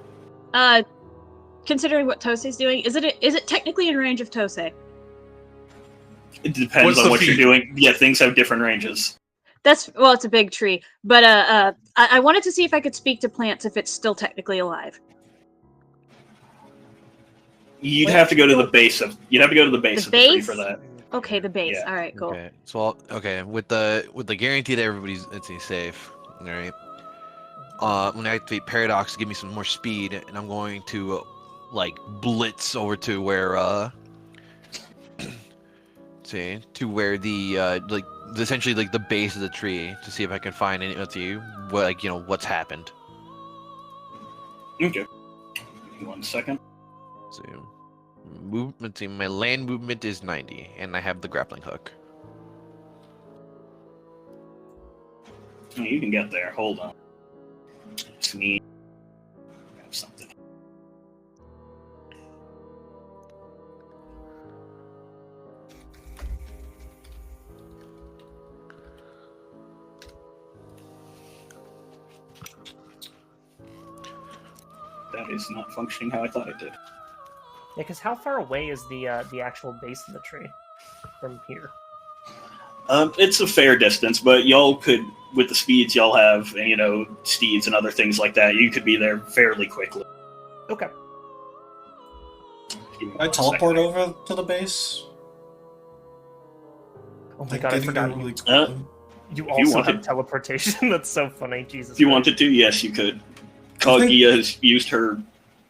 Considering what Tosei's doing, is it technically in range of Tosei? It depends on what you're doing. Yeah, things have different ranges. It's a big tree, but I wanted to see if I could speak to plants if it's still technically alive. You'd have to go to the base of the tree for that. Okay, the base. Yeah. All right, cool. Okay. So with the guarantee that everybody's safe, all right. When I activate Paradox to give me some more speed, and I'm going to blitz over to where to where the essentially the base of the tree to see if I can find any what's happened. Okay. Give me 1 second. So movement. My land movement is 90, and I have the grappling hook. You can get there. Hold on. Just need have something. That is not functioning how I thought it did. Yeah, because how far away is the actual base of the tree from here? It's a fair distance, but y'all could, with the speeds y'all have, and steeds and other things like that, you could be there fairly quickly. Okay. Can I teleport over to the base? Oh my god, I forgot. Really You if you also wanted- have teleportation. That's so funny. Jesus. If you Christ. wanted to, yes, you could. Kaguya has used her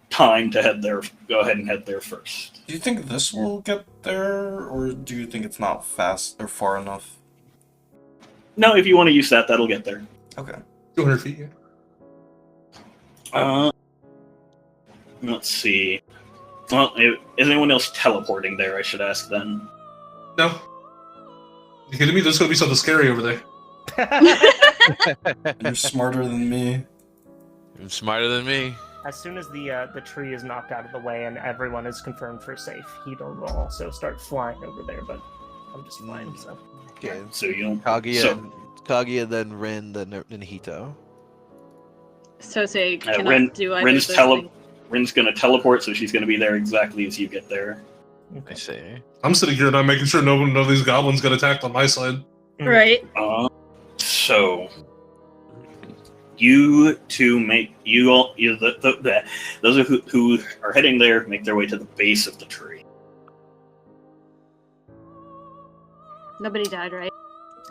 time to head there. Go ahead and head there first. Do you think this will get there, or do you think it's not fast or far enough? No, if you want to use that, that'll get there. Okay. 200 feet. Yeah. Let's see. Well, is anyone else teleporting there? I should ask then. No. You kidding me? There's gonna be something scary over there. You're smarter than me. You're smarter than me. As soon as the tree is knocked out of the way and everyone is confirmed for safe, Hito will also start flying over there. But I'm just flying, so. Okay. So you don't. Kaguya, then Rin, then Hito. So say, can Rin- I do either Rin's of those things? Rin's gonna teleport, so she's gonna be there exactly as you get there. I see. I'm sitting here and I'm making sure none of these goblins get attacked on my side. Right. So you two make those who are heading there make their way to the base of the tree. Nobody died, right?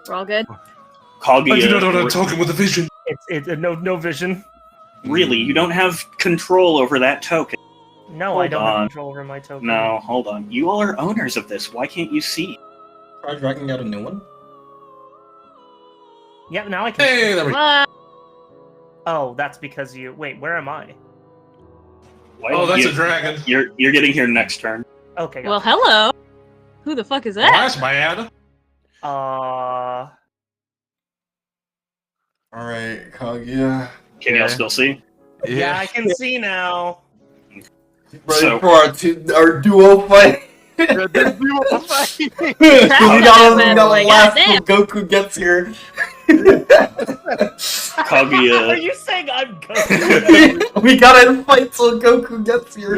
We're all good? Kaguya, I do not know what I'm talking with a vision. It's no vision. Really, you don't have control over that token. No, Hold I don't on. have control over my token. No, hold on. You all are owners of this. Why can't you see? Try dragging out a new one? Yeah, now I can. Hey, there we go. What? Oh, that's because you. Wait, where am I? Why Oh, that's you- a dragon. You're getting here next turn. Okay. Well, hello. Who the fuck is Well, that? that's bad. Alright, Kaguya. Can y'all still see? Yeah, I can see now. Ready So- for our duo fight? we got Like, last goddamn. till Goku gets here. Are Kaguya. you saying I'm Goku? We gotta fight till Goku gets here.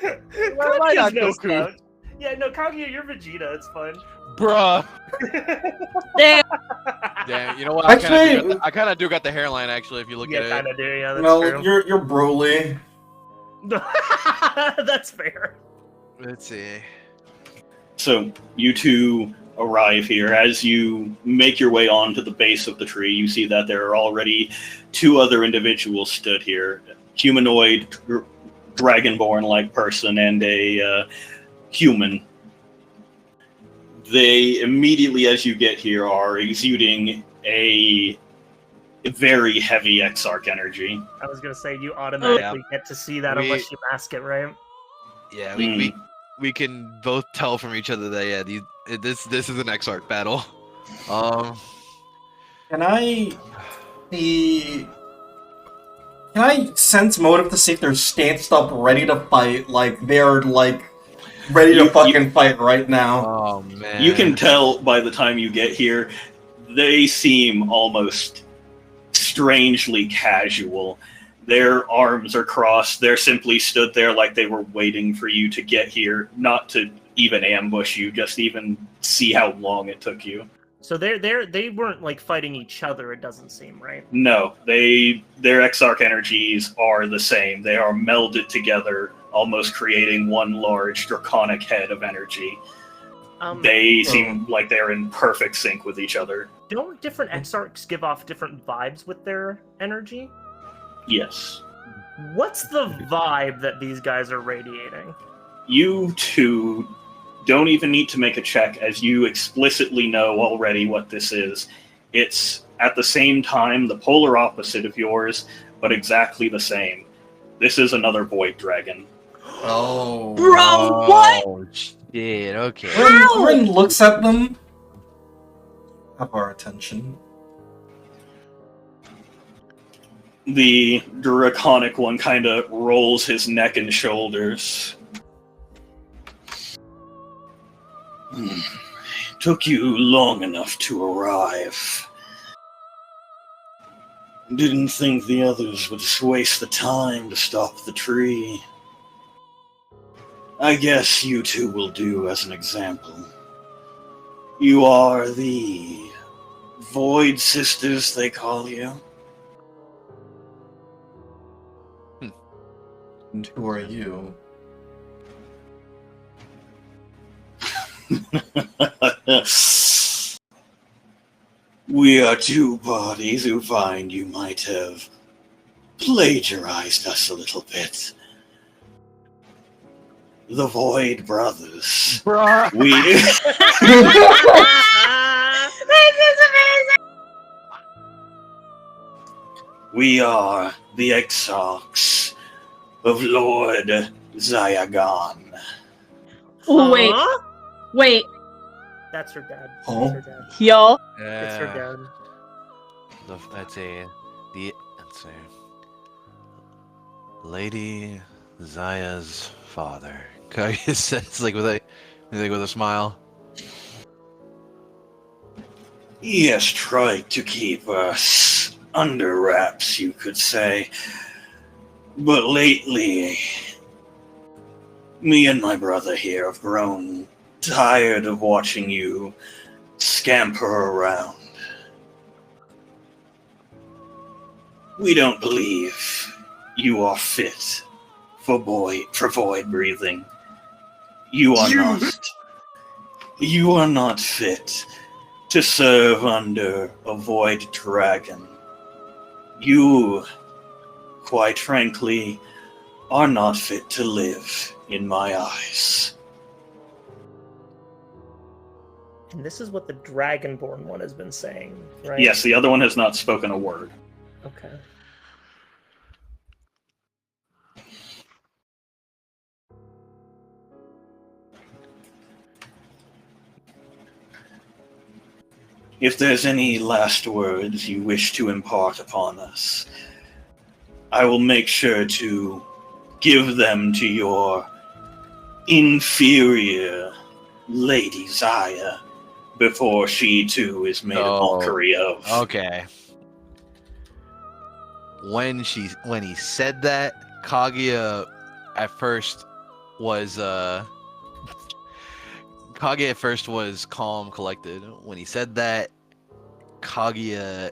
Kaguya's not no Goku? slouch. Yeah, no, Kaguya, you're Vegeta. It's fun. Bruh. Damn. Damn, you know what? Actually- I kind of do got the hairline, actually, if you look Yeah, at kind of do. Yeah, that's No, true. you're Broly. That's fair. Let's see. So you two arrive here. As you make your way onto the base of the tree, you see that there are already two other individuals stood here: humanoid, dragonborn-like person, and a human. They immediately, as you get here, are exuding a very heavy Exarch energy. I was gonna say you automatically get to see that We- unless you mask it, right? Yeah, Hmm. we can both tell from each other that this is an Exarch battle. Can I see? Can I sense motive to see if they're stanced up, ready to fight? Like they're ready to fucking fight right now. Oh man. You can tell by the time you get here, they seem almost strangely casual. Their arms are crossed. They're simply stood there like they were waiting for you to get here, not to even ambush you, just even see how long it took you. So they weren't like fighting each other. It doesn't seem right. No, their Exarch energies are the same. They are melded together, almost creating one large draconic head of energy. They seem like they're in perfect sync with each other. Don't different Exarchs give off different vibes with their energy? Yes. What's the vibe that these guys are radiating? You two don't even need to make a check, as you explicitly know already what this is. It's at the same time the polar opposite of yours, but exactly the same. This is another void dragon. Oh. Bro, what? Oh shit. Okay. Rin looks at them. Have our attention. The draconic one kind of rolls his neck and shoulders. Took you long enough to arrive. Didn't think the others would waste the time to stop the tree. I guess you two will do as an example. You are the Void Sisters, they call you. And who are you? We are two parties who find you might have plagiarized us a little bit. The Void Brothers. Bruh. We This is amazing! we are the exarchs of Lord Zygon. Oh, wait. Huh? Wait. That's her dad. Oh. That's her dad. Y'all. It's her dad. Let's see. Lady Zaya's father. Kage says like with a smile. He has tried to keep us under wraps, you could say. But lately, me and my brother here have grown tired of watching you scamper around. We don't believe you are fit for void breathing. You are not. You are not fit to serve under a void dragon. You, quite frankly, are not fit to live in my eyes. And this is what the Dragonborn one has been saying, right? Yes, the other one has not spoken a word. Okay. If there's any last words you wish to impart upon us, I will make sure to give them to your inferior Lady Zaya before she too is made a mockery of. Okay. When he said that, Kaguya at first was calm, collected. When he said that, Kaguya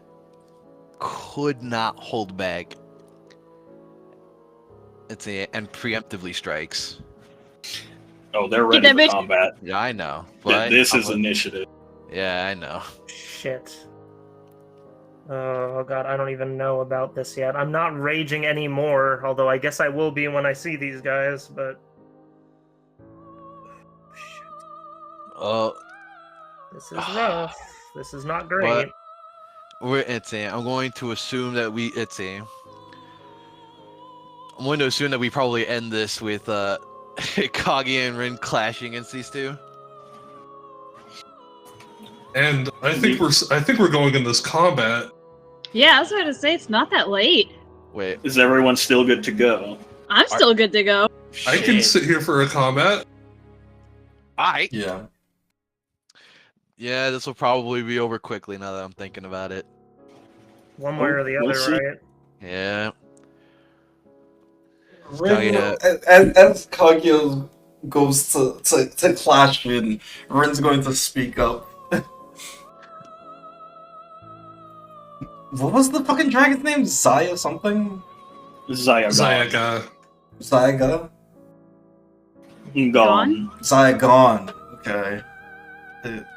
could not hold back. And preemptively strikes. Oh, they're ready for combat. Yeah, I know. But This is initiative. Yeah, I know. Shit. Oh god, I don't even know about this yet. I'm not raging anymore, although I guess I will be when I see these guys, but... This is rough. This is not great. I'm going to assume that I'm going to assume that we probably end this with Kagi and Rin clashing against these two. And I think we're going in this combat. Yeah, I was about to say it's not that late. Wait. Is everyone still good to go? I'm still good to go. I can sit here for a combat. Yeah. Yeah, this will probably be over quickly now that I'm thinking about it. One way or the other, right? Yeah. As Kaguya goes to clash Rin, Rin's going to speak up. What was the fucking dragon's name? Zaya something? Zygon. Zyga? Gone. Zygon. Okay.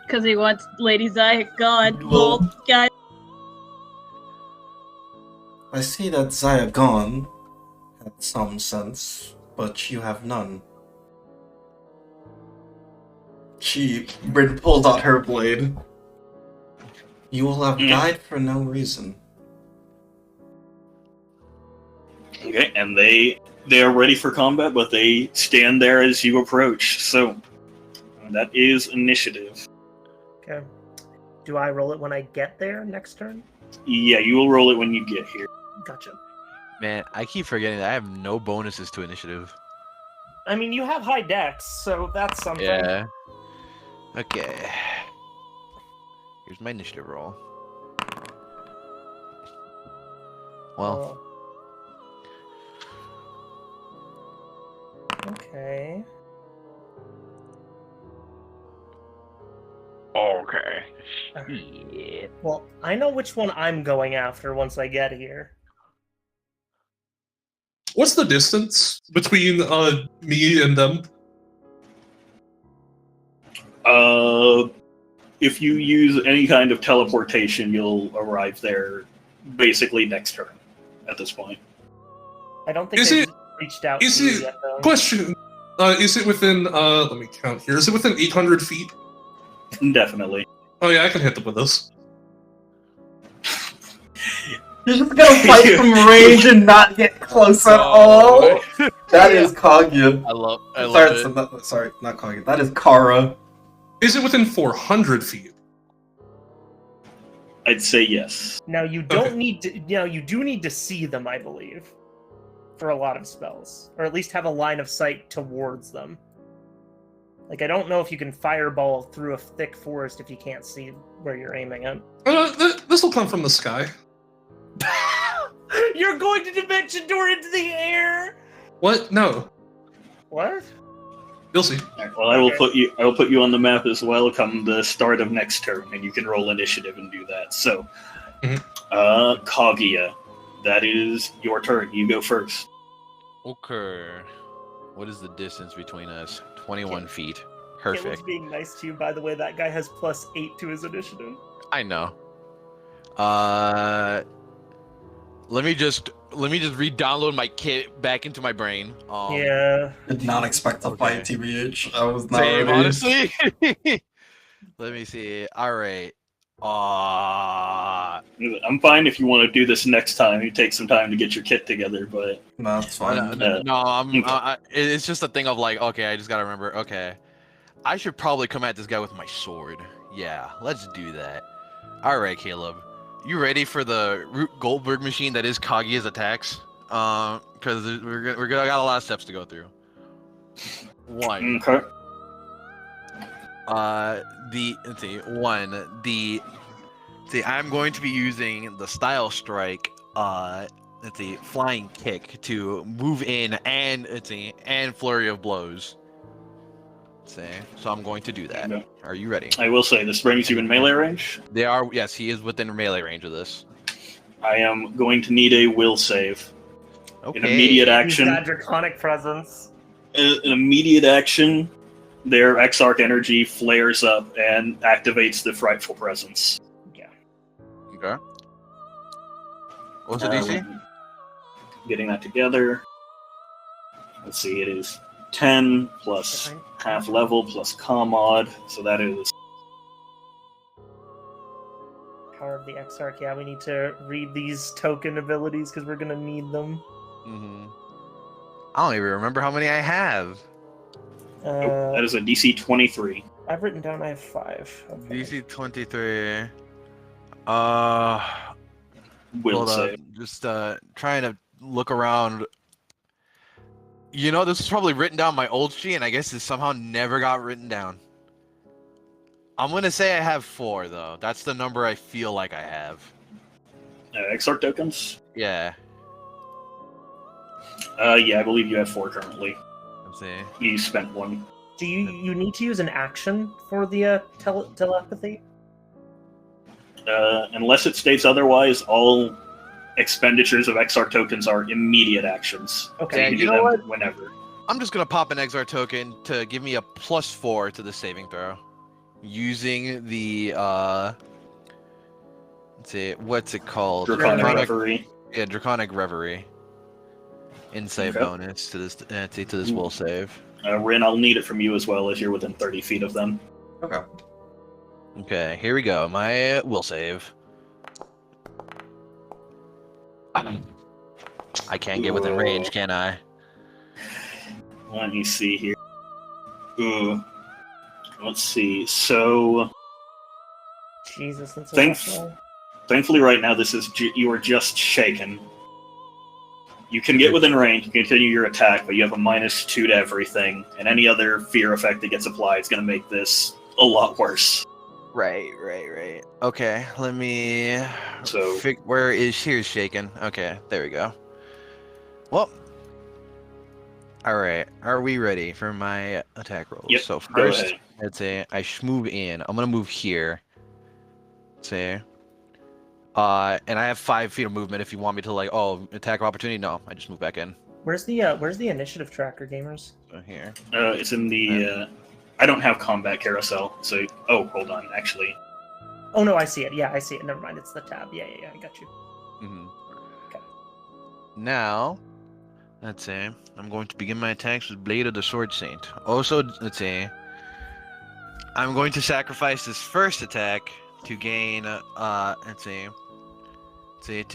Because he wants Lady Zaya gone. Lol, guys. I see that Zygon had some sense, but you have none. Rin pulled out her blade. You will have died for no reason. Okay, and they are ready for combat, but they stand there as you approach. So that is initiative. Okay. Do I roll it when I get there next turn? Yeah, you will roll it when you get here. Gotcha. Man, I keep forgetting that I have no bonuses to initiative. I mean, you have high dex, so that's something. Yeah. Okay. Here's my initiative roll. Well, Okay. okay. Yeah. Well, I know which one I'm going after once I get here. What's the distance between me and them? If you use any kind of teleportation, you'll arrive there basically next turn. At this point, I don't think Is they've it- reached out is to you it- yet, though. Question: is it within? Let me count here. Is it within 800 feet? definitely. Oh yeah, I can hit them with this. You're just gonna fight from range and not get close at all. That is Kaguya. I love it. Sorry, not Kaguya. That is Kara. Is it within 400 feet? I'd say yes. Now you don't Okay. need to. You do need to see them, I believe, for a lot of spells, or at least have a line of sight towards them. Like, I don't know if you can fireball through a thick forest if you can't see where you're aiming at. This will come from the sky. You're going to dimension door into the air. What? No. What? You'll see. Alright, well, I will put you on the map as well come the start of next turn, and you can roll initiative and do that. So, Mhm. Kaguya, that is your turn. You go first. Okay. What is the distance between us? 21 feet. Caleb's Perfect. being nice to you, by the way. That guy has +8 to his initiative. I know. Let me just re-download my kit back into my brain. Yeah. Did not expect to Okay. fight TBH. I was not Same, ready. honestly. Let me see. All right. I'm fine if you want to do this next time. You take some time to get your kit together, but No, it's fine. It's just a thing of like, okay, I just gotta remember. Okay, I should probably come at this guy with my sword. Yeah, let's do that. All right, Caleb, you ready for the Root Goldberg machine that is Kaguya's attacks? Because we're gonna got a lot of steps to go through. One. okay. I'm going to be using the style strike, flying kick to move in and flurry of blows. So I'm going to do that. Okay. Are you ready? I will say this brings you in melee range. Yes, he is within melee range of this. I am going to need a will save. Okay. An immediate Use action. that draconic presence. An immediate action. Their Exarch energy flares up and activates the frightful presence. Okay. What's the DC? Getting that together. Let's see, it is 10 plus half level plus commod, so that is Power of the Exarch. Yeah, we need to read these token abilities because we're gonna need them. I don't even remember how many I have. that is a DC 23. I've written down I have 5. Okay. DC 23. Will Hold save. on. Just trying to look around. You know, this was probably written down my old sheet, and I guess it somehow never got written down. I'm gonna say I have 4 though. That's the number I feel like I have. Exarch tokens? Yeah. Yeah, I believe you have 4 currently. Let's see. You spent 1. Do you need to use an action for the telepathy? Unless it states otherwise, all expenditures of Exarch tokens are immediate actions. Okay. So Yeah, you can you do know them what? whenever. I'm just gonna pop an Exar token to give me a +4 to the saving throw, using the let's see, what's it called? Draconic Reverie. Yeah, Draconic Reverie. Insight Okay. bonus to this will save. Rin, I'll need it from you as well as you're within 30 feet of them. Okay. Okay, here we go. My will save. I can't get within range, can I? Let me see here. Let's see. So, Jesus, that's Thanks. Thankfully, right now, you are just shaken. You can get within range, you continue your attack, but you have a -2 to everything, and any other fear effect that gets applied is going to make this a lot worse. Right. Okay, let me. So- Where is here's shaken? Okay, there we go. Well. All right. Are we ready for my attack rolls? Yep, So go first, ahead. let's say I move in. I'm gonna move here. Say. And I have 5 feet of movement. If you want me to like, attack of opportunity, no, I just move back in. Where's the initiative tracker, gamers? So here. It's in the. I don't have combat carousel, so. Oh, hold on, actually. Oh no, I see it. Yeah, I see it. Never mind, it's the tab. Yeah, I got you. Mm-hmm. Okay. Now, let's say I'm going to begin my attacks with Blade of the Sword Saint. Also, let's say I'm going to sacrifice this first attack to gain, to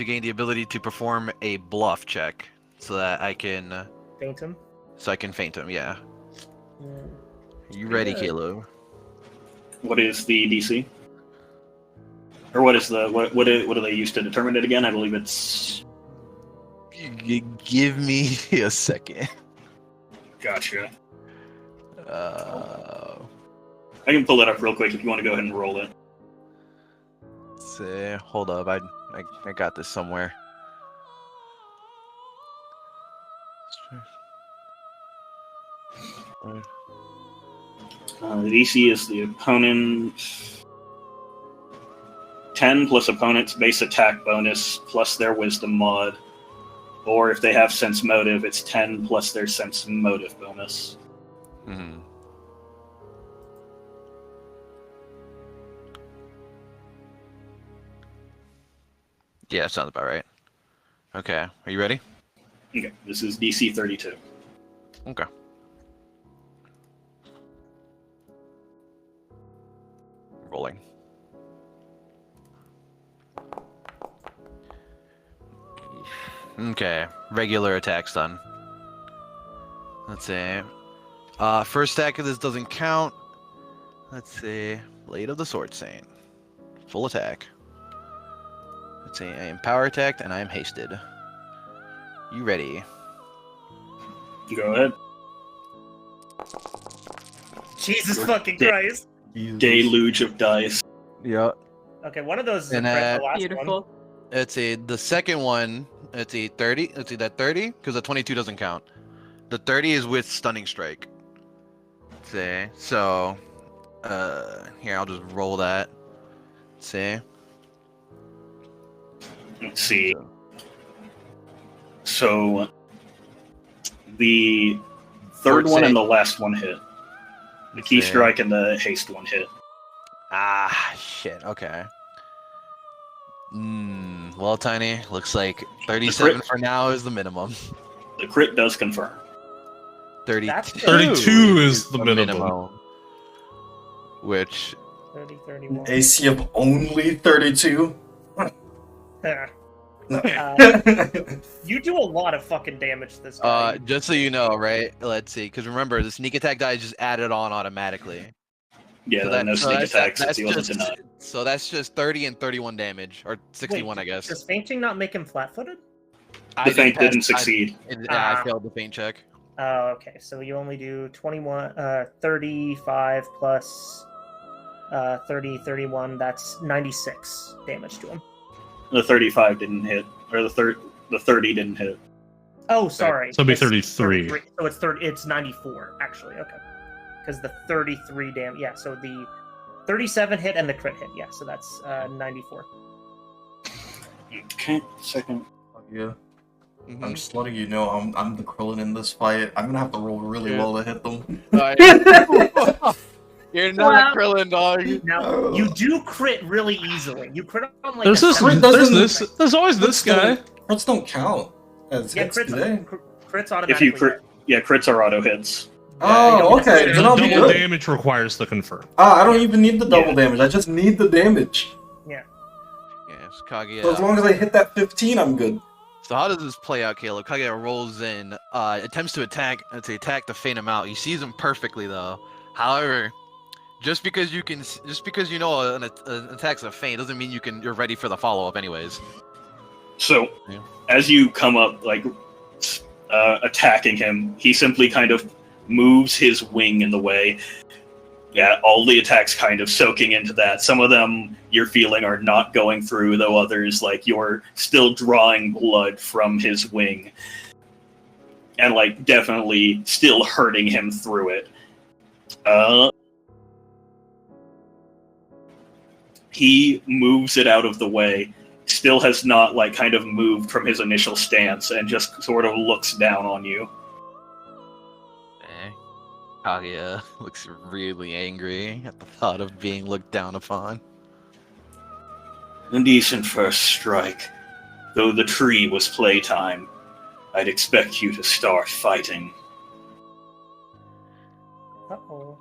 gain the ability to perform a bluff check, so that I can Faint him. feint him. Yeah. Mm. You ready, Yeah. Caleb? What is the DC? Or what is the what do they use to determine it again? I believe it's. Give me a second. Gotcha. Uh, I can pull that up real quick if you want to go ahead and roll it. Say, hold up, I got this somewhere. The DC is the opponent 10 plus opponent's base attack bonus plus their wisdom mod. Or if they have sense motive, it's 10 plus their sense motive bonus. Hmm. Yeah, sounds about right. Okay, are you ready? Okay, this is DC 32. Okay. Rolling. Okay, regular attacks done. Let's see. First attack of this doesn't count. Let's see. Blade of the Sword Saint. Full attack. Let's see. I am power attacked and I am hasted. You ready? Go ahead. Jesus You're fucking dead. Christ. Deluge of dice. Yep. Okay, one of those is And, a crit, the last one. Beautiful. Let's see. The second one. Let's see. 30. Let's see that 30 because the 22 doesn't count. The 30 is with stunning strike. Let's see. So, here I'll just roll that. Let's see. Let's see. So, the third Sword one and Saint. the last one hit. The key Okay. strike and the haste one hit. Ah, shit. Okay. Well, Tiny, looks like 37 for now is the minimum. The crit does confirm. 32. 32 is the minimum. Which 30, 31. AC of only 32? You do a lot of fucking damage this guy. just so you know, right? Let's see, because remember, the sneak attack die is just added on automatically. Yeah, So that, no sneak attacks if he wasn't just, denied. so that's just 30 and 31 damage, or 61, I guess. Does fainting not make him flat-footed? I The feint pass- didn't succeed. I failed the feint check. Oh, okay. So you only do 35 plus 30, 31. That's 96 damage to him. The 35 didn't hit, or the 30 didn't hit. Oh, sorry. So it'd be It's 33. So it's 30. It's 94 actually. Okay. Because the 33 damage. Yeah. So the 37 hit and the crit hit. Yeah. So that's 94. Okay, second. Yeah. Mhm. I'm just letting you know I'm the Krillin in this fight. I'm gonna have to roll really Yeah. well to hit them. You're not Wow. Krillin, dog. Now you do crit really easily. You crit on like There's a this. Crit 7. There's always this guy. Crits don't count as Yeah, hits, do they? crits If automatically. you crit, yeah, crits are auto hits. Oh, okay. The Then I'll be double good. damage requires the confirm. I don't even need the double Yeah. damage. I just need the damage. Yes, Kaguya. So as long as I hit that 15, I'm good. So how does this play out, Caleb? Kaguya rolls in, attempts to attack to feint him out. He sees him perfectly though. However, just because you know an attack's a feint doesn't mean you're ready for the follow up anyways. So, Yeah. as you come up, like attacking him. He simply kind of moves his wing in the way. Yeah, all the attacks kind of soaking into that. Some of them you're feeling are not going through, though others, like, you're still drawing blood from his wing. And, like, definitely still hurting him through it. He moves it out of the way. Still has not, like, kind of moved from his initial stance and just sort of looks down on you. Kaguya looks really angry at the thought of being looked down upon. A decent first strike. Though the tree was playtime, I'd expect you to start fighting. Uh-oh.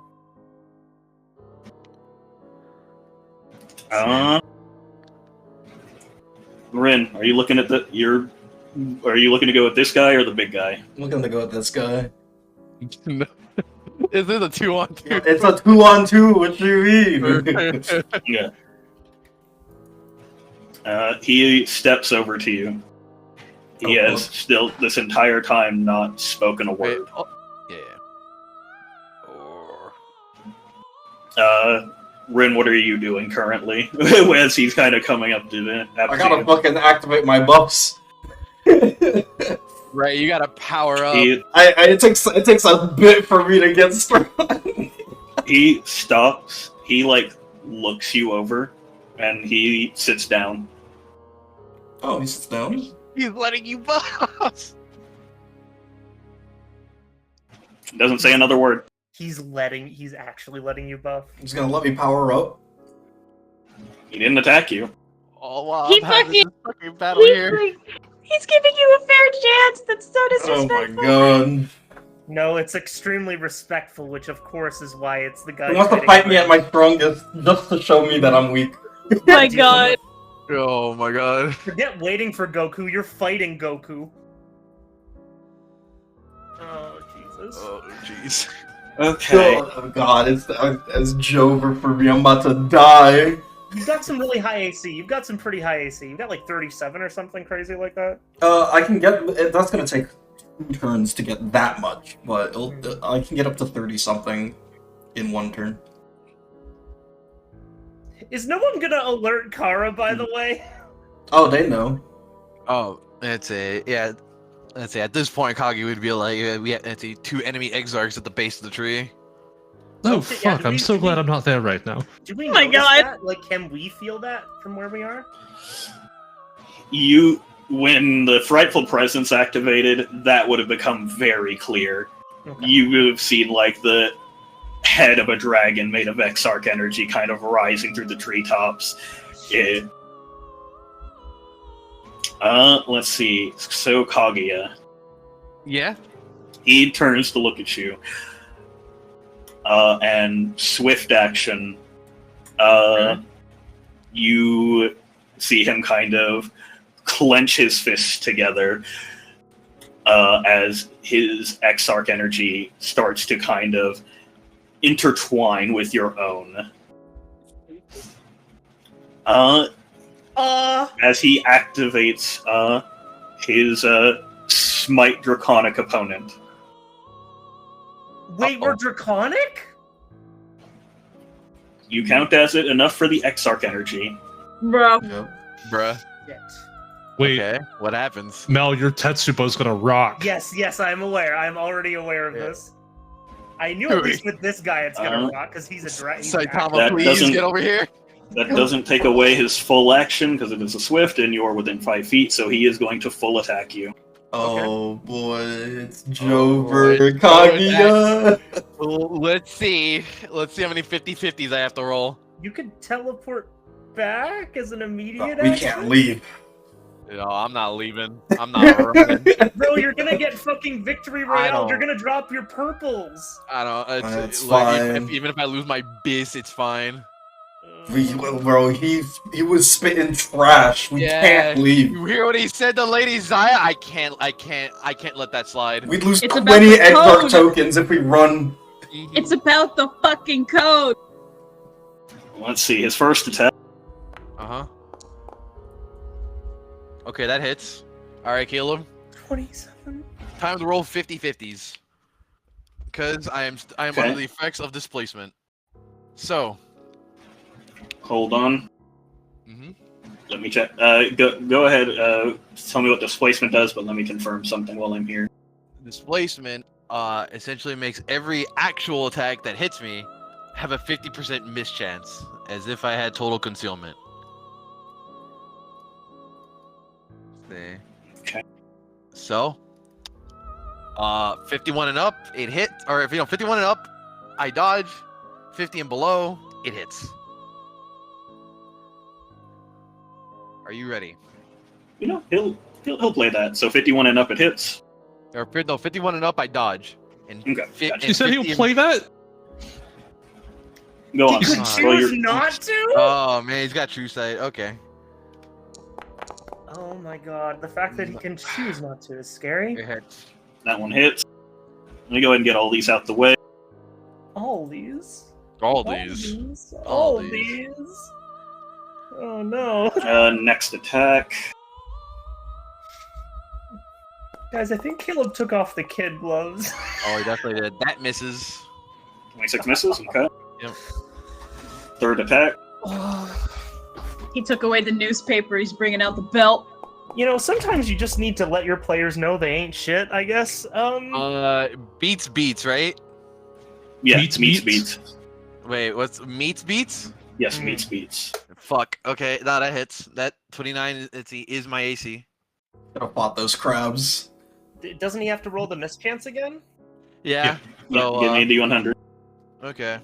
Rin, are you looking at Are you looking to go with this guy or the big guy? I'm looking to go with this guy. No. Is this a 2-on-2? It's a 2-on-2. What do you mean? Yeah. He steps over to you. He has still this entire time not spoken a word. Rin, what are you doing currently? As he's kind of coming up to the. I gotta fucking activate my buffs. Right, you gotta power up. It takes a bit for me to get strong. He stops. He looks you over, and he sits down. Oh, he sits down. He's letting you boss. Doesn't say another word. He's actually letting you buff. He's gonna let me power up. He didn't attack you. Oh wow! He fucking battle here. He's giving you a fair chance. That's so Oh disrespectful. my god. No, it's extremely respectful, which of course is why it's the guy. He wants to fight me at my strongest just to show me that I'm weak. Oh my god. Oh my god. Forget waiting for Goku. You're fighting Goku. Oh Jesus. Oh jeez. Okay. Oh god, it's Jover for me. I'm about to die. You've got some really high AC. You've got some pretty high AC. You've got like 37 or something crazy like that. I can get. That's gonna take 2 turns to get that much, but I can get up to 30 something in 1 turn. Is no one gonna alert Kara, by the way? Oh, they know. Oh, let's say at this point, Kagi would be like, we have 2 enemy exarchs at the base of the tree. Oh, Okay, yeah, fuck. I'm so glad I'm not there right now. Do we Oh my notice God. that? Like, can we feel that from where we are? When the Frightful Presence activated, that would have become very clear. Okay. You would have seen, like, the head of a dragon made of Exarch energy kind of rising through the treetops. Let's see. So, Kaguya. Yeah. He turns to look at you. And swift action. You see him kind of clench his fists together as his Exarch energy starts to kind of intertwine with your own. As he activates his Smite Draconic opponent. Wait, we're Draconic? You count as it enough for the Exarch energy. Bro. Yep. Bruh. Yes. Wait, Okay. What happens? Mel, your Tetsubo's gonna rock. Yes, I'm aware. I'm already aware of Yeah. this. I knew at least with this guy it's gonna rock, because he's a dragon. Saitama, That please doesn't- get over here. That doesn't take away his full action because it is a swift and you're within 5 feet, so he is going to full attack you. Oh boy, it's Oh, Jover boy. Kaguya. Well, let's see. Let's see how many 50-50s I have to roll. You could teleport back as an immediate We action? can't leave. No, I'm not leaving. I'm not running. Bro, you're gonna get fucking victory I royale. don't- You're gonna drop your purples. I don't. That's like, fine. even if I lose my bis, it's fine. Bro, he was spitting trash. We can't leave. You hear what he said to Lady Zaya? I can't let that slide. We'd lose It's about 20 the Exarch code. tokens if we run. It's about the fucking code. Let's see, his first attack. Uh-huh. Okay, that hits. Alright, Caleb. 27. Time to roll 50-50s. Because I am Okay. under the effects of displacement. So. Hold on. Mm-hmm. Let me check. Go ahead. Tell me what displacement does, but let me confirm something while I'm here. Displacement essentially makes every actual attack that hits me have a 50% miss chance, as if I had total concealment. See. Okay. So, 51 and up, it hits. Or if 51 and up, I dodge. 50 and below, it hits. Are you ready? He'll play that. So 51 and up, it hits. Or no, 51 and up, I dodge. And Okay, gotcha. You said he'll play that? Go on. He could Roll choose your- not to? Oh man, he's got true sight. Okay. Oh my god, the fact that he can choose not to is scary. It hits. That one hits. Let me go ahead and get all these out the way. All these? All these. All these? Oh no. Next attack. Guys, I think Caleb took off the kid gloves. Oh, he definitely did. That misses. 26 misses. Okay. Yep. Third attack. He took away the newspaper. He's bringing out the belt. You know, sometimes you just need to let your players know they ain't shit, I guess. Beats, right? Yeah, Beats. beats. Wait, what's beats? Yes, beats. Fuck. Okay, no, that hits. That 29 is my AC. Could have fought those crabs. Doesn't he have to roll the mischance again? Yeah. Yeah, So, give me the 100. okay.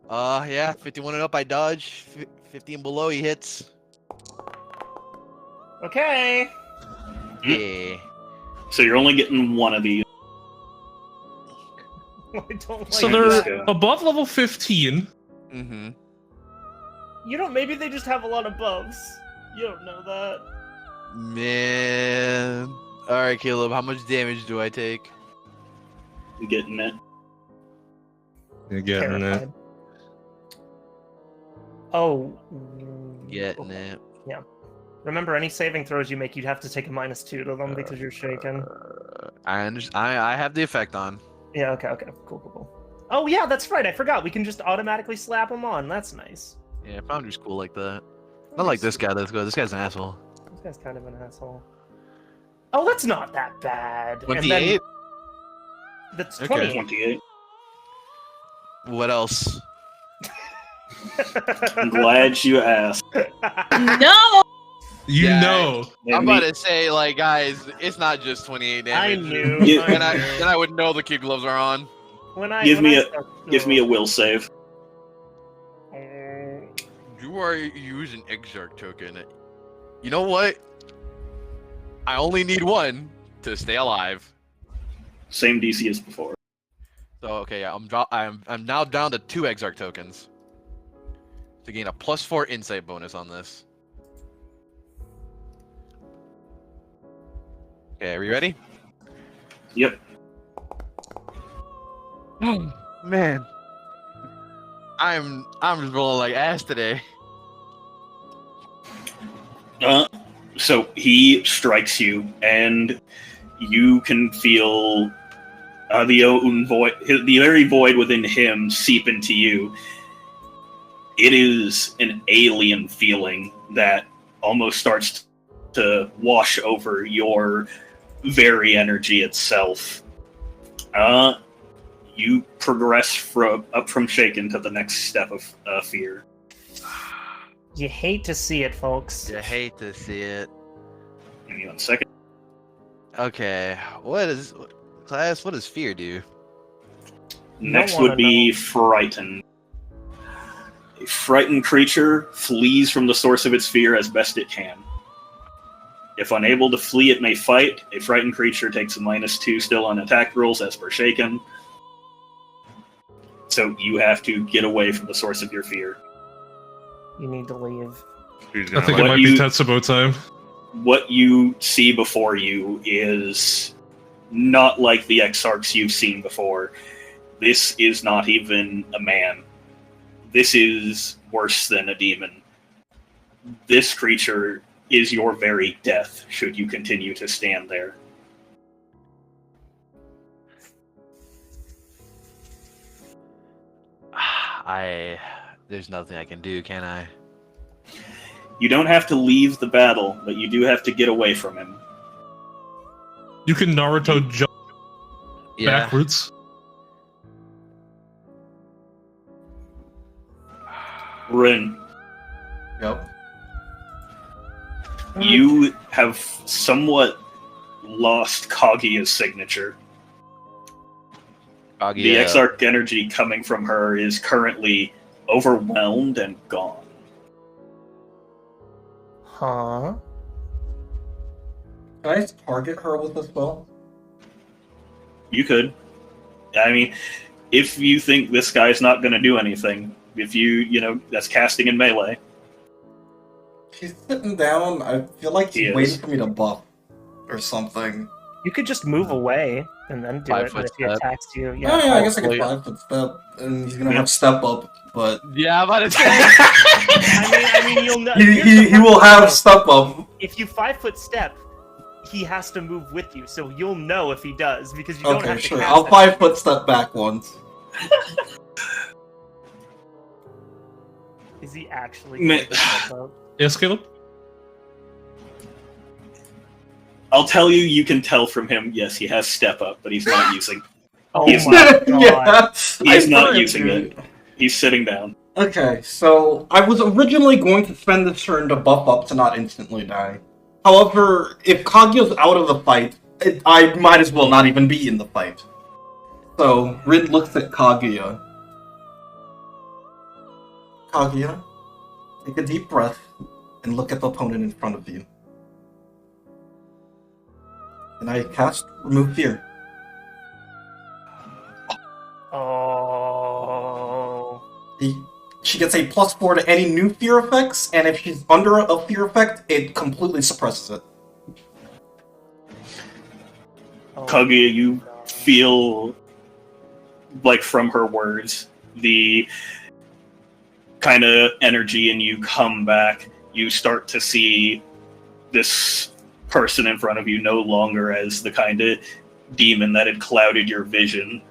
Yeah, 51 and up, I dodge. 50 and below, he hits. Okay. Yeah. So you're only getting one of these. I don't like So that. they're above level 15. Mm-hmm. You don't. Maybe they just have a lot of buffs. You don't know that. Man. All right, Caleb. How much damage do I take? I'm getting it. You're getting it. Terrified. Oh. Getting it. Remember, any saving throws you make, you'd have to take a -2 to them because you're shaken. I understand. I have the effect on. Yeah. Okay. Cool. Oh yeah, that's right. I forgot. We can just automatically slap them on. That's nice. Yeah, Foundry's cool like that. Not like this guy. That's good. This guy's an asshole. This guy's kind of an asshole. Oh, that's not that bad. 28. That's Okay. 28. 28. What else? I'm glad you asked. No! You Yeah, know. I'm about to say, like, guys, it's not just 28 I damage. knew. Yeah. Then I would know the kid gloves are on. Give me a will save. You are using Exarch token. You know what? I only need one to stay alive. Same DC as before. So okay, yeah, I'm now down to 2 Exarch tokens to gain a +4 insight bonus on this. Okay, are we ready? Yep. Oh man, I'm just rolling like ass today. So he strikes you, and you can feel the very void within him seep into you. It is an alien feeling that almost starts to wash over your very energy itself. You progress up from shaken to the next step of fear. You hate to see it, folks. You hate to see it. Give me 1 second. Okay, what does fear do? Next wanna would be know. frightened. A frightened creature flees from the source of its fear as best it can. If unable to flee, it may fight. A frightened creature takes a -2 still on attack rolls as per shaken. So you have to get away from the source of your fear. You need to leave. I think it What might you- be Tetsubo time. What you see before you is not like the Exarchs you've seen before. This is not even a man. This is worse than a demon. This creature is your very death, should you continue to stand there. There's nothing I can do, can I? You don't have to leave the battle, but you do have to get away from him. You can Naruto jump Yeah. backwards. Rin, Yep. you have somewhat lost Kaguya's signature. The Kaguya. Exarch energy coming from her is currently overwhelmed and gone. Huh? Can I target her with a spell? You could. I mean, if you think this guy's not going to do anything, if that's casting in melee. She's sitting down. I feel like He she's is. waiting for me to buff or something. You could just move away and then do 5 it. foot But if he step. attacks you, Oh, yeah, I guess I Oh, can yeah. 5 foot step, and he's gonna Yeah. have step up, but Yeah, I'm about to say. I mean, you'll know. here's the he will hard have part, step up. if you 5-foot step, he has to move with you, so you'll know if he does because you don't Okay, have to sure. cast I'll it. 5 foot step back once. Is he actually? Ma- going to step up? Yes, Caleb? I'll tell you, you can tell from him, yes, he has step up, but he's not using Oh He's my god! Yeah, He's I not thought using it. He's sitting down. Okay, so I was originally going to spend this turn to buff up to not instantly die. However, if Kaguya's out of the fight, I might as well not even be in the fight. So, Rid looks at Kaguya. Kaguya, take a deep breath and look at the opponent in front of you. And I cast Remove Fear. Oh. She gets a +4 to any new fear effects, and if she's under a fear effect, it completely suppresses it. Oh. Kaguya, you feel like from her words, the kind of energy in you come back. You start to see this person in front of you no longer as the kind of demon that had clouded your vision,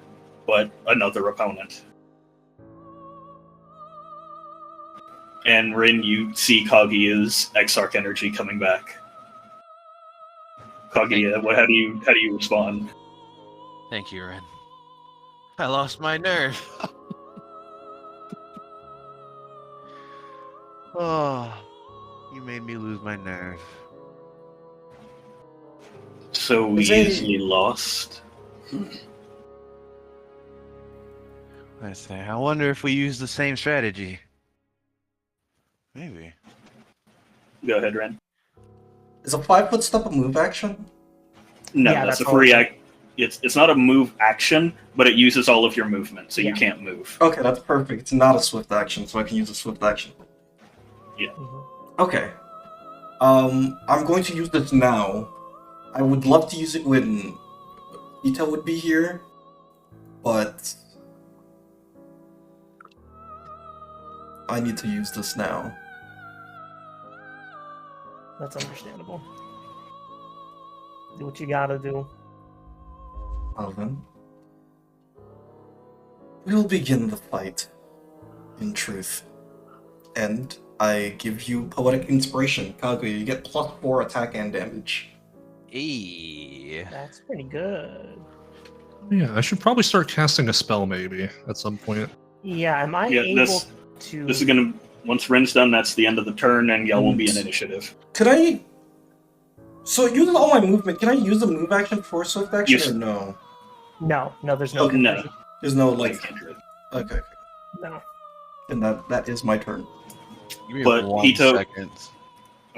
but another opponent. And Rin, you see Kaguya's Exarch energy coming back. Kaguya, how do you respond? Thank you, Ren. I lost my nerve. Oh, you made me lose my nerve. So Is it- easily lost. I say, I wonder if we use the same strategy. Maybe. Go ahead, Ren. Is a 5 foot step a move action? No, Yeah, that's a that's free all. act. It's not a move action, but it uses all of your movement, so you Yeah. can't move. Okay, that's perfect. It's not a swift action, so I can use a swift action. Mhm. Okay. I'm going to use this now. I would love to use it when Ita would be here, but I need to use this now. That's understandable. Do what you gotta do. Well then, we'll begin the fight, in truth. And I give you Poetic Inspiration. Kaguya, you get +4 attack and damage. Eee. That's pretty good. Yeah, I should probably start casting a spell maybe at some point. Yeah, am I Yeah, able to? This is gonna once Ren's done, that's the end of the turn, and y'all will be in initiative. Could I... So it uses all my movement. Can I use a move action for a swift action Yes. or no? No, there's no. Okay, No, There's no, like like... kindred. Okay. No. And that is my turn. Give me But 1 Hito- second.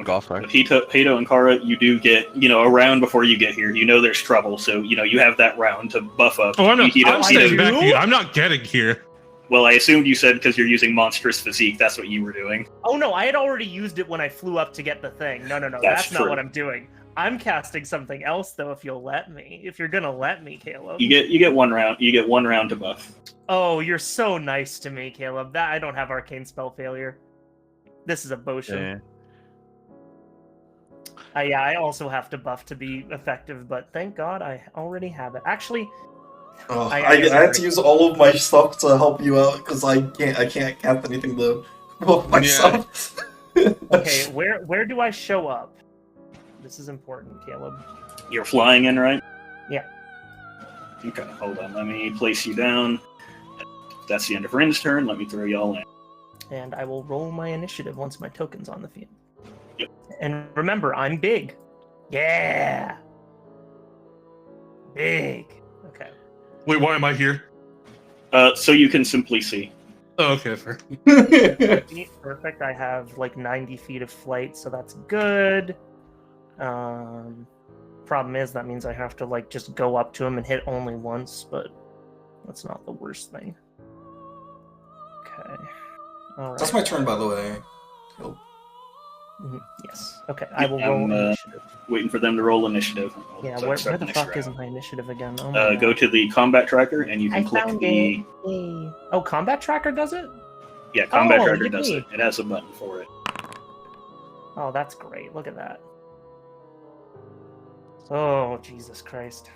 Go off, sorry. Hito and Kara, you do get a round before you get here. You know there's trouble, so you have that round to buff up. Oh, I'm not. Hito- I'm staying do? back here. I'm not getting here. Well, I assumed you said because you're using monstrous physique. That's what you were doing. Oh no, I had already used it when I flew up to get the thing. No, That's that's not true. what I'm doing. I'm casting something else though. If you'll let me, if you're gonna let me, Caleb. You get 1 round. You get 1 round to buff. Oh, you're so nice to me, Caleb. That I don't have arcane spell failure. This is a potion. Yeah. Yeah, I also have to buff to be effective, but thank God I already have it. Actually, Oh, I I guess had I- to use all of my stuff to help you out because I can't cast anything to help myself. Okay, where do I show up? This is important, Caleb. You're flying in, right? Yeah. Okay, hold on. Let me place you down. That's the end of Rin's turn. Let me throw y'all in. And I will roll my initiative once my token's on the field. Yep. And remember, I'm big. Yeah. Big. Okay. Wait, why am I here? So you can simply see. Oh, okay, fair. Perfect. I have like 90 feet of flight, so that's good. Problem is that means I have to like just go up to him and hit only once, but that's not the worst thing. Okay. All right. That's my turn, by the way. Yes. Okay. I will roll I'm initiative. waiting for them to roll initiative. Yeah. So Where start the next fuck round. is my initiative again? Oh my Go God. to the combat tracker and you can I click found the. it. Yay. Oh, combat tracker does it? Yeah, combat Oh, tracker does yippee. it. It has a button for it. Oh, that's great. Look at that. Oh, Jesus Christ.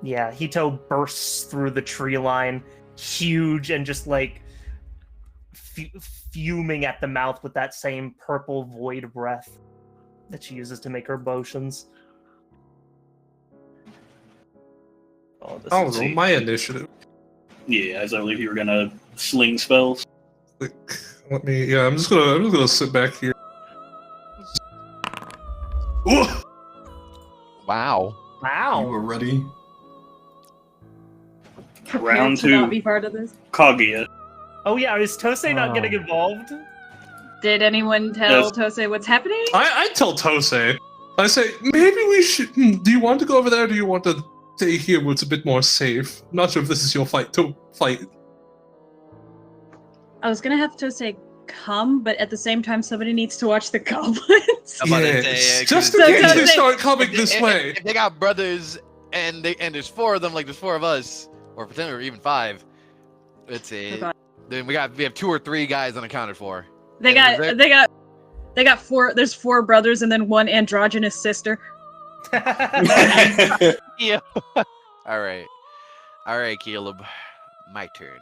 Yeah, Hito bursts through the tree line, huge and just like fuming at the mouth with that same purple void breath that she uses to make her potions. Oh, this I'll is roll my initiative. Yeah, as I believe you were gonna sling spells. Let me. Yeah, I'm just gonna sit back here. Ooh! Wow. You wow. were ready. Round to not two. be part of this. Kaguya. Oh yeah, is Tosei not getting involved? Did anyone tell Tosei what's happening? I tell Tosei. I say maybe we should. Do you want to go over there? Or do you want to stay here where it's a bit more safe? I'm not sure if this is your fight to fight. I was gonna have Tosei come, but at the same time, somebody needs to watch the goblins. I'm about to Yes. say, yeah, Just 'cause in So case they Tosei- start coming this if, way. If they got brothers and there's four of them, like there's four of us, or potentially or even five. Let's see. Oh, God. Then we have 2 or 3 guys unaccounted for. They And got four. There's 4 brothers and then 1 androgynous sister. Yeah. All right, Caleb. My turn.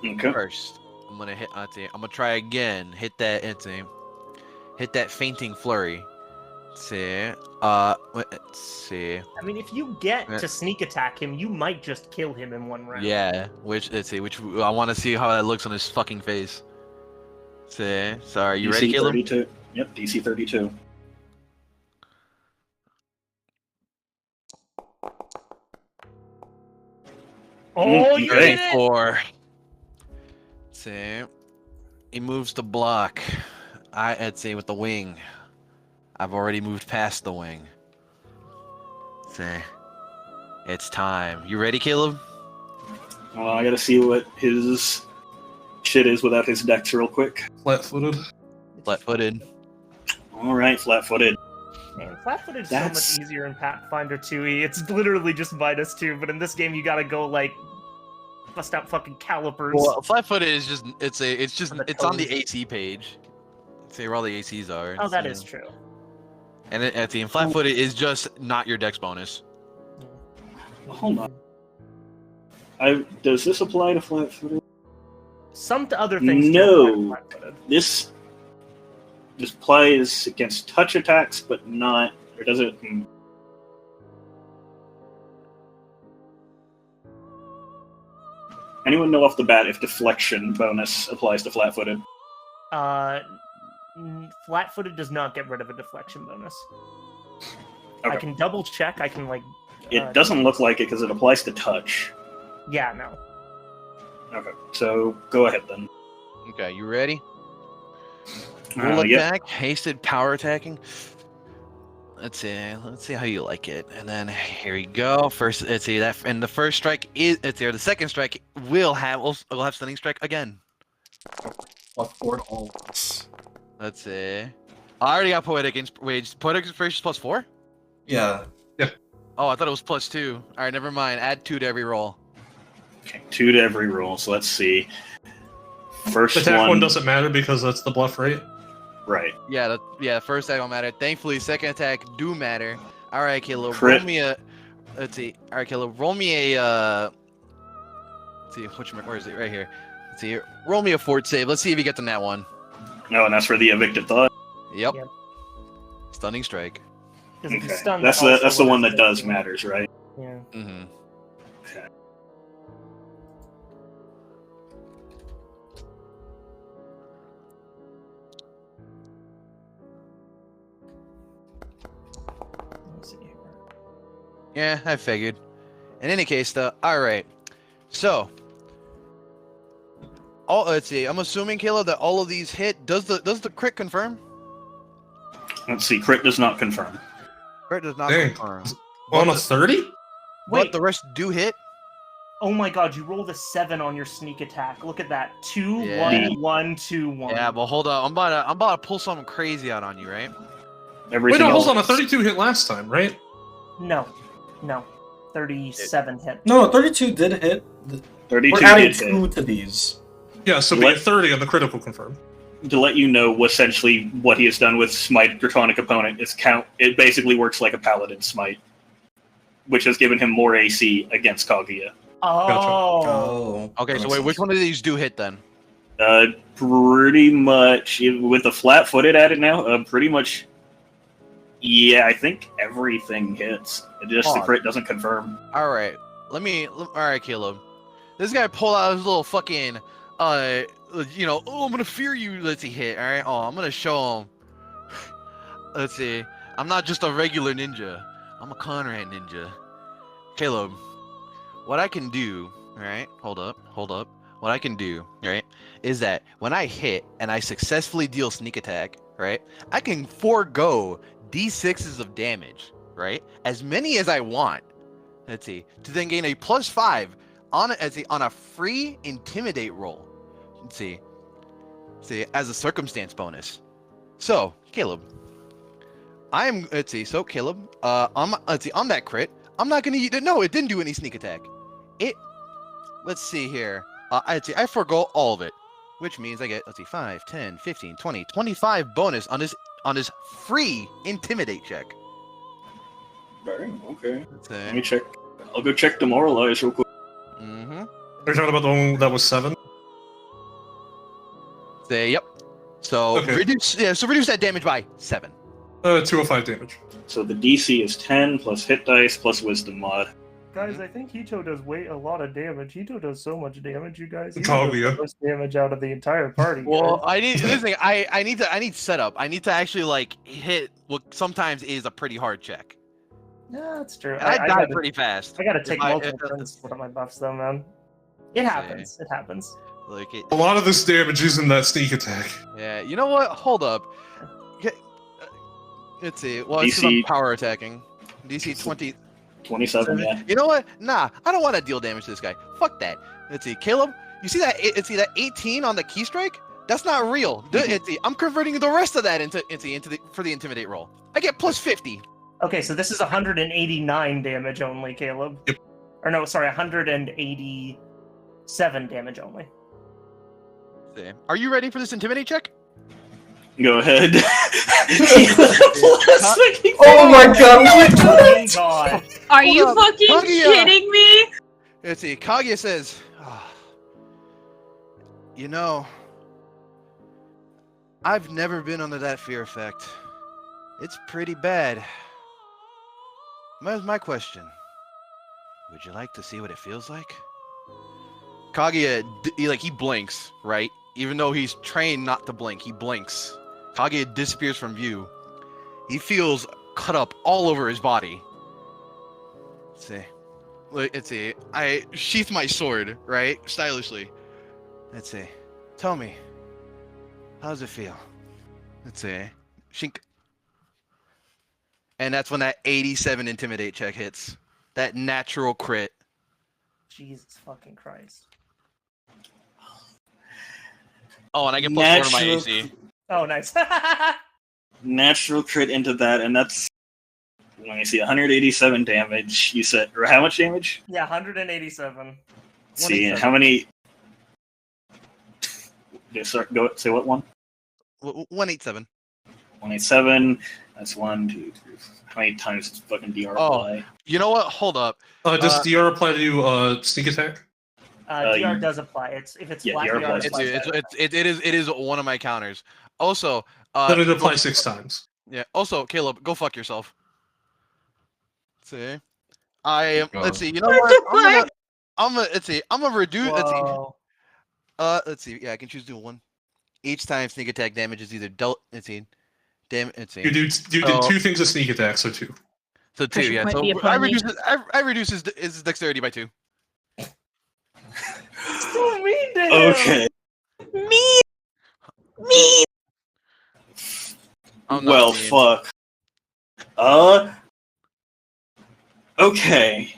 Okay. First, I'm gonna hit. I'm gonna try again. Hit that. Hit that fainting flurry. Let's see. Let's see. I mean, if you get to sneak attack him, you might just kill him in one round. Yeah. Let's see. Which I want to see how that looks on his fucking face. See. Sorry. You DC ready, Caleb? 32. Yep, DC 32. Oh, you Okay. did it! 34. See. He moves to block. I'd say with the wing. I've already moved past the wing. See. It's time. You ready, Caleb? Well, I gotta see what his shit is without his dex real quick. Flat-footed. Flat-footed. Alright, flat-footed. Man, flat-footed is so That's- much easier in Pathfinder 2e. It's literally just -2, but in this game you gotta go like bust out fucking calipers. Well, flat-footed is just it's On the on the toes. AC page. Say where all the ACs are. Oh, that so- is true. And at the flat-footed is just not your dex bonus. Hold on. Does this apply to flat-footed? Some other things do No. apply to flat-footed. This applies against touch attacks, but not. Or does it? Anyone know off the bat if deflection bonus applies to flat-footed? Flat-footed does not get rid of a deflection bonus. Okay. I can double check. I can like. It doesn't look like it because it applies to touch. Yeah, no. Okay, so go ahead then. Okay, you ready? Roll Yep. attack, hasted power attacking. Let's see how you like it. And then here we go. First, let's see that, and the first strike is it's there. The second strike will have stunning strike again. +4 to all of us. Let's see. I already got poetic poetic inspiration is +4. Yeah. Oh, I thought it was +2. All right, never mind. Add 2 to every roll. Okay, 2 to every roll. So let's see. First Attack one doesn't matter because that's the bluff, right? Right. Yeah, first attack don't matter. Thankfully, second attack do matter. All right, Caleb, Crit. Let's see. All right, Caleb, roll me a. Let's see, where is it? Right here. Let's see here. Roll me a fort save. Let's see if you get the nat one. No, and that's for the evicted thought. Yep. Yep. Stunning strike. 'Cause if you Okay. stun, That's also the one what that it does does. matters, right? Yeah. Mm-hmm. Okay. Let's see here. Yeah, I figured. In any case, though, all right. So, let's see. I'm assuming, Caleb, that all of these hit. Does the crit confirm? Let's see. Crit does not confirm. Crit does not Dang. confirm. On a But 30? Wait. the rest do hit. Oh my god, you rolled a 7 on your sneak attack. Look at that. 2, Yeah. 1, 1, 2, 1. Yeah, but hold on. I'm about to pull something crazy out on you, right? Wait, Everything no, else. hold on. A 32 hit last time, right? No. 37 hit. No, 32 did hit. 32 We're adding did hit. 2 to these. Yeah, so be What? at 30 on the critical confirm. To let you know essentially what he has done with Smite Draconic Opponent is it basically works like a Paladin Smite, which has given him more AC against Kaguya. Oh. Oh. Okay, that so makes wait, which sense. one of these do hit then? Pretty much with the flat-footed at it now. Pretty much. Yeah, I think everything hits. Just the Fuck. crit doesn't confirm. All right, all right, Caleb. This guy pulled out his little fucking, oh, I'm gonna fear you. Let's see, hit. All right, oh, I'm gonna show him. Let's see. I'm not just a regular ninja. I'm a Conrad ninja. Caleb, what I can do, all right? Hold up. What I can do, right, is that when I hit and I successfully deal sneak attack, right, I can forego D6s of damage, right, as many as I want. Let's see, to then gain a +5 on a free intimidate roll. Let's see, as a circumstance bonus. So, Caleb, on that crit, I'm not gonna use. No, it didn't do any sneak attack. Let's see here. I forgo all of it, which means I get 5, 10, 15, 20, 25 bonus on his free intimidate check. Dang, okay. Let's Let see. me check. I'll go check Demoralize real quick. Mm-hmm. You're talking about the one that was 7? Yep. So Okay. reduce that damage by 7. 205 damage. So the DC is 10 plus hit dice plus Wisdom mod. Guys, I think Hito does a lot of damage. Hito does so much damage, you guys. Hito Oh, does yeah. the most damage out of the entire party. Well, guys. I need this thing. I need setup. I need to actually hit what sometimes is a pretty hard check. Yeah, that's true. And I die gotta, pretty fast. I gotta take If I- multiple if- turns to put up my buffs, though, man. It happens. It happens. Like it. A lot of this damage is in that sneak attack. Yeah. You know what? Hold up. Let's see. Well, it's 'cause I'm DC power attacking. DC 20. 27, yeah. You know what? Nah, I don't want to deal damage to this guy. Fuck that. Let's see, Caleb. You see that? That 18 on the key strike? That's not real. I'm converting the rest of that for the intimidate roll. I get +50. Okay, so this is 189 damage only, Caleb. Yep. Or no, sorry, 187 damage only. See. Are you ready for this intimidate check? Go ahead. Oh my god! Oh god. Are you Hold on. fucking Kaguya. kidding me? Let's see. Kaguya says, you know, I've never been under that fear effect. It's pretty bad. Here's my question. Would you like to see what it feels like? Kaguya, he blinks, right? Even though he's trained not to blink, he blinks. Kaguya disappears from view. He feels cut up all over his body. Let's see. I sheath my sword, right? Stylishly. Let's see. Tell me. How does it feel? Let's see. Shink. And that's when that 87 intimidate check hits. That natural crit. Jesus fucking Christ. Oh, and I get +4 to my Natural- AC. Oh, nice. Natural crit into that, and that's. Let me see, 187 damage. You said, or how much damage? Yeah, 187. Let's see, and how many? Go say what one? 187. 187. That's 1, 2, 3. How many times does fucking DR Oh. apply? You know what? Hold up. Does DR apply to sneak attack? DR does apply. If it's flat, DR applies. It is one of my counters. Also, Then it applies 6 times. Yeah. Also, Caleb, go fuck yourself. Let's see. Let's see. You know what? Let's see. I'm gonna reduce. Let's see. Yeah, I can choose to do 1. Each time sneak attack damage is either dealt. Let's see. Let's see. You did 2 things of sneak attack, so 2. So 2, yeah. So I reduce his dexterity by 2. So mean to him. Okay. Me. Well, fuck. Okay.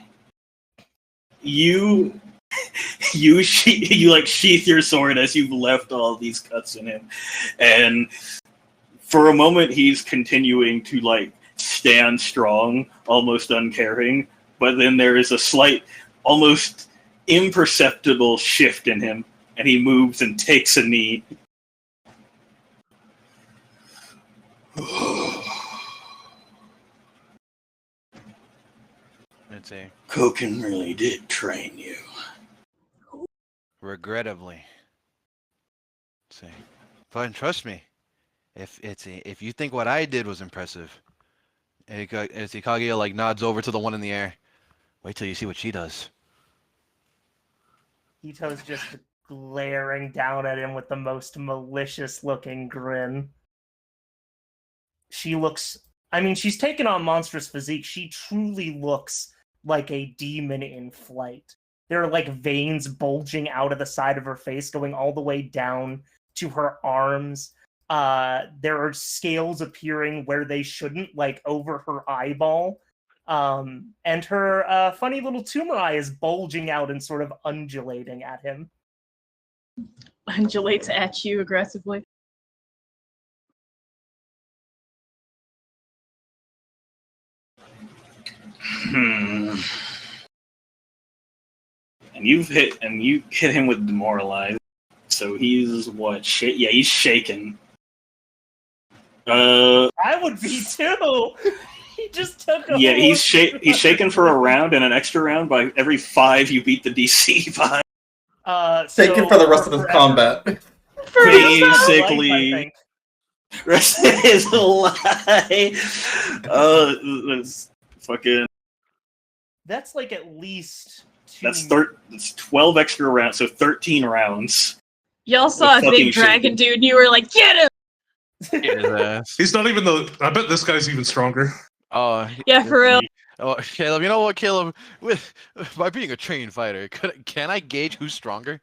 You like sheath your sword as you've left all these cuts in him, and for a moment he's continuing to like stand strong, almost uncaring, but then there is a slight, almost imperceptible shift in him, and he moves and takes a knee. Let's see. Koken really did train you. Regrettably. Let's see. But trust me, if you think what I did was impressive, as Kaguya like nods over to the one in the air, wait till you see what she does. Ito's just glaring down at him with the most malicious-looking grin. She looks... I mean, she's taken on monstrous physique. She truly looks like a demon in flight. There are, like, veins bulging out of the side of her face, going all the way down to her arms. There are scales appearing where they shouldn't, like, over her eyeball. And her funny little tumor eye is bulging out and sort of undulating at him. Undulates at you aggressively. And you hit him with demoralize. So he's what? Yeah, he's shaken. I would be too. He just took a he's shaken for a round and an extra round by every 5 you beat the DC by. Shaken for the rest of his combat. Basically, rest of his life. That's fucking. That's like at least 2. That's 12 extra rounds, so 13 rounds. Y'all saw a big dragon dude, and you were like, "Get him!" He's not even I bet this guy's even stronger. Oh yeah, for real. Oh, Caleb, you know what, Caleb? By being a trained fighter, can I gauge who's stronger?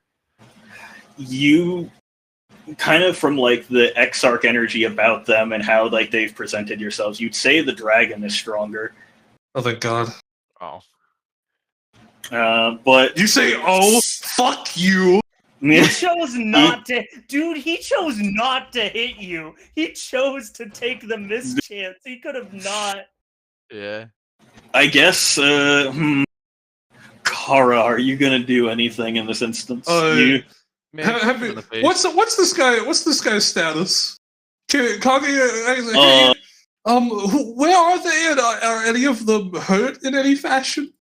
You kind of from like the Exarch energy about them and how like they've presented yourselves, you'd say the dragon is stronger. Oh, thank God. Oh. But you say, "Oh, fuck you." He chose not to, dude. He chose not to hit you. He chose to take the mischance. He could have not. Yeah. I guess. Kara, are you gonna do anything in this instance? Man, what's this guy? What's this guy's status? Kaguya, where are they? Are any of them hurt in any fashion?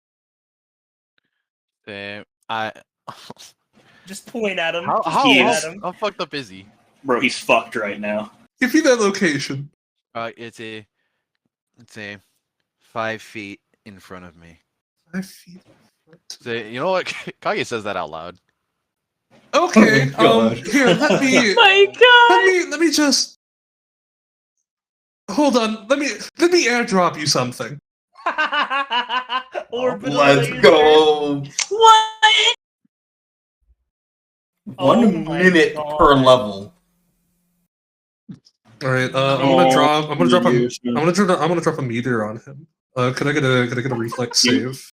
Just point at him. How fucked up is he? Bro, he's fucked right now. Give me that location. It's a 5 feet in front of me. 5 feet. So, you know what? Kaguya says that out loud. Okay. Oh here, let me. My God. Let me just. Hold on. Let me airdrop you something. Let's go. What? 1 minute per level. All right. I'm gonna drop a meteor on him. Could I get a reflex save?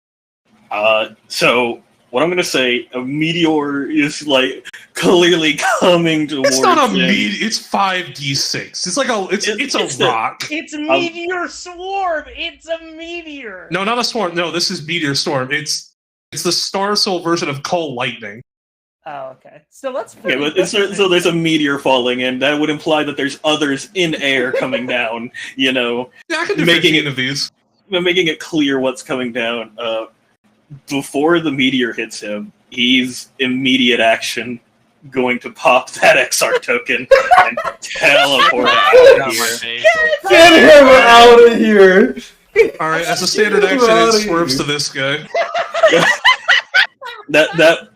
So what I'm gonna say, a meteor is like clearly coming towards. It's not a meteor. It's 5d6. It's like it's a rock. It's meteor swarm. It's a meteor. No, not a swarm. No, this is meteor storm. It's the Star Soul version of Coal Lightning. Oh, okay. So that's Okay, but so there's a meteor falling in. That would imply that there's others in air coming down. You know, Yeah, I can do making 15 it of these. making it clear what's coming down. Before the meteor hits him, he's immediate action going to pop that XR token and teleport out of here. Get him out of here! Alright, as a standard Get him action, out it of swerves here. to this guy. That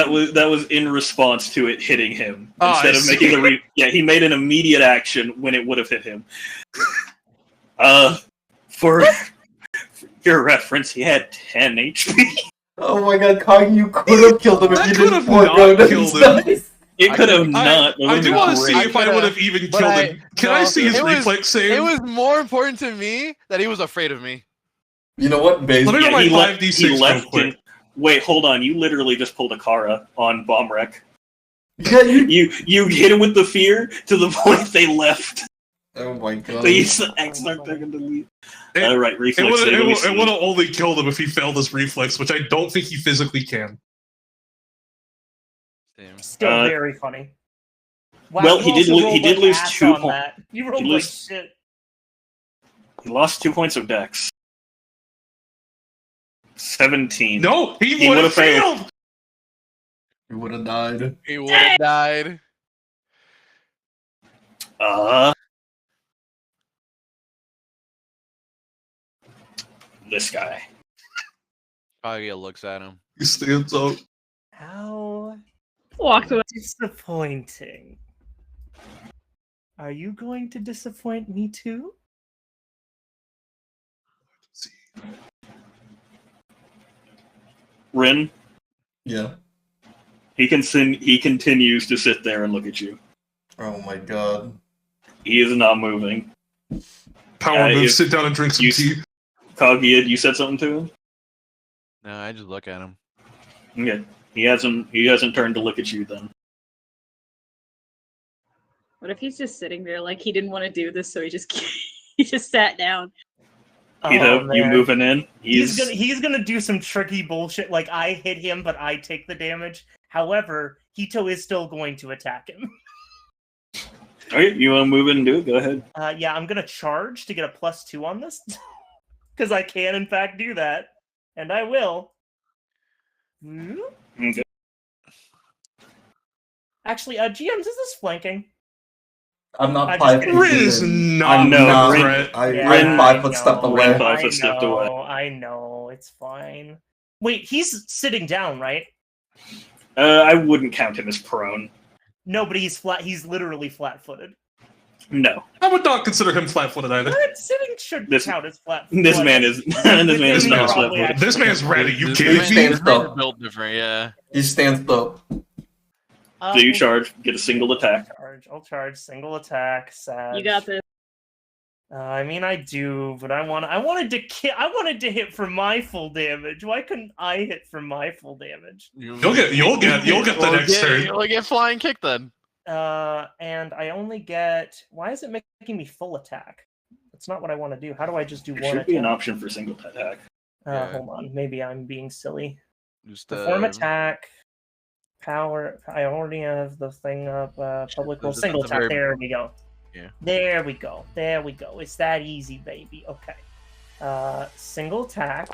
was in response to it hitting him. Oh, Instead I of making see. he made an immediate action when it would have hit him. For your reference, he had 10 HP. Oh my god, Kong, you could have killed him if That you could didn't have forego not killed him. dice. It could have not. I do want to see great. if I would have even But killed him. Can I see his it was- reflex save? It was more important to me that he was afraid of me. You know what, Baze? Let me know my he 5d6 real left quick. in. Wait, hold on. You literally just pulled a Kara on Bomb Wreck. Yeah, you... You hit him with the fear to the point they left. Oh my god. So he's XR taken to leave. Right, It reflex save. Let me would see. have only killed him if he failed his reflex, which I don't think he physically can. Damn. still very funny. Wow, well, you he did also rolled lose like ass 2 on points. that. You rolled He like lose- shit. He lost 2 points of dex. 17. No, He he would have would've failed. failed! You would have died. He would have died. This guy. Kaguya looks at him. He stands up. How Walked away. disappointing. Are you going to disappoint me too? Rin, Yeah. he continues to sit there and look at you. Oh my god. He is not moving. Power move, if sit down and drink some you- tea. Kaguya, you said something to him? No, I just look at him. Okay. He hasn't turned to look at you then. What if he's just sitting there like he didn't want to do this, so he just he just sat down? You man. moving in? He's gonna do some tricky bullshit like I hit him but I take the damage. However, Hito is still going to attack him. Alright, you want to move in and do it? Go ahead. Yeah, I'm gonna charge to get a +2 on this. Because I can in fact do that. And I will. Okay. Actually, GMs, is this flanking? I'm not I'm 5 just feet kidding. Rin is in. not I'm no, not. Rin- I'm Yeah, 5 I foot step know. away. Rin 5 foot stepped away. I know, it's fine. Wait, he's sitting down, right? I wouldn't count him as prone. No, but he's flat. He's literally flat-footed. No. I would not consider him flat-footed either. What? Sitting should This- count as flat. This man is this man is This not man's flat probably footed. This man's ready. You This kidding man- me? Stands this man up. is built different, yeah. He stands up. So you charge, get a single attack. I'll charge. Single attack. Sad. You got this. I mean, I do, but I wanted to hit for my full damage. Why couldn't I hit for my full damage? You'll get the next turn. You'll get flying kick then. And I only get. Why is it making me full attack? That's not what I want to do. How do I just do There one should be an attack? option for single attack. Yeah. Hold on. Maybe I'm being silly. Just Perform attack. Power. I already have the thing up. Public will That's single a attack. very- There we go. Yeah. There we go. There we go. It's that easy, baby. Okay. Single attack.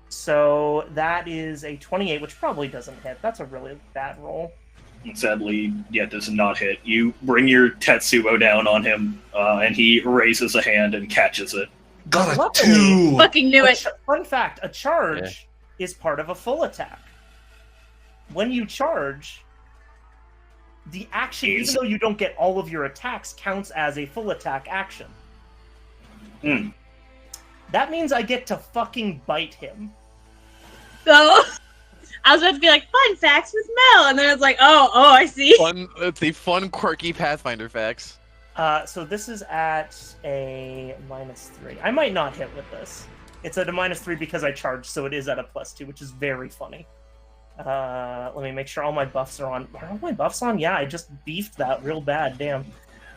So that is a 28, which probably doesn't hit. That's a really bad roll. Sadly, yeah, does not hit. You bring your Tetsubo down on him, and he raises a hand and catches it. Got a Luckily- 2. Fucking knew it. Fun fact, a charge is part of a full attack. When you charge, the action, even though you don't get all of your attacks, counts as a full attack action. Hmm. That means I get to fucking bite him. So I was about to be like, fun facts with Mel, and then it's like, oh, I see. Fun. It's the fun, quirky Pathfinder facts. So this is at a -3. I might not hit with this. It's at a -3 because I charged, so it is at a +2, which is very funny. Let me make sure all my buffs are on. Are all my buffs on? Yeah, I just beefed that real bad. Damn.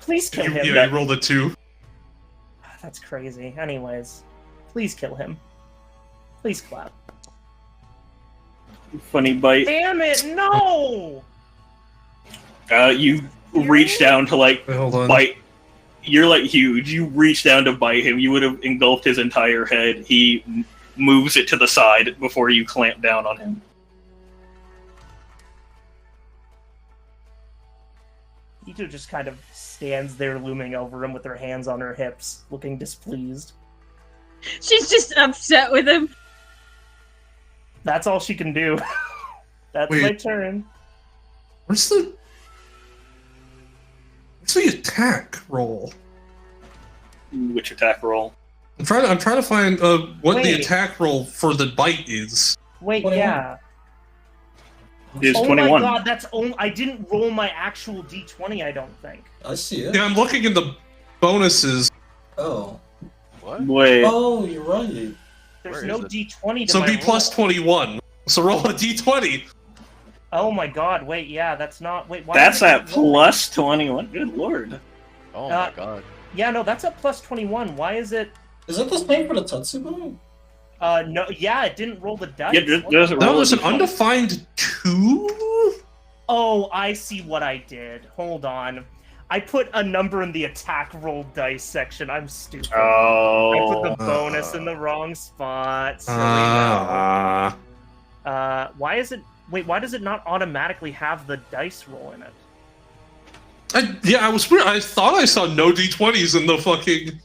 Please kill him. Yeah, you rolled a 2. That's crazy. Anyways, please kill him. Please clap. Funny bite. Damn it! No. You reach down to like Wait, hold on. bite. You're like huge. You reach down to bite him. You would have engulfed his entire head. He moves it to the side before you clamp down on him. Ito just kind of stands there looming over him with her hands on her hips, looking displeased. She's just upset with him. That's all she can do. That's Wait. my turn. What's the attack roll? Which attack roll? I'm trying to find what the Wait. attack roll for the bite is. Wait, 21. yeah. Is Oh 21. my god, that's only. I didn't roll my actual d20, I don't think. I see it. Yeah, I'm looking in the bonuses. Oh. What? Wait. Oh, you're right. There's Where no is it? d20 to So my be plus roll. 21. So roll a d20. Oh my god, wait, yeah, that's not. Wait, why That's is it at not rolling? plus 21. Good lord. Oh my god. Yeah, no, that's at plus 21. Why is it. Is it the same for the Tetsubo? No, yeah, it didn't roll the dice. Yeah, What there's the- a That roll was an a d20. undefined 2? Oh, I see what I did. Hold on. I put a number in the attack roll dice section. I'm stupid. I put the Oh. bonus in the wrong spot. Silly Ah. no. Why is it? Wait, why does it not automatically have the dice roll in it? I was weird. I thought I saw no d20s in the fucking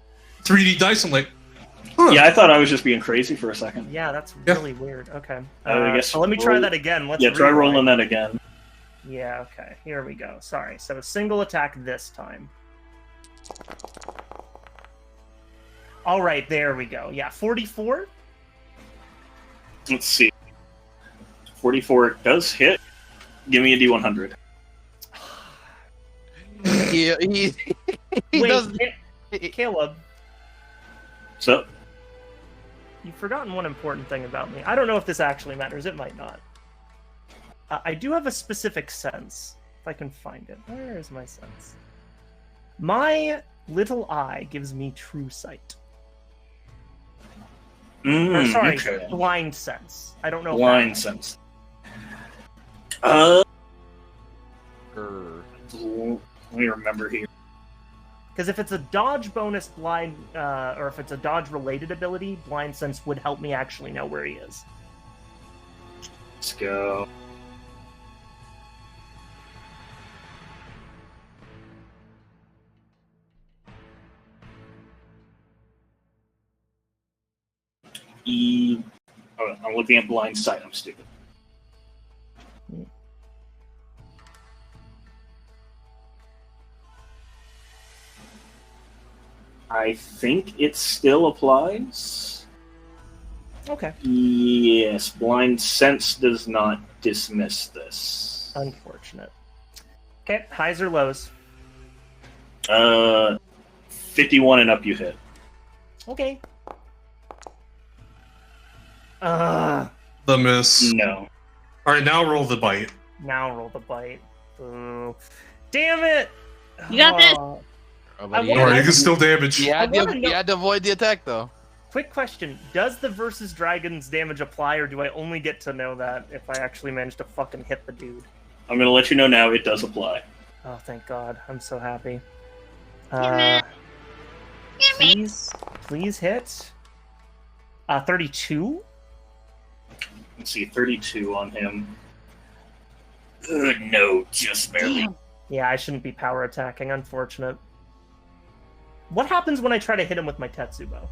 3D dice. I'm like, huh. Yeah, I thought I was just being crazy for a second. Yeah, that's Yeah. really weird. Okay. I guess So let me try roll- that again. Let's Yeah, try rewind. rolling that again. Yeah, okay. Here we go. Sorry. So a single attack this time. All right, there we go. Yeah, 44. Let's see. 44 does hit. Give me a D100. He Wait, does. Caleb, So, you've forgotten one important thing about me. I don't know if this actually matters. It might not. I do have a specific sense. If I can find it. Where is my sense? My little eye gives me true sight. Or, sorry, okay. blind sense. I don't know. Blind if that sense. Let me remember here. Because if it's a dodge bonus blind, or if it's a dodge related ability, blind sense would help me actually know where he is. Let's go. Oh, I'm looking at blind sight. I'm stupid. I think it still applies. Okay. Yes, blind sense does not dismiss this. Unfortunate. Okay, highs or lows? 51 and up you hit. Okay. The miss. No. Alright, now roll the bite. Now roll the bite. Boo. Damn it! You got this. Oh. Oh, I but wonder- Alright, you can still damage. you had I wanna to, know- you had to avoid the attack though. Quick question. Does the versus dragons damage apply, or do I only get to know that if I actually manage to fucking hit the dude? I'm gonna let you know now it does apply. Oh, thank God. I'm so happy. Damn it. Please hit. 32? Let's see, 32 on him. No, just barely. Damn. Yeah, I shouldn't be power attacking. Unfortunate. What happens when I try to hit him with my Tetsubo?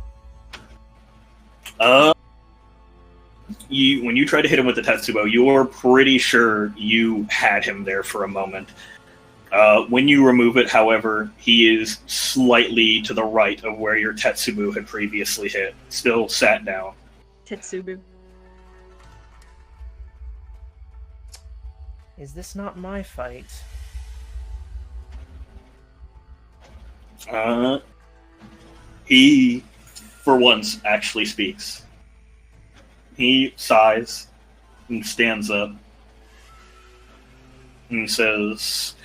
When you try to hit him with the Tetsubo, you're pretty sure you had him there for a moment. When you remove it, however, he is slightly to the right of where your Tetsubo had previously hit. Still sat down. Tetsubu. Is this not my fight? He, for once, actually speaks. He sighs and stands up and says,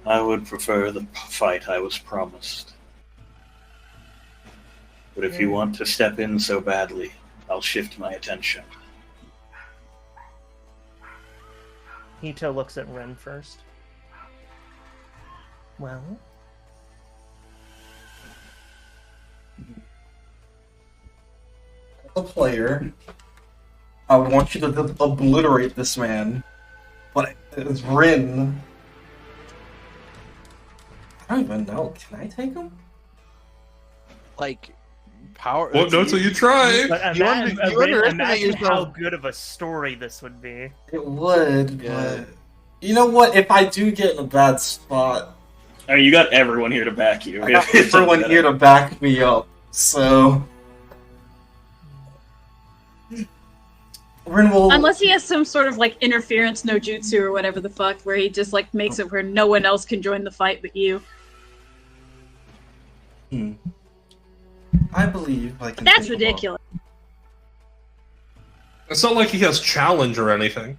I would prefer the fight I was promised. But if you want to step in so badly, I'll shift my attention. Hito looks at Ren first. Well? As a player, I want you to just obliterate this man. But as Rin... I don't even know. Can I take him? Like, power. What notes will you try? But You imagine, underestimate imagine how yourself. good of a story this would be. It would, Yeah. but... You know what? If I do get in a bad spot, I mean, you got everyone here to back you. I got everyone here to back me up, so... Rin will... Unless he has some sort of like interference no jutsu or whatever the fuck, where he just like makes it where no one else can join the fight but you. I believe I can. That's take him on. ridiculous. It's not like he has challenge or anything.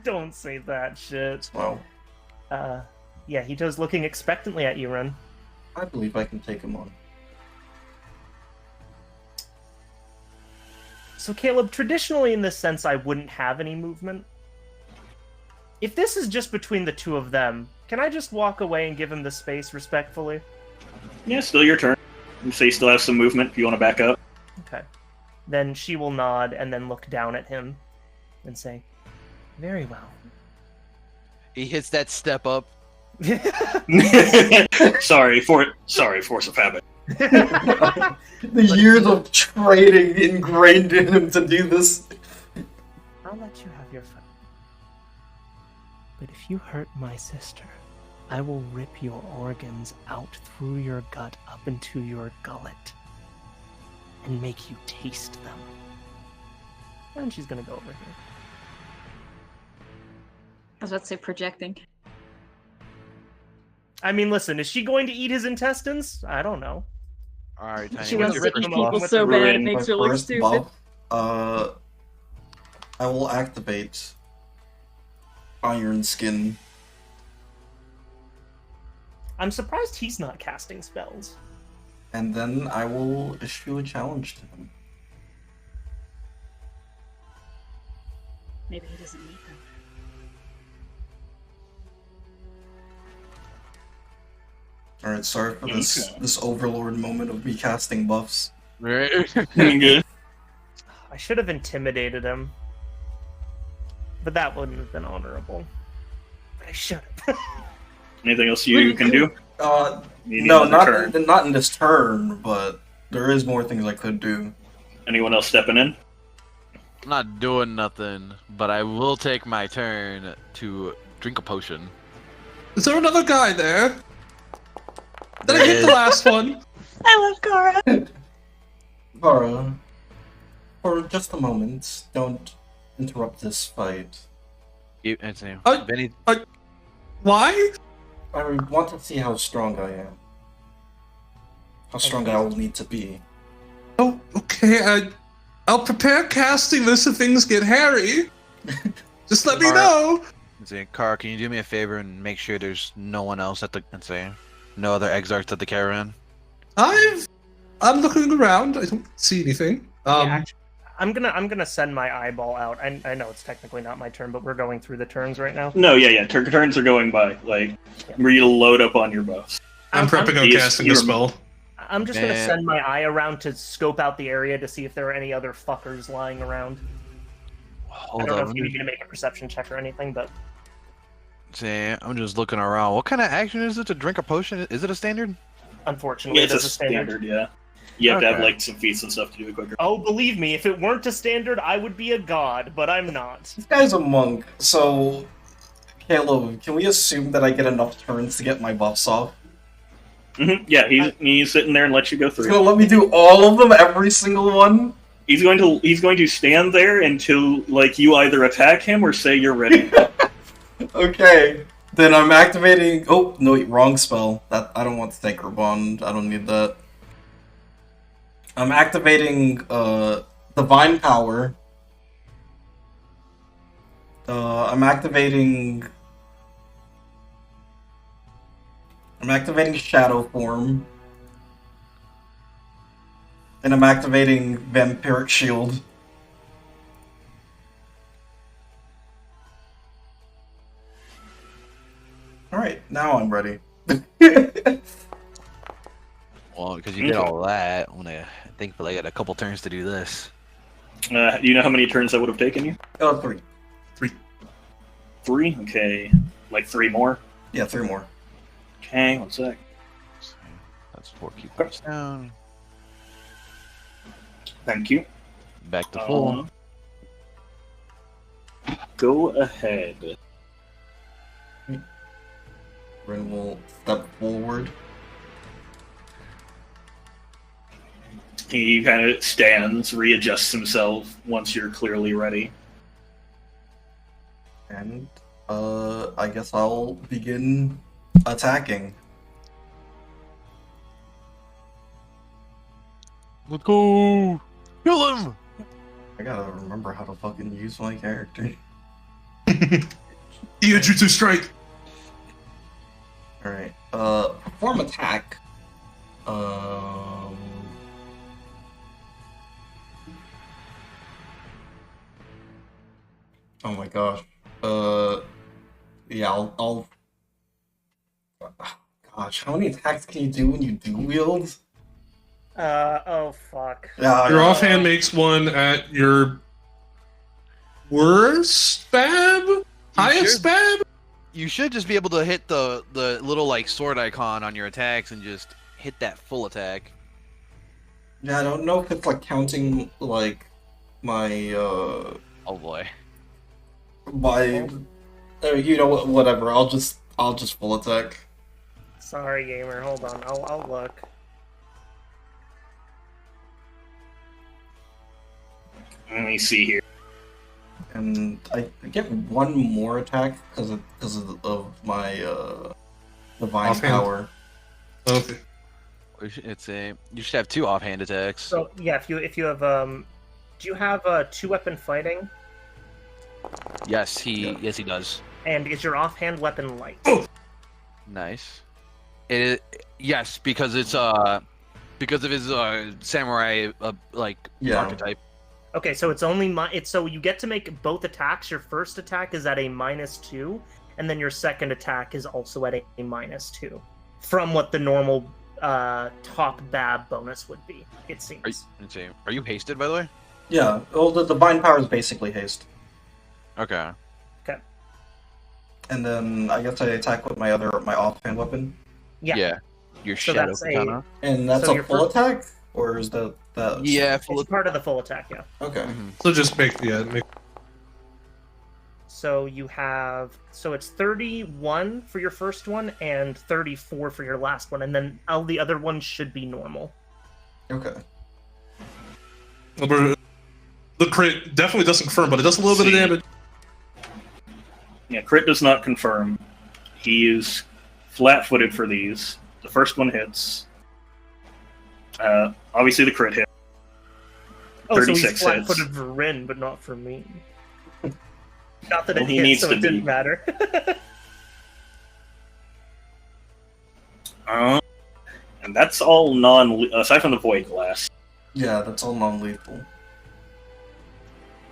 Don't say that shit. Well, Yeah, Hito's looking expectantly at you, Ren. I believe I can take him on. So Caleb, traditionally in this sense, I wouldn't have any movement. If this is just between the two of them, can I just walk away and give him the space respectfully? Yeah, still your turn. You say you still have some movement if you want to back up. Okay. Then she will nod and then look down at him and say, "Very well." He hits that step up. sorry, force of habit. The years of training ingrained in him to do this. I'll let you have your fun. But if you hurt my sister, I will rip your organs out through your gut up into your gullet and make you taste them. And she's gonna go over here. I was about to say projecting. I mean, listen, is she going to eat his intestines? I don't know. All right, Tiny. She what's wants your to first eat buff? people so bad it Ruin makes My her look first stupid. buff, I will activate Iron Skin. I'm surprised he's not casting spells. And then I will issue a challenge to him. Maybe he doesn't need them. Alright, sorry for this Okay. this overlord moment of me casting buffs. Right. Good. I should have intimidated him. But that wouldn't have been honorable. But I should have. Anything else you can do? You need No, another turn. not in this turn, but there is more things I could do. Anyone else stepping in? I'm not doing nothing, but I will take my turn to drink a potion. Is there another guy there? Did I hit the last one? I love Kara. Kara, for just a moment, don't interrupt this fight. You, Anthony. I- Benny, Why? I want to see how strong I am. How strong I will need to be. Oh, okay. I'll prepare casting this if things get hairy. Just let me know. Car, can you do me a favor and make sure there's no one else at the, no other exarchs at the caravan? I'm looking around. I don't see anything. Yeah, actually, I'm gonna send my eyeball out. I know it's technically not my turn, but we're going through the turns right now. No, yeah. Turns are going by. Like, ready to load up on your buffs. I'm prepping on Yes, casting a you're- spell. I'm just gonna Man. send my eye around to scope out the area to see if there are any other fuckers lying around. I Hold don't know on. if you need me to make a perception check or anything, but I'm just looking around. What kind of action is it to drink a potion? Is it a standard? unfortunately, Yeah, it it's is a standard. Yeah. You have to have Okay. like some feats and stuff to do it quicker. Oh, believe me, if it weren't a standard, I would be a god, but I'm not. This guy's a monk, so... Caleb, can we assume that I get enough turns to get my buffs off? Yeah, he's sitting there and lets you go He's through. gonna let me do all of them, every single one? He's going to stand there until like you either attack him or say you're ready. Okay. Then I'm activating... Oh, no, wait, wrong spell. That I don't want the Thinker Bond. I don't need that. I'm activating, Divine Power. I'm activating Shadow Form. And I'm activating Vampiric Shield. Now I'm ready. Well, because you did all that, I'm gonna think I got a couple turns to do this. Do you know how many turns that would have taken you? 3. 3? Okay. Like 3 more? Yeah, 3 more. Okay, 1 sec. That's 4 keyboards down. Thank you. Back to full. Go ahead. Rin will step forward. He kind of stands, readjusts himself once you're clearly ready. And, I guess I'll begin attacking. Let's go! Kill him! I gotta remember how to fucking use my character. Iajutsu strike. Alright, perform attack. Oh my gosh. Yeah, I'll... Gosh, how many attacks can you do when you do wield? Oh fuck. Yeah, Your offhand makes one at your worst stab? Highest stab? You should just be able to hit the little like sword icon on your attacks and just hit that full attack. Yeah, I don't know if it's like counting like my Oh boy. my you know what, whatever. I'll just full attack. Sorry, gamer. Hold on. I'll look. Let me see here. And I get one more attack because of my divine Offhand. power. Okay. You should have 2 offhand attacks. So yeah, if you have do you have 2-weapon fighting? Yes, he does. And is your offhand weapon light? Nice. Yes, because it's because of his samurai archetype. Okay, so it's only so you get to make both attacks. Your first attack is at a -2, and then your second attack is also at a -2, from what the normal top bab bonus would be. It seems. Are you hasted, by the way? Yeah, well, the divine power is basically haste. Okay. Okay. And then I guess I attack with my offhand weapon. Yeah. Your So shadow that's katana. And that's So a your full first- attack, or is that? Yeah, It's part of the full attack. Yeah. Okay. So just make So you have it's 31 for your first one and 34 for your last one, and then all the other ones should be normal. Okay. the crit definitely doesn't confirm, but it does a little bit of damage. Yeah, crit does not confirm. He is flat-footed for these. The first one hits. Obviously, the crit hit. Oh, so he's 36 hits. flat-footed for Rin, but not for me. Not that Well, it he hit, needs so to it didn't be. matter. And that's all aside from the Void Glass. Yeah, that's all non-lethal.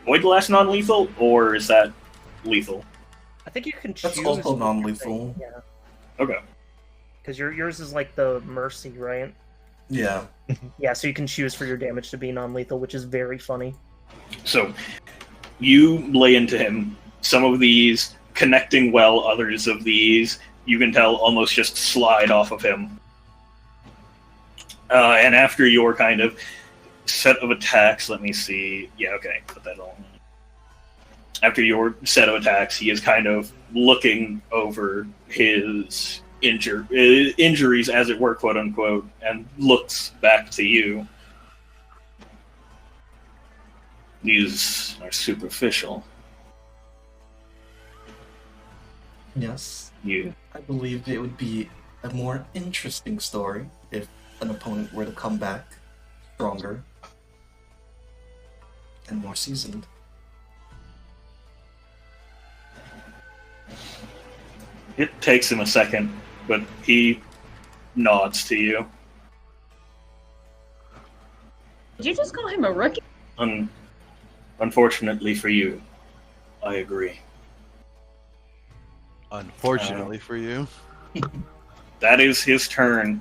Void Glass non-lethal, or is that lethal? I think you can choose. That's also what you're non-lethal. saying, Yeah, Okay. because yours is like the mercy, right? Yeah. Yeah, so you can choose for your damage to be non-lethal, which is very funny. So, you lay into him. Some of these connecting well, others of these, you can tell, almost just slide off of him. And after your kind of set of attacks, let me see. Yeah, okay, put that on. After your set of attacks, he is kind of looking over his injuries, as it were, quote unquote, and looks back to you. These are superficial. Yes. You I believe it would be a more interesting story if an opponent were to come back stronger and more seasoned. It takes him a second, but he nods to you. Did you just call him a rookie? Unfortunately for you, I agree. Unfortunately for you. That is his turn.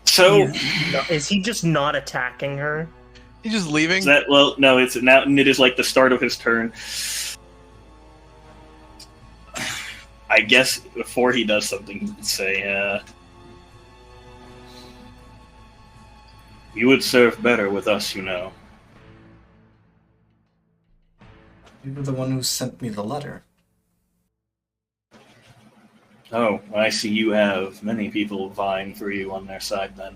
So Is he just not attacking her? He's just leaving. no, it's now. It is like the start of his turn. I guess before he does something, he can say, "You would serve better with us, you know." You were the one who sent me the letter. Oh, I see you have many people vying for you on their side, then.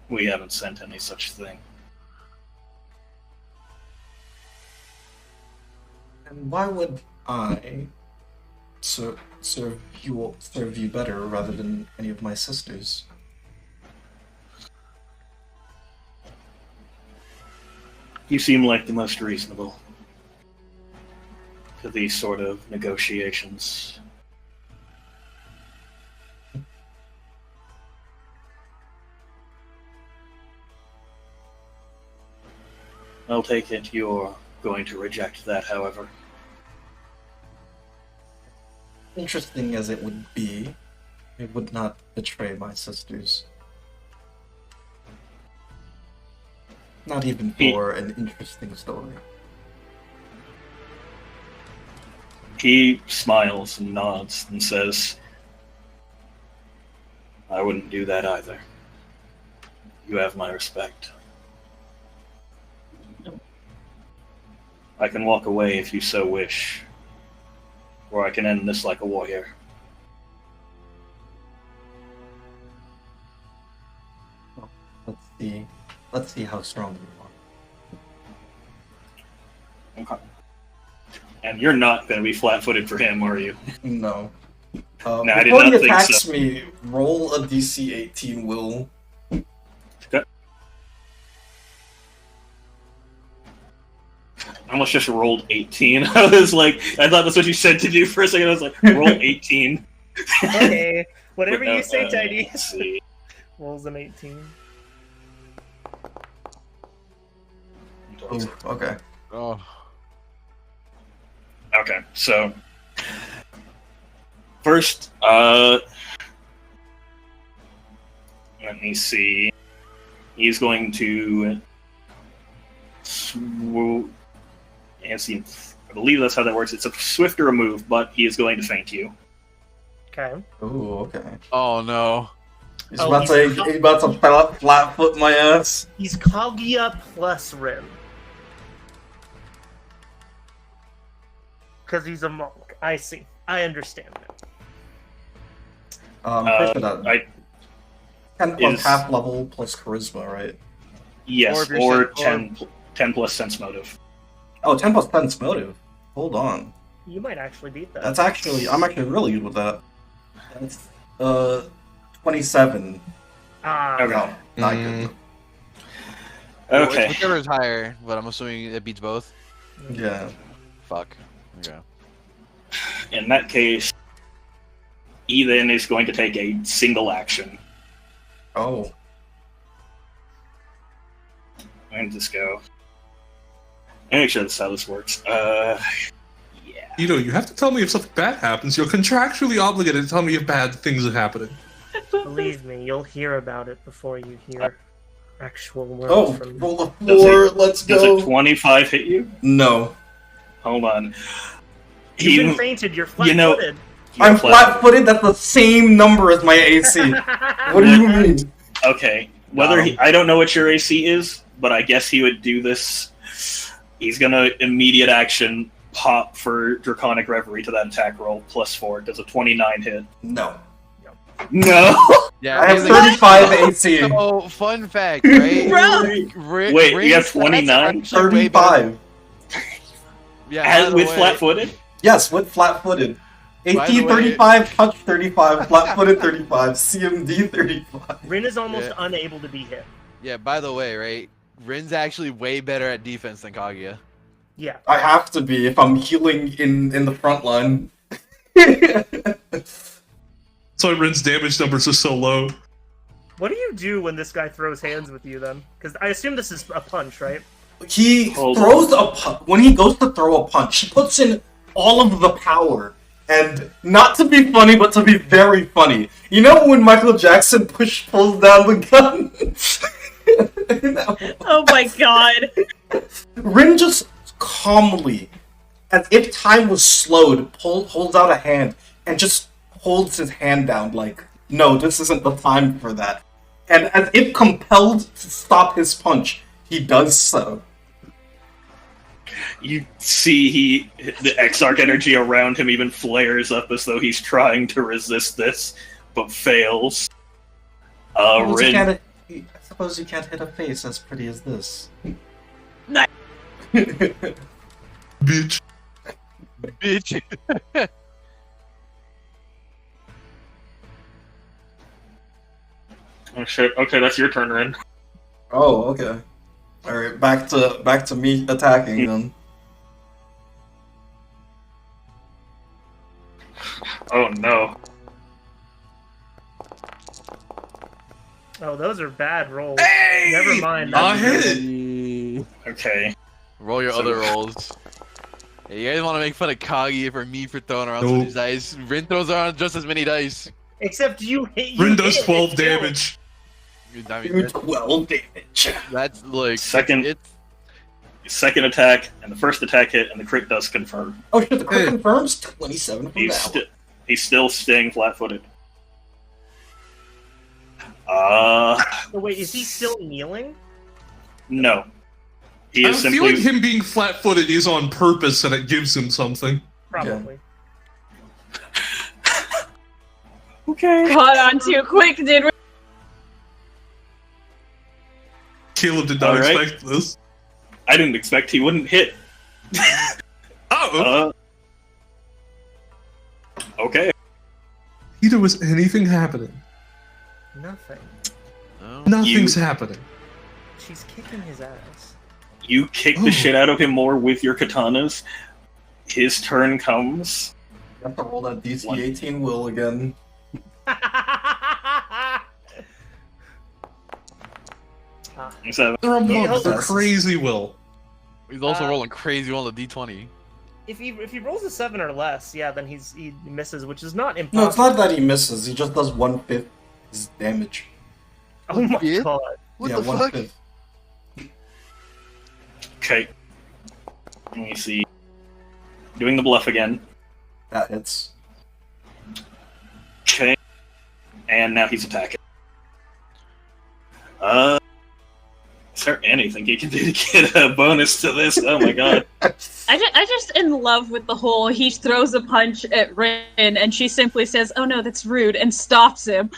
We haven't sent any such thing. And why would I serve you better rather than any of my sisters? You seem like the most reasonable to these sort of negotiations. I'll take it you're going to reject that, however. Interesting as it would be, it would not betray my sisters. Not even for an interesting story. He smiles and nods and says, I wouldn't do that either. You have my respect. I can walk away if you so wish, or I can end this like a warrior. Well, let's see how strong you are. Okay. And you're not going to be flat-footed for him, are you? No. No, I did before not he think attacks so. me, roll a DC 18 will. I almost just rolled 18. I was like, I thought that's what you said to do for a second. I was like, roll 18. Okay, whatever you say, let's Tiny. see. Rolls an 18. Ooh, okay. Oh. Okay, so first, let me see. He's going to swoop. I believe that's how that works. It's a swifter move, but he is going to feint you. Okay. Ooh, okay. Oh no. He's Oh, about to flat foot my ass. He's Kaguya plus Rim. Because he's a monk. I see. I understand now. Pretty sure that 10 plus is- half level plus charisma, right? Yes, Or if you're or saying- 10 plus sense motive. Oh, 10 plus 10's motive. Hold on. You might actually beat that. I'm actually really good with that. That's 27. Ah, Okay. No, not good. Okay. Whichever is higher, but I'm assuming it beats both. Yeah. Fuck. Okay. In that case, he then is going to take a single action. Oh. Where did this go? Let me make sure that's how this works. Yeah. You know, you have to tell me if something bad happens. You're contractually obligated to tell me if bad things are happening. believe me, you'll hear about it before you hear actual words Oh, from me. roll a 4, let's Does go. a 25 hit you? No. Hold on. You've been fainted, you're you know- flat-footed. I'm flat-footed, that's the same number as my AC. What do you mean? Okay. Whether I don't know what your AC is, but I guess he would do this. He's gonna immediate action pop for Draconic Reverie to that attack roll +4. Does a 29 hit? No. No. Yeah, I have he's like- 35 AC. So, fun fact, right? Bro! Wait, you have 29? 35. Yeah, by the With way- flat-footed? Yes, with flat-footed. By the AC way- 35, touch 35, flat-footed 35, CMD 35. Rin is almost Yeah. unable to be hit. Yeah, by the way, right? Rin's actually way better at defense than Kaguya. Yeah. I have to be if I'm healing in the front line. So Rin's damage numbers are so low. What do you do when this guy throws hands with you then? Because I assume this is a punch, right? He Hold throws a punch. When he goes to throw a punch, he puts in all of the power And not to be funny, but to be very funny. You know when Michael Jackson pulls down the gun? Oh my god. Rin just calmly, as if time was slowed, holds out a hand and just holds his hand down like, no, this isn't the time for that. And as if compelled to stop his punch, he does so. You see the Exarch energy around him even flares up as though he's trying to resist this, but fails. Rin... I suppose you can't hit a face as pretty as this. Nice. Bitch. Bitch. Oh shit, okay, that's your turn, Rin. Oh, okay. Alright, back to me attacking then. Oh no. Oh, those are bad rolls. Hey! Never mind. I that's hit good. it! Okay. Roll your So- other rolls. Hey, you guys want to make fun of Kagi for me for throwing around so Nope. many dice? Rin throws around just as many dice. Except you hit. Rin does 12 damage. damage. I mean, Do 12 damage. that's like Second- It's Second attack, and the first attack hit, and the crit does confirm. Oh shit, the crit Hey. confirms 27 from He's still staying flat-footed. So wait, is he still kneeling? No. He I is feel simply... like him being flat-footed is on purpose and it gives him something. Probably. Okay. Caught on too quick, dude. Caleb did not Alright. expect this. I didn't expect he wouldn't hit. Oh! Okay. Either was anything happening. Nothing. oh. Nothing's happening. She's kicking his ass. You kick Oh. the shit out of him more with your katanas. His turn comes. You have to roll that DC 18 will again. So, They're a monk, hold they're on. crazy will. He's also Uh, rolling crazy on the d20. if he rolls a 7 or less, yeah, then he misses, which is not No, impossible. it's not that he misses, he just does 1/5 his damage. Oh my Yeah. god. What yeah, the fuck? 1/5. okay. Let me see. Doing the bluff again. That hits. Okay. And now he's attacking. Is there anything he can do to get a bonus to this? Oh my god. I just in love with the whole he throws a punch at Rin and she simply says, "Oh no, that's rude," and stops him.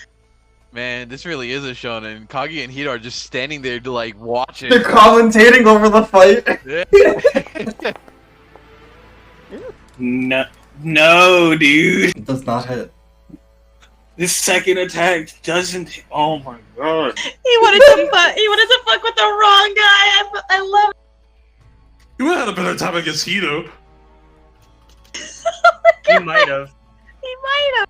Man, this really is a shonen. Kagi and Hito are just standing there to like watch They're it. commentating over the fight. No, dude. It does not hit. This second attack doesn't. Oh my god. He wanted to fuck with the wrong guy. I love You would have had a better time against Hito. He might have. He might have.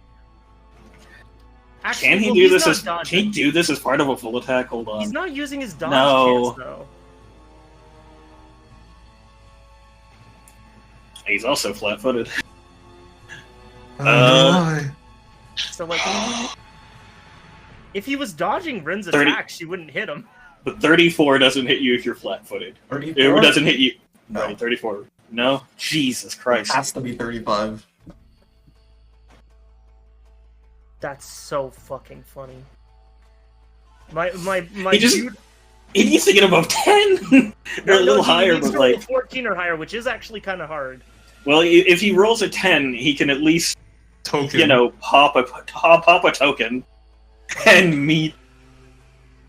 Actually, Can he well, do he's this not as? dodging. Can he do this as part of a full attack? Hold on. He's not using his dodge No. chance though. He's also flat-footed. Why? So like, if he was dodging Rin's 30. attack, she wouldn't hit him. But 34 doesn't hit you if you're flat-footed. 34? It doesn't hit you. No. Right, 34. No? Jesus Christ. It has to be 35. That's so fucking funny. My He just- dude. He needs to get above 10! Or a little higher, needs but to roll like... 14 or higher, which is actually kind of hard. Well, if he rolls a 10, he can at least, Token. you know, pop a token and meet.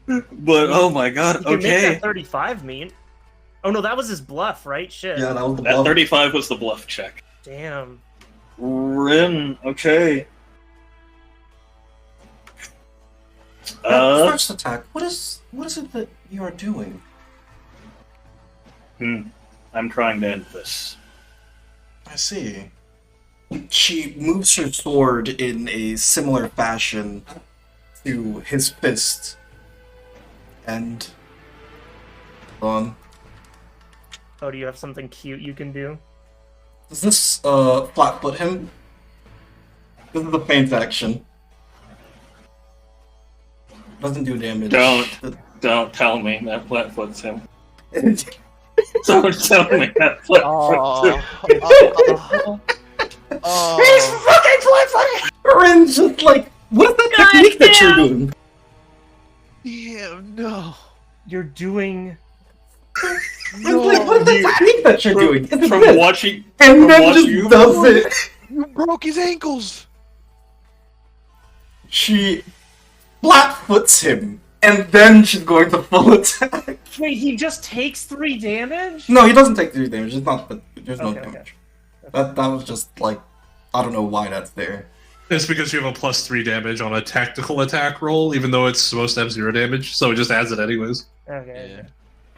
But, oh my god, He can make okay. that 35 mean. Oh no, that was his bluff, right? Shit. Yeah, that was the That bluff. 35 was the bluff check. Damn. Rin, okay. First attack. What is it that you are doing? I'm trying to end this. I see. She moves her sword in a similar fashion to his fist. And on. Oh, do you have something cute you can do? Does this flatfoot him? This is a feint action. Doesn't do damage. Don't tell me that flat-foots him. Don't tell me that flat-foots him. He's fucking flat-footed! Rin's just like, what's that technique that you're doing? Damn, no. You're doing. Rin's like, what's that technique that you're doing? It's From this. watching, And from then watching just you does it. You broke his ankles. She flat-foots him, and then she's going to full attack. Wait, he just takes 3 damage? No, he doesn't take 3 damage. It's not. There's no Okay, damage. That was just like, I don't know why that's there. It's because you have a +3 damage on a tactical attack roll, even though it's supposed to have 0 damage, so it just adds it anyways. Okay.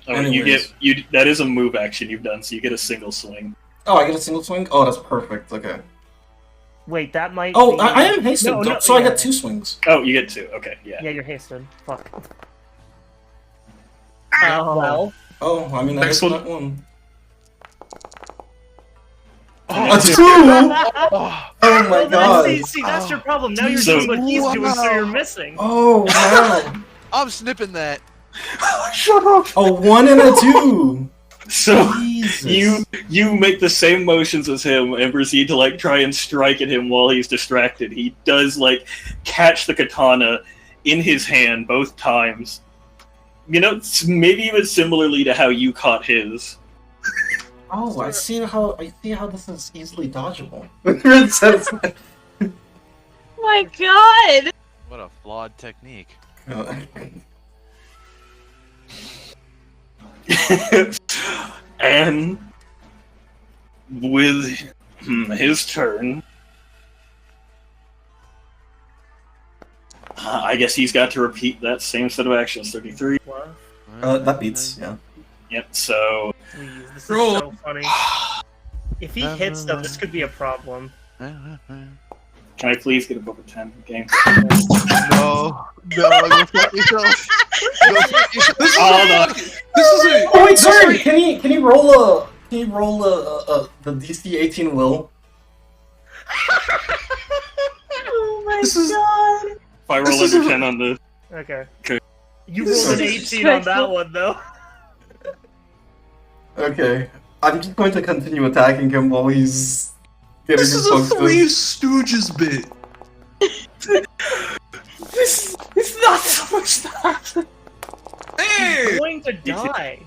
Oh, Anyways. that is a move action you've done, so you get a single swing. Oh, I get a single swing? Oh, that's perfect. Okay. Wait, that might. Oh, be... I am hasted, No, so I yeah. get 2 swings. Oh, you get 2. Okay, yeah. Yeah, you're hasted. Fuck. Oh, I mean, Next that's one. not one. Oh, A 2! Oh, Oh my god. See, that's your problem. Now you're So- doing what he's doing, so you're missing. Oh, wow. I'm snipping that. Shut up! A 1 and a 2! So Jesus. you make the same motions as him and proceed to like try and strike at him while he's distracted. He does like catch the katana in his hand both times. You know, maybe even similarly to how you caught his. Oh, I see how this is easily dodgeable. Rin says that. My God! What a flawed technique. And with his turn, I guess he's got to repeat that same set of actions. 33. That beats, yeah. Yep. So Please, this is Roll. so funny. If he hits them, this could be a problem. can I please get above a 10 game? No, go fuck yourself. Go fuck yourself. Hold on. This is a Oh wait, sorry. Can you roll the DC 18 will? Oh my This is- God! If I roll This is under a- 10 on the Okay. Okay. You This rolled an is 18 on that one, though. Okay. I'm just going to continue attacking him while he's getting This his is a bugs Three done. Stooges bit. This is not supposed to happen. Hey, He's going to die.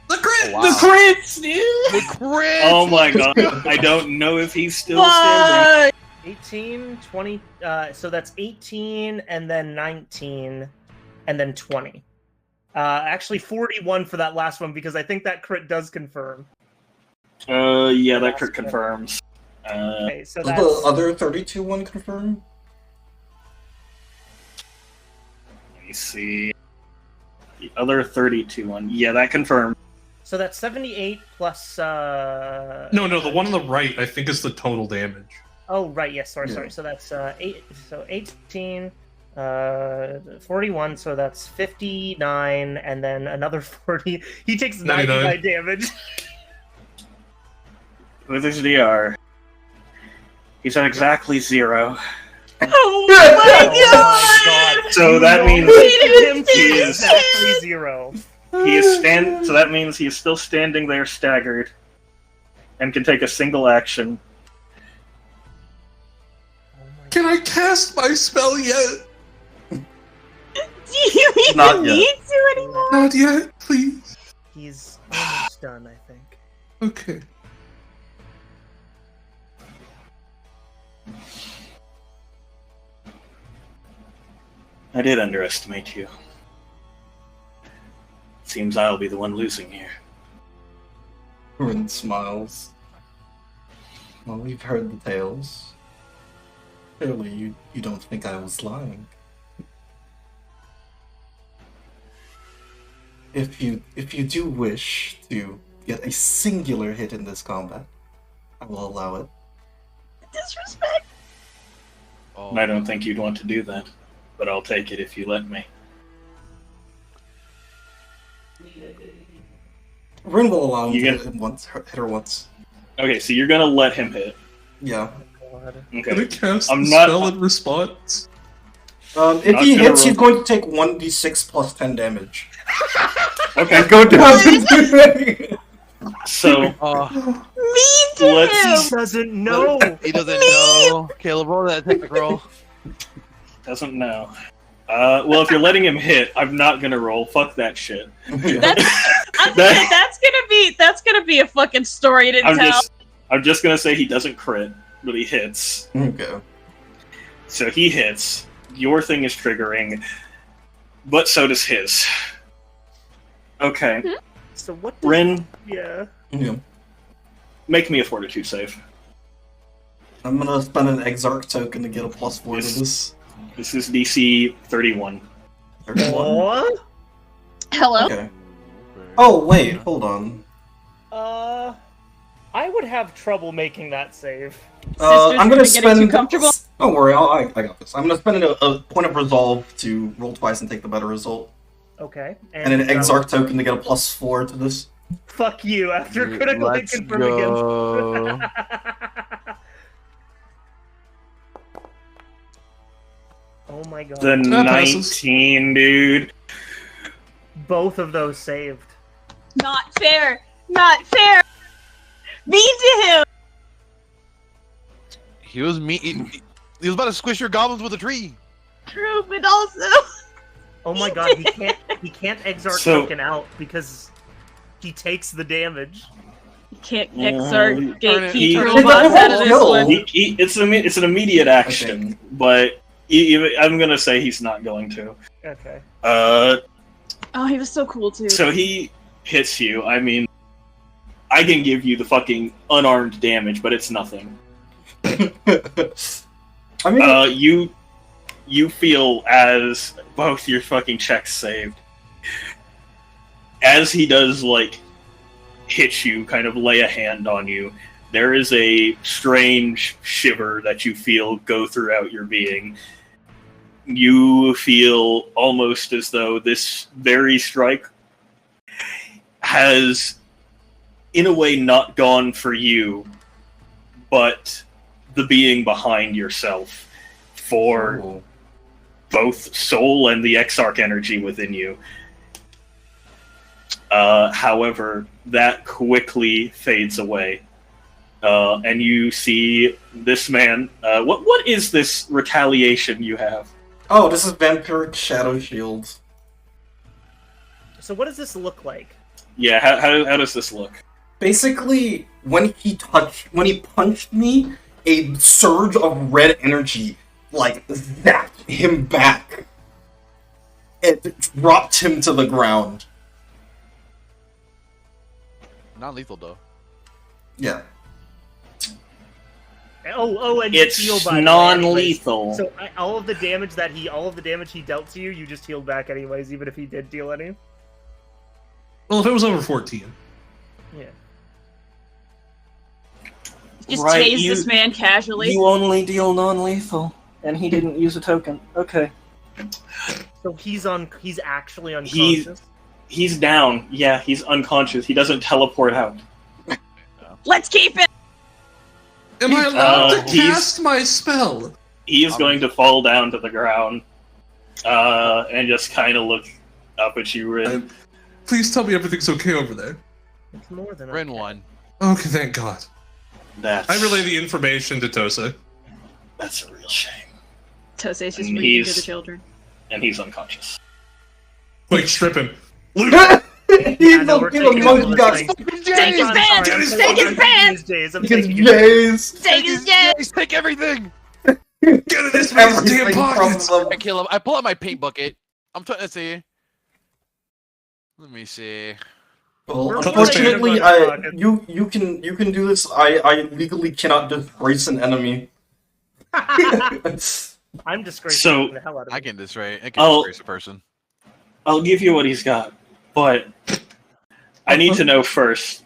the crit, Oh, wow. the crits, dude. The crit. Oh my god! I don't know if he's still standing. Fuck! 18, 20, so that's 18, and then 19, and then 20. Actually 41 for that last one, because I think that crit does confirm. Yeah, that crit confirms. Okay, so Does that's... the other 32 one confirm? Let me see. The other 32 one. Yeah, that confirms. So that's 78 plus... No, the one on the right, I think, is the total damage. Oh, right, yes, sorry. Yeah. So that's 18, 41, so that's 59, and then another 40. He takes 99 damage. With his DR, he's at exactly 0. Oh my Oh my god! So that means him to he is- exactly 0. he is So that means he is still standing there, staggered, and can take a single action. Can I cast my spell yet? Do you even Not yet. need to anymore? Not yet, please. He's almost done, I think. Okay. I did underestimate you. Seems I'll be the one losing here. Rin smiles. Well, we've heard the tales. Clearly, you don't think I was lying. If you do wish to get a singular hit in this combat, I will allow it. Disrespect. Oh. I don't think you'd want to do that, but I'll take it if you let me. Rin will allow him You to get- hit her once. Okay, so you're gonna let him hit. Yeah. Can I Okay. cast I'm the not- spell in response? If Not he gonna hits, roll. he's going to take 1d6 plus 10 damage. Okay. And go down to So Mean to Let's- him! Doesn't know. He doesn't know. Caleb, roll that technical roll. doesn't know. Well, if you're letting him hit, I'm not gonna roll. Fuck that shit. I'm thinking that's gonna be a fucking story to tell. I'm just gonna say he doesn't crit, but he hits. Okay. So he hits. Your thing is triggering, but so does his. Okay, So what? Does, Rin, yeah. Yeah. make me a fortitude save. I'm gonna spend an Exarch token to get a +4 to Yes. this. This is DC 31. 31. What? Hello? Okay. Oh, wait, hold on. I would have trouble making that save. Sisters I'm gonna getting too spend. comfortable? Don't worry, I got this. I'm gonna spend a point of resolve to roll twice and take the better result, Okay. and an Exarch token to get a +4 to this. Fuck you after critical hit Let's confirm go. against. Oh my god. The That passes. 19, dude. Both of those saved. Not fair! Not fair! Mean to him! He was me. He was about to squish your goblins with a tree. True, but also Oh my god, he can't Exarch So- token out because he takes the damage. you can't Yeah, exert he- gatekeep he- robots out of this No. one. It's an immediate action, but I'm gonna say he's not going to. Okay. Oh, he was so cool too. So he hits you. I mean, I can give you the fucking unarmed damage, but it's nothing. I mean, You feel as both your fucking checks saved. As he does, like, hit you, kind of lay a hand on you, there is a strange shiver that you feel go throughout your being. You feel almost as though this very strike has, in a way, not gone for you, but the being behind yourself, for both soul and the Exarch energy within you. However, that quickly fades away. And you see this man. What is this retaliation you have? oh, this is Vampiric Shadow Shield. So what does this look like? Yeah, how does this look? Basically, when he punched me, a surge of red energy, like, zapped him back. It dropped him to the ground. Non-lethal though. Yeah. Oh, and It's you heal by non-lethal. So all of the damage he dealt to you, you just healed back anyways, even if he did deal any. Well, if it was over 14. Yeah. Just Right, tase this man casually. You only deal non-lethal, and he didn't use a token. Okay. So he's actually unconscious. He's down. Yeah, he's unconscious. He doesn't teleport out. Let's keep it! Am I allowed to he's- cast my spell? He is going to fall down to the ground, and just kind of look up at you, Rin. Please tell me everything's okay over there. It's more than Ren okay. won. Okay, thank God. That's I relay the information to Tosa. That's a real shame. Tose's just And reading to he's- the children. And he's unconscious. Quick, strip him. He's I a know we're little taking monkey all the guy. things. Take his I'm pants! sorry, I'm Take taking his pants! these days. I'm Because taking it. Jays. Take his jet! Guys, take everything. Get in this man's damn Everything pockets! from I kill him. I pull out my paint bucket. I'm trying to see. Let me see. Well, We're unfortunately, playing you can do this. I legally cannot disgrace an enemy. I'm disgraced. So- the hell out of I it. can disgrace. I I'll- can disgrace a person. I'll give you what he's got, but I need to know first.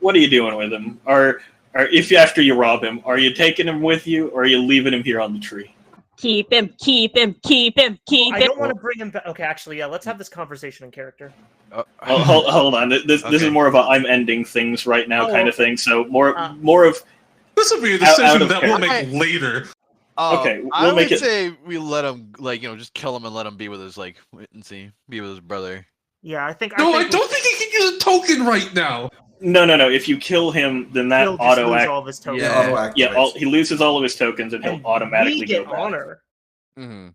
What are you doing with him? Or if after you rob him, are you taking him with you, or are you leaving him here on the tree? Keep him, keep him, keep him, keep I him. don't want to bring him back. Okay, actually, yeah. Let's have this conversation in character. Hold on. This Okay. is more of a I'm ending things right now kind Oh, of thing. So more Uh, of This would be a Out decision of that we'll character. make later. Okay, I we'll make would it- say we let him, like, just kill him and let him be with his, like, wait and see, be with his brother. Yeah, I think. No, I think don't think he can use a token right now. No. If you kill him, then that he'll just lose auto all of his tokens. Yeah. Auto activates. Yeah, he loses all of his tokens, and he'll And automatically we get go back. honor. Mm-hmm.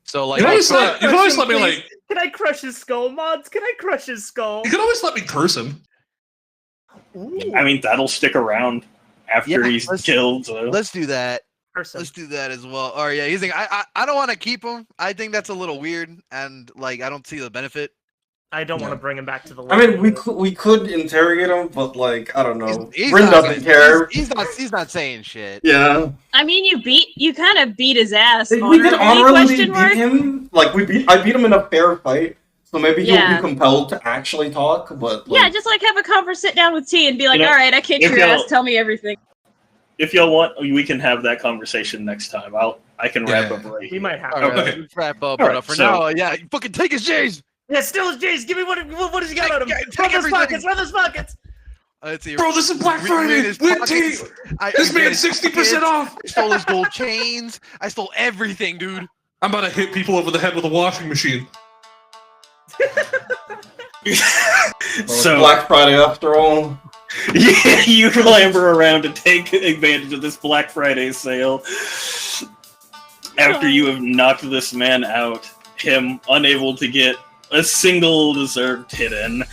So, like, You can always Can I let, you can crush always him, let me please? like. Can I crush his skull, mods? Can I crush his skull? You can always let me curse him. Ooh. I mean, that'll stick around after Yeah, he's killed. So. let's do that. Curse him. Let's do that as well. Or yeah, he's like, I don't want to keep him. I think that's a little weird, and like, I don't see the benefit. I don't want to Yeah. bring him back to the. I mean, level. we could interrogate him, but like I don't know. He's Rin not- doesn't care. He's not saying shit. Yeah, I mean, you kind of beat his ass. we did honorably, honorably question mark? beat him. Like I beat him in a fair fight, so maybe he'll Yeah. be compelled to actually talk. But like, Yeah, just like have a sit down with T and be like, You know, all right, I kicked if your y'all- ass. Tell me everything. If y'all want, we can have that conversation next time. I can wrap Yeah. up right We here. might have. All to. right, Okay. let's wrap up. All But right, for so- now, yeah, you fucking take his J's. Yeah, still his Jays. Give me what does he got on him? Take Run those everything. pockets. Run those pockets. Let's see. Bro, this is Black Read Friday. his Win pockets. team. I This read man's his 60% pockets. off. I stole his gold chains. I stole everything, dude. I'm about to hit people over the head with a washing machine. well, it's So Black Friday after all. yeah, you clamber around to take advantage of this Black Friday sale. After you have knocked this man out, him unable to get a single deserved hit in,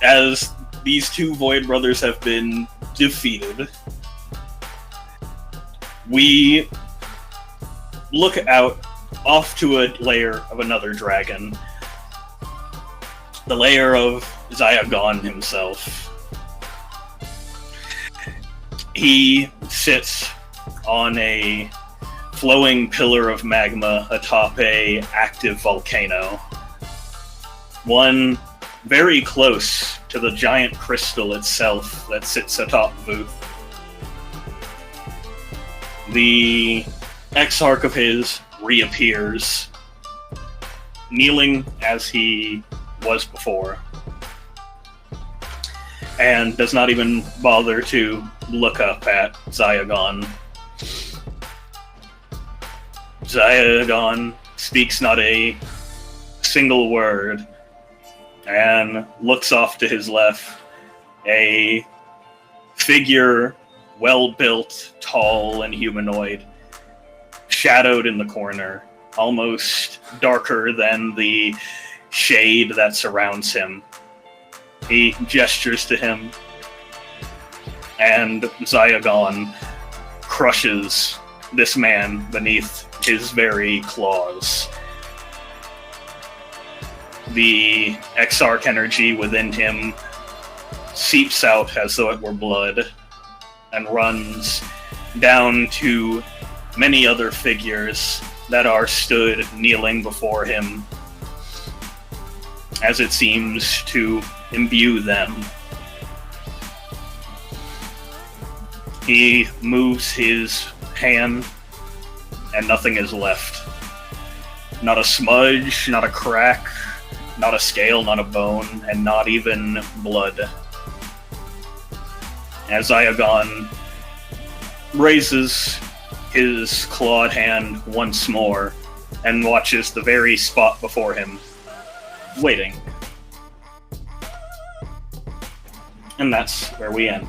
as these two Void Brothers have been defeated. We look out off to a lair of another dragon. The lair of Zygon himself. He sits on a flowing pillar of magma atop a active volcano. One very close to the giant crystal itself that sits atop Vuth. The exarch of his reappears, kneeling as he was before, and does not even bother to look up at Zygon. Zygon speaks not a single word and looks off to his left. A figure, well-built, tall, and humanoid, shadowed in the corner, almost darker than the shade that surrounds him. He gestures to him, and Zygon crushes this man beneath his very claws. The exarch energy within him seeps out as though it were blood and runs down to many other figures that are stood kneeling before him, as it seems to imbue them. He moves his hand, and nothing is left. Not a smudge, not a crack, not a scale, not a bone, and not even blood. As Zygon raises his clawed hand once more and watches the very spot before him, waiting. And that's where we end.